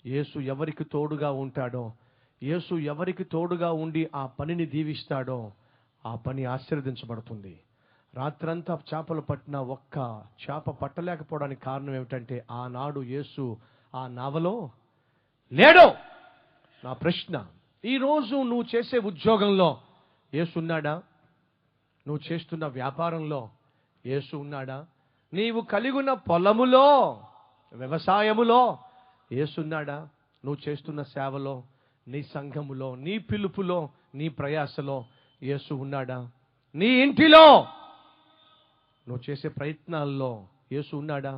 యేసు ఎవరికి తోడుగా ఉంటాడో, యేసు ఎవరికి తోడుగా ఉండి ఆ పనిని దీవిస్తాడో ఆ పని ఆశీర్వదించబడుతుంది. రాత్రంతా చేపలు పట్టిన ఒక్క చేప పట్టలేకపోవడానికి కారణం ఏమిటంటే ఆనాడు యేసు ఆ నావలో లేడు. నా ప్రశ్న, ఈరోజు నువ్వు చేసే ఉద్యోగంలో యేసు ఉన్నాడా? నువ్వు చేస్తున్న వ్యాపారంలో యేసు ఉన్నాడా? నీవు కలిగిన పొలములో, వ్యవసాయములో యేసు ఉన్నాడా? నువ్వు చేస్తున్న సేవలో, నీ సంఘములో, నీ పిలుపులో, నీ ప్రయాసలో యేసు ఉన్నాడా? నీ ఇంటిలో నువ్వు చేసే ప్రయత్నాల్లో యేసు ఉన్నాడా?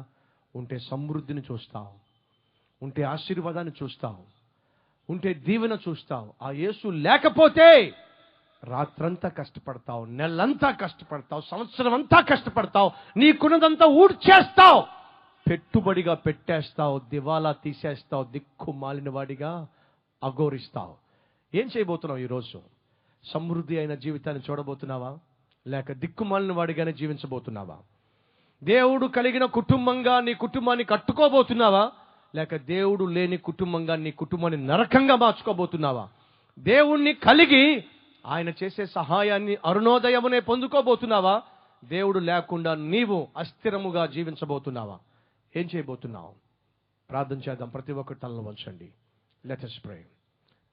ఉంటే సమృద్ధిని చూస్తావు, ఉంటే ఆశీర్వాదాన్ని చూస్తావు, ఉంటే దీవెన చూస్తావు. ఆ యేసు లేకపోతే రాత్రంతా కష్టపడతావు, నెలంతా కష్టపడతావు, సంవత్సరం అంతా కష్టపడతావు, నీకున్నదంతా ఊడ్చేస్తావు, పెట్టుబడిగా పెట్టేస్తావు, దివాలా తీసేస్తావు, దిక్కు మాలిన వాడిగా అఘోరిస్తావు. ఏం చేయబోతున్నావు ఈరోజు? సమృద్ధి అయిన జీవితాన్ని చూడబోతున్నావా? లేక దిక్కుమాలిన వాడిగానే జీవించబోతున్నావా? దేవుడు కలిగిన కుటుంబంగా నీ కుటుంబాన్ని కట్టుకోబోతున్నావా? లేక దేవుడు లేని కుటుంబంగా నీ కుటుంబాన్ని నరకంగా మార్చుకోబోతున్నావా? దేవుణ్ణి కలిగి ఆయన చేసే సహాయాన్ని అరుణోదయమునే పొందుకోబోతున్నావా? దేవుడు లేకుండా నీవు అస్థిరముగా జీవించబోతున్నావా? ఏం చేయబోతున్నావు? ప్రార్థన చేద్దాం. ప్రతి ఒక్కరు తలను వంచండి. Let us pray.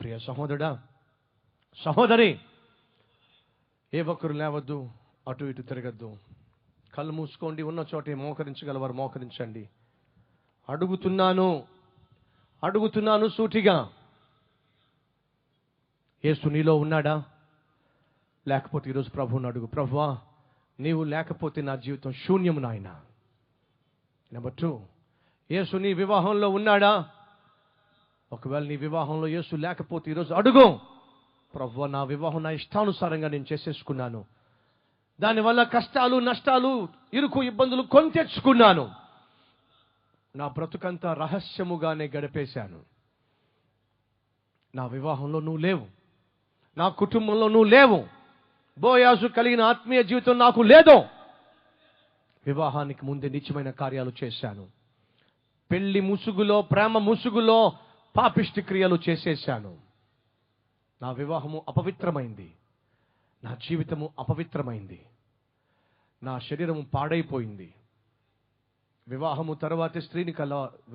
ప్రియ సహోదరుడా, సహోదరి, ఏ ఒక్కరు లేవద్దు, అటు ఇటు తిరగద్దు. కళ్ళు మూసుకోండి. ఉన్న చోటే మోకరించగలవారు మోకరించండి. అడుగుతున్నాను సూటిగా, యేసు నీలో ఉన్నాడా? లేకపోతే ఈరోజు ప్రభువుని అడుగు, ప్రభువా నీవు లేకపోతే నా జీవితం శూన్యము నాయన. నెంబర్ 2, యేసు నీ వివాహంలో ఉన్నాడా? ఒకవేళ నీ వివాహంలో యేసు లేకపోతే ఈరోజు అడుగు, ప్రభువా నా వివాహం నా ఇష్టానుసారంగా నేను చేసేసుకున్నాను, దానివల్ల కష్టాలు, నష్టాలు, ఇరుకు, ఇబ్బందులు కొని తెచ్చుకున్నాను, నా బ్రతుకంతా రహస్యముగానే గడిపేశాను, నా వివాహంలో నువ్వు లేవు, నా కుటుంబంలో నువ్వు లేవు, బోయాజు కలిగిన ఆత్మీయ జీవితం నాకు లేదు, వివాహానికి ముందే నిత్యమైన కార్యాలు చేశాను, పెళ్లి ముసుగులో, ప్రేమ ముసుగులో పాపిష్టి క్రియలు చేసేశాను, నా వివాహము అపవిత్రమైంది, నా జీవితము అపవిత్రమైంది, నా శరీరము పాడైపోయింది. వివాహము తర్వాతే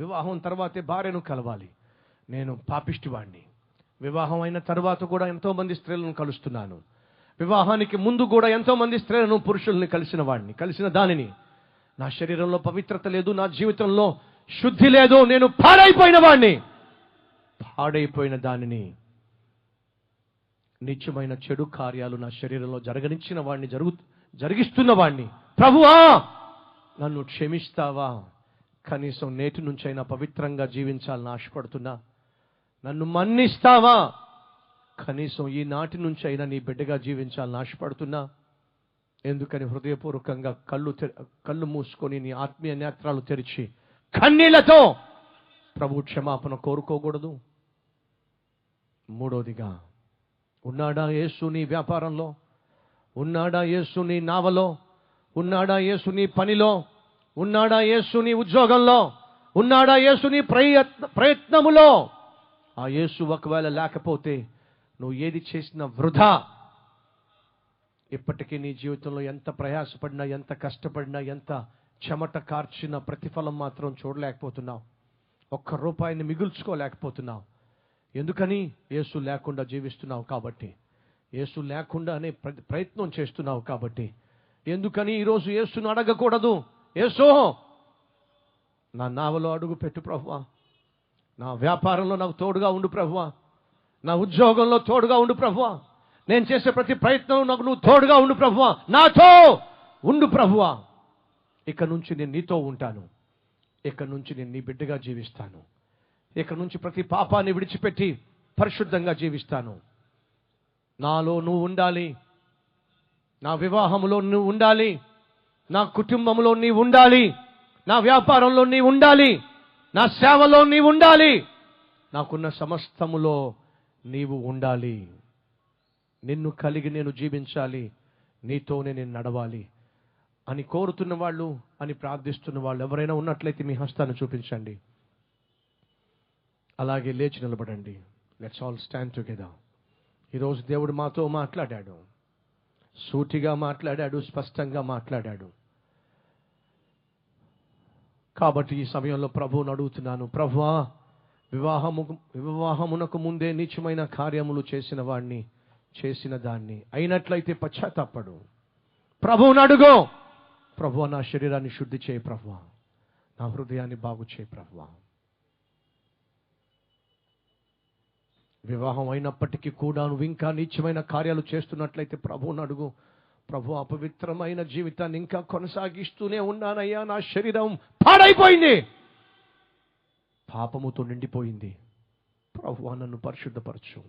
వివాహం తర్వాతే భార్యను కలవాలి. నేను పాపిష్టివాణ్ణి. వివాహం అయిన తర్వాత కూడా ఎంతో మంది స్త్రీలను కలుస్తున్నాను. వివాహానికి ముందు కూడా ఎంతో మంది స్త్రీలను, పురుషుల్ని కలిసిన దానిని. నా శరీరంలో పవిత్రత లేదు, నా జీవితంలో శుద్ధి లేదు, నేను పాడైపోయిన వాణ్ణి. పాడైపోయిన దానిని, నిత్యమైన చెడు కార్యాలు నా శరీరంలో జరగనిచ్చిన వాణ్ణి, జరిగిస్తున్న వాణ్ణి. ప్రభువా నన్ను క్షమిస్తావా? కనీసం నేటి నుంచైనా పవిత్రంగా జీవించాలని ఆశపడుతున్నా. నన్ను మన్నిస్తావా? కనీసం ఈనాటి నుంచి అయినా నీ బిడ్డగా జీవించాలని ఆశపడుతున్నా. ఎందుకని హృదయపూర్వకంగా కళ్ళు మూసుకొని నీ ఆత్మీయ నేత్రాలు తెరిచి కన్నీళ్లతో ప్రభు క్షమాపణ కోరుకోకూడదు? మూడోదిగా, ఉన్నాడా యేసు నీ వ్యాపారంలో? ఉన్నాడా యేసు నీ నావలో? ఉన్నాడా యేసు నీ పనిలో? ఉన్నాడా యేసు నీ ఉద్యోగంలో? ఉన్నాడా యేసు నీ ప్రయత్నములో? ఆ యేసు ఒకవేళ లేకపోతే నువ్వు ఏది చేసినా వృధా. ఇప్పటికీ నీ జీవితంలో ఎంత ప్రయాసపడినా, ఎంత కష్టపడినా, ఎంత చెమట కార్చిన ప్రతిఫలం మాత్రం చూడలేకపోతున్నావు. ఒక్క రూపాయిని మిగుల్చుకోలేకపోతున్నావు. ఎందుకని? యేసు లేకుండా జీవిస్తున్నావు కాబట్టి. యేసు లేకుండానే ప్రయత్నం చేస్తున్నావు కాబట్టి. ఎందుకని ఈరోజు యేసును అడగకూడదు? యేసు, నా నావలో అడుగు పెట్టు ప్రభువా, నా వ్యాపారంలో నాకు తోడుగా ఉండు ప్రభువా, నా ఉద్యోగంలో తోడుగా ఉండు ప్రభువా, నేను చేసే ప్రతి ప్రయత్నం నాకు నువ్వు తోడుగా ఉండు ప్రభువా, నాతో ఉండు ప్రభువా. ఇక నుంచి నేను నీతో ఉంటాను. ఇక నుంచి నేను నీ బిడ్డగా జీవిస్తాను. ఇక నుంచి ప్రతి పాపాన్ని విడిచిపెట్టి పరిశుద్ధంగా జీవిస్తాను. నాలో నువ్వు ఉండాలి, నా వివాహంలో నువ్వు ఉండాలి, నా కుటుంబంలో నీవు ఉండాలి, నా వ్యాపారంలో నీవు ఉండాలి, నా సేవలో నీవు ఉండాలి, నాకున్న సమస్తములో నీవు ఉండాలి. నిన్ను కలిగి నేను జీవించాలి, నీతోనే నేను నడవాలి అని కోరుతున్న వాళ్ళు, అని ప్రార్థిస్తున్న వాళ్ళు ఎవరైనా ఉన్నట్లయితే మీ హస్తాన్ని చూపించండి. అలాగే లేచి నిలబడండి. Let's all stand together. ఈరోజు దేవుడు మాతో మాట్లాడాడు, సూటిగా మాట్లాడాడు, స్పష్టంగా మాట్లాడాడు. కాబట్టి ఈ సమయంలో ప్రభువుని అడుగుతున్నాను, ప్రభువా, వివాహమునకు ముందే నీచమైన కార్యములు చేసిన వాడిని, చేసిన దాన్ని అయినట్లయితే పశ్చాత్తాపడు. ప్రభువుని అడుగు, ప్రభువా నా శరీరాన్ని శుద్ధి చేయి ప్రభువా, నా హృదయాన్ని బాగు చేయి ప్రభువా. వివాహం అయినప్పటికీ కూడా నువ్వు ఇంకా నీచమైన కార్యాలు చేస్తున్నట్లయితే ప్రభువుని అడుగు, ప్రభు అపవిత్రమైన జీవితాన్ని ఇంకా కొనసాగిస్తూనే ఉన్నానయ్యా, నా శరీరం పాడైపోయింది, పాపముతో నిండిపోయింది, ప్రభువా నన్ను పరిశుద్ధపరచు.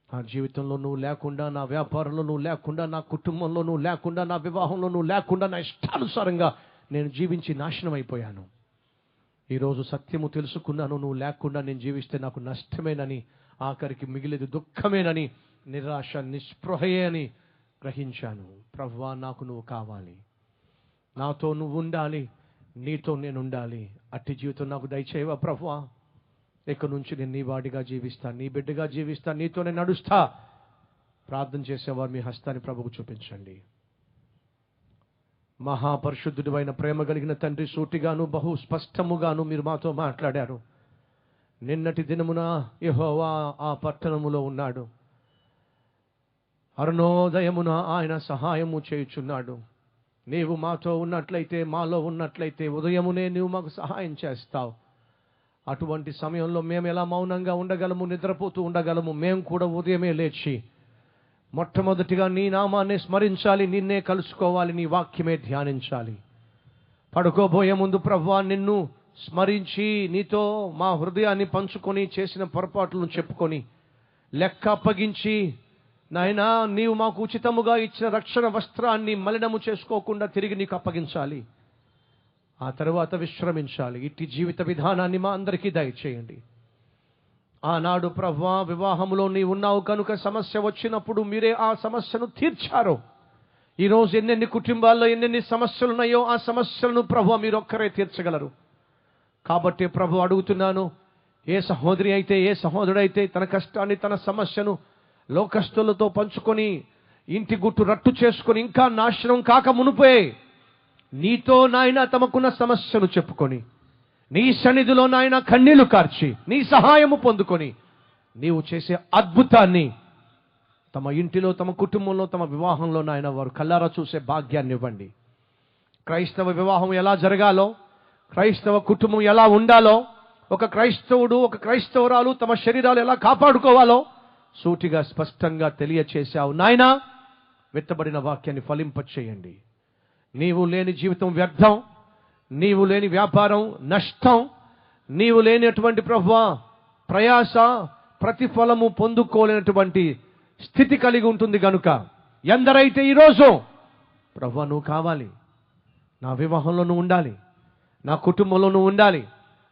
నా జీవితంలో నువ్వు లేకుండా, నా వ్యాపారంలో నువ్వు లేకుండా, నా కుటుంబంలో నువ్వు లేకుండా, నా వివాహంలో నువ్వు లేకుండా, నా ఇష్టానుసారంగా నేను జీవించి నాశనం అయిపోయాను. ఈరోజు సత్యము తెలుసుకున్నాను, నువ్వు లేకుండా నేను జీవిస్తే నాకు నష్టమేనని, ఆఖరికి మిగిలేదు దుఃఖమేనని, నిరాశ నిస్పృహయే అని గ్రహించాను. ప్రభువా నాకు నువ్వు కావాలి, నాతో నువ్వు ఉండాలి, నీతో నేను ఉండాలి. అట్టి జీవితం నాకు దయచేయవా ప్రభువా. ఇక నుంచి నేను నీ వాడిగా జీవిస్తా, నీ బిడ్డగా జీవిస్తా, నీతోనే నడుస్తా. ప్రార్థన చేసేవారు మీ హస్తాన్ని ప్రభువుకు చూపించండి. మహాపరిశుద్ధుడు అయిన ప్రేమ కలిగిన తండ్రి, సూటిగాను బహు స్పష్టముగాను మీరు మాతో మాట్లాడారు. నిన్నటి దినమున యెహోవా ఆ పట్టణములో ఉన్నాడు, అరుణోదయమున ఆయన సహాయము చేయుచున్నాడు. నీవు మాతో ఉన్నట్లయితే, మాలో ఉన్నట్లయితే ఉదయమునే నీవు మాకు సహాయం చేస్తావు. అటువంటి సమయంలో మేము ఎలా మౌనంగా ఉండగలము, నిద్రపోతూ ఉండగలము? మేము కూడా ఉదయమే లేచి మొట్టమొదటిగా నీ నామాన్ని స్మరించాలి, నిన్నే కలుసుకోవాలి, నీ వాక్యమే ధ్యానించాలి. పడుకోబోయే ముందు ప్రభువా నిన్ను స్మరించి, నీతో మా హృదయాన్ని పంచుకొని, చేసిన పొరపాట్లను చెప్పుకొని, లెక్క అప్పగించి, నాయనా నీవు మాకు ఉచితముగా ఇచ్చిన రక్షణ వస్త్రాన్ని మలినము చేసుకోకుండా తిరిగి నీకు అప్పగించాలి. ఆ తరువాత విశ్రమించాలి. ఇట్టి జీవిత విధానాన్ని మా అందరికీ దయచేయండి. ఆనాడు ప్రభువా వివాహములో నీ ఉన్నావు కనుక సమస్య వచ్చినప్పుడు మీరే ఆ సమస్యను తీర్చారు. ఈరోజు ఎన్నెన్ని కుటుంబాల్లో ఎన్నెన్ని సమస్యలు ఉన్నాయో ఆ సమస్యలను ప్రభువా మీరు ఒక్కరే తీర్చగలరు. కాబట్టి ప్రభు అడుగుతున్నాను, ఏ సహోదరి అయితే, ఏ సహోదరుడైతే తన కష్టాన్ని, తన సమస్యను లోకస్తులతో పంచుకొని ఇంటి గుట్టు రట్టు చేసుకొని ఇంకా నాశనం కాక మునుపే నీతో నాయన తమకున్న సమస్యను చెప్పుకొని, నీ సన్నిధిలో నాయన కన్నీళ్లు కార్చి, నీ సహాయము పొందుకొని, నీవు చేసే అద్భుతాన్ని తమ ఇంటిలో, తమ కుటుంబంలో, తమ వివాహంలో నాయన వారు కళ్ళారా చూసే భాగ్యాన్ని ఇవ్వండి. క్రైస్తవ వివాహం ఎలా జరగాలో, క్రైస్తవ కుటుంబం ఎలా ఉండాలో, ఒక క్రైస్తవుడు, ఒక క్రైస్తవురాలు తమ శరీరాలు ఎలా కాపాడుకోవాలో సూటిగా స్పష్టంగా తెలియచేశావు నాయనా. విత్తబడిన వాక్యాన్ని ఫలింపచేయండి. నీవు లేని జీవితం వ్యర్థం, నీవు లేని వ్యాపారం నష్టం, నీవు లేనటువంటి ప్రభువా ప్రయాస, ప్రతిఫలము పొందుకోలేనటువంటి స్థితి కలిగి ఉంటుంది గనుక ఎందరైతే ఈరోజు ప్రభువా నువ్వు కావాలి, నా వివాహంలో నువ్వు ఉండాలి, నా కుటుంబంలో నువ్వు ఉండాలి,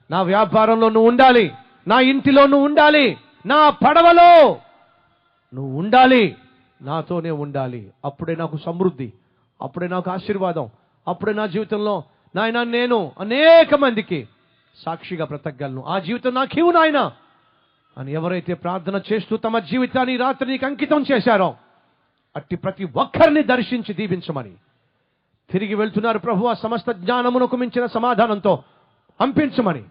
నా వ్యాపారంలో నువ్వు ఉండాలి, నా ఇంటిలో నువ్వు ఉండాలి, నా పడవలో నువ్వు ఉండాలి, నాతోనే ఉండాలి, అప్పుడే నాకు సమృద్ధి, అప్పుడే నాకు ఆశీర్వాదం, అప్పుడే నా జీవితంలో నాయన నేను అనేక మందికి సాక్షిగా బ్రతకగలను, ఆ జీవితం నాకివ్వు నాయన అని ఎవరైతే ప్రార్థన చేస్తూ తమ జీవితాన్ని రాత్రి నీకు అంకితం చేశారో అట్టి ప్రతి ఒక్కరిని దర్శించి దీవించమని తిరిగి వెళ్తున్నారు ప్రభు ఆ సమస్త జ్ఞానమునకు మించిన సమాధానంతో పంపించమని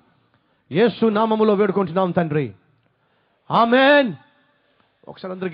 యేసు నామములో వేడుకుంటున్నాం తండ్రి, ఆమేన్. ఒకసారి అందరూ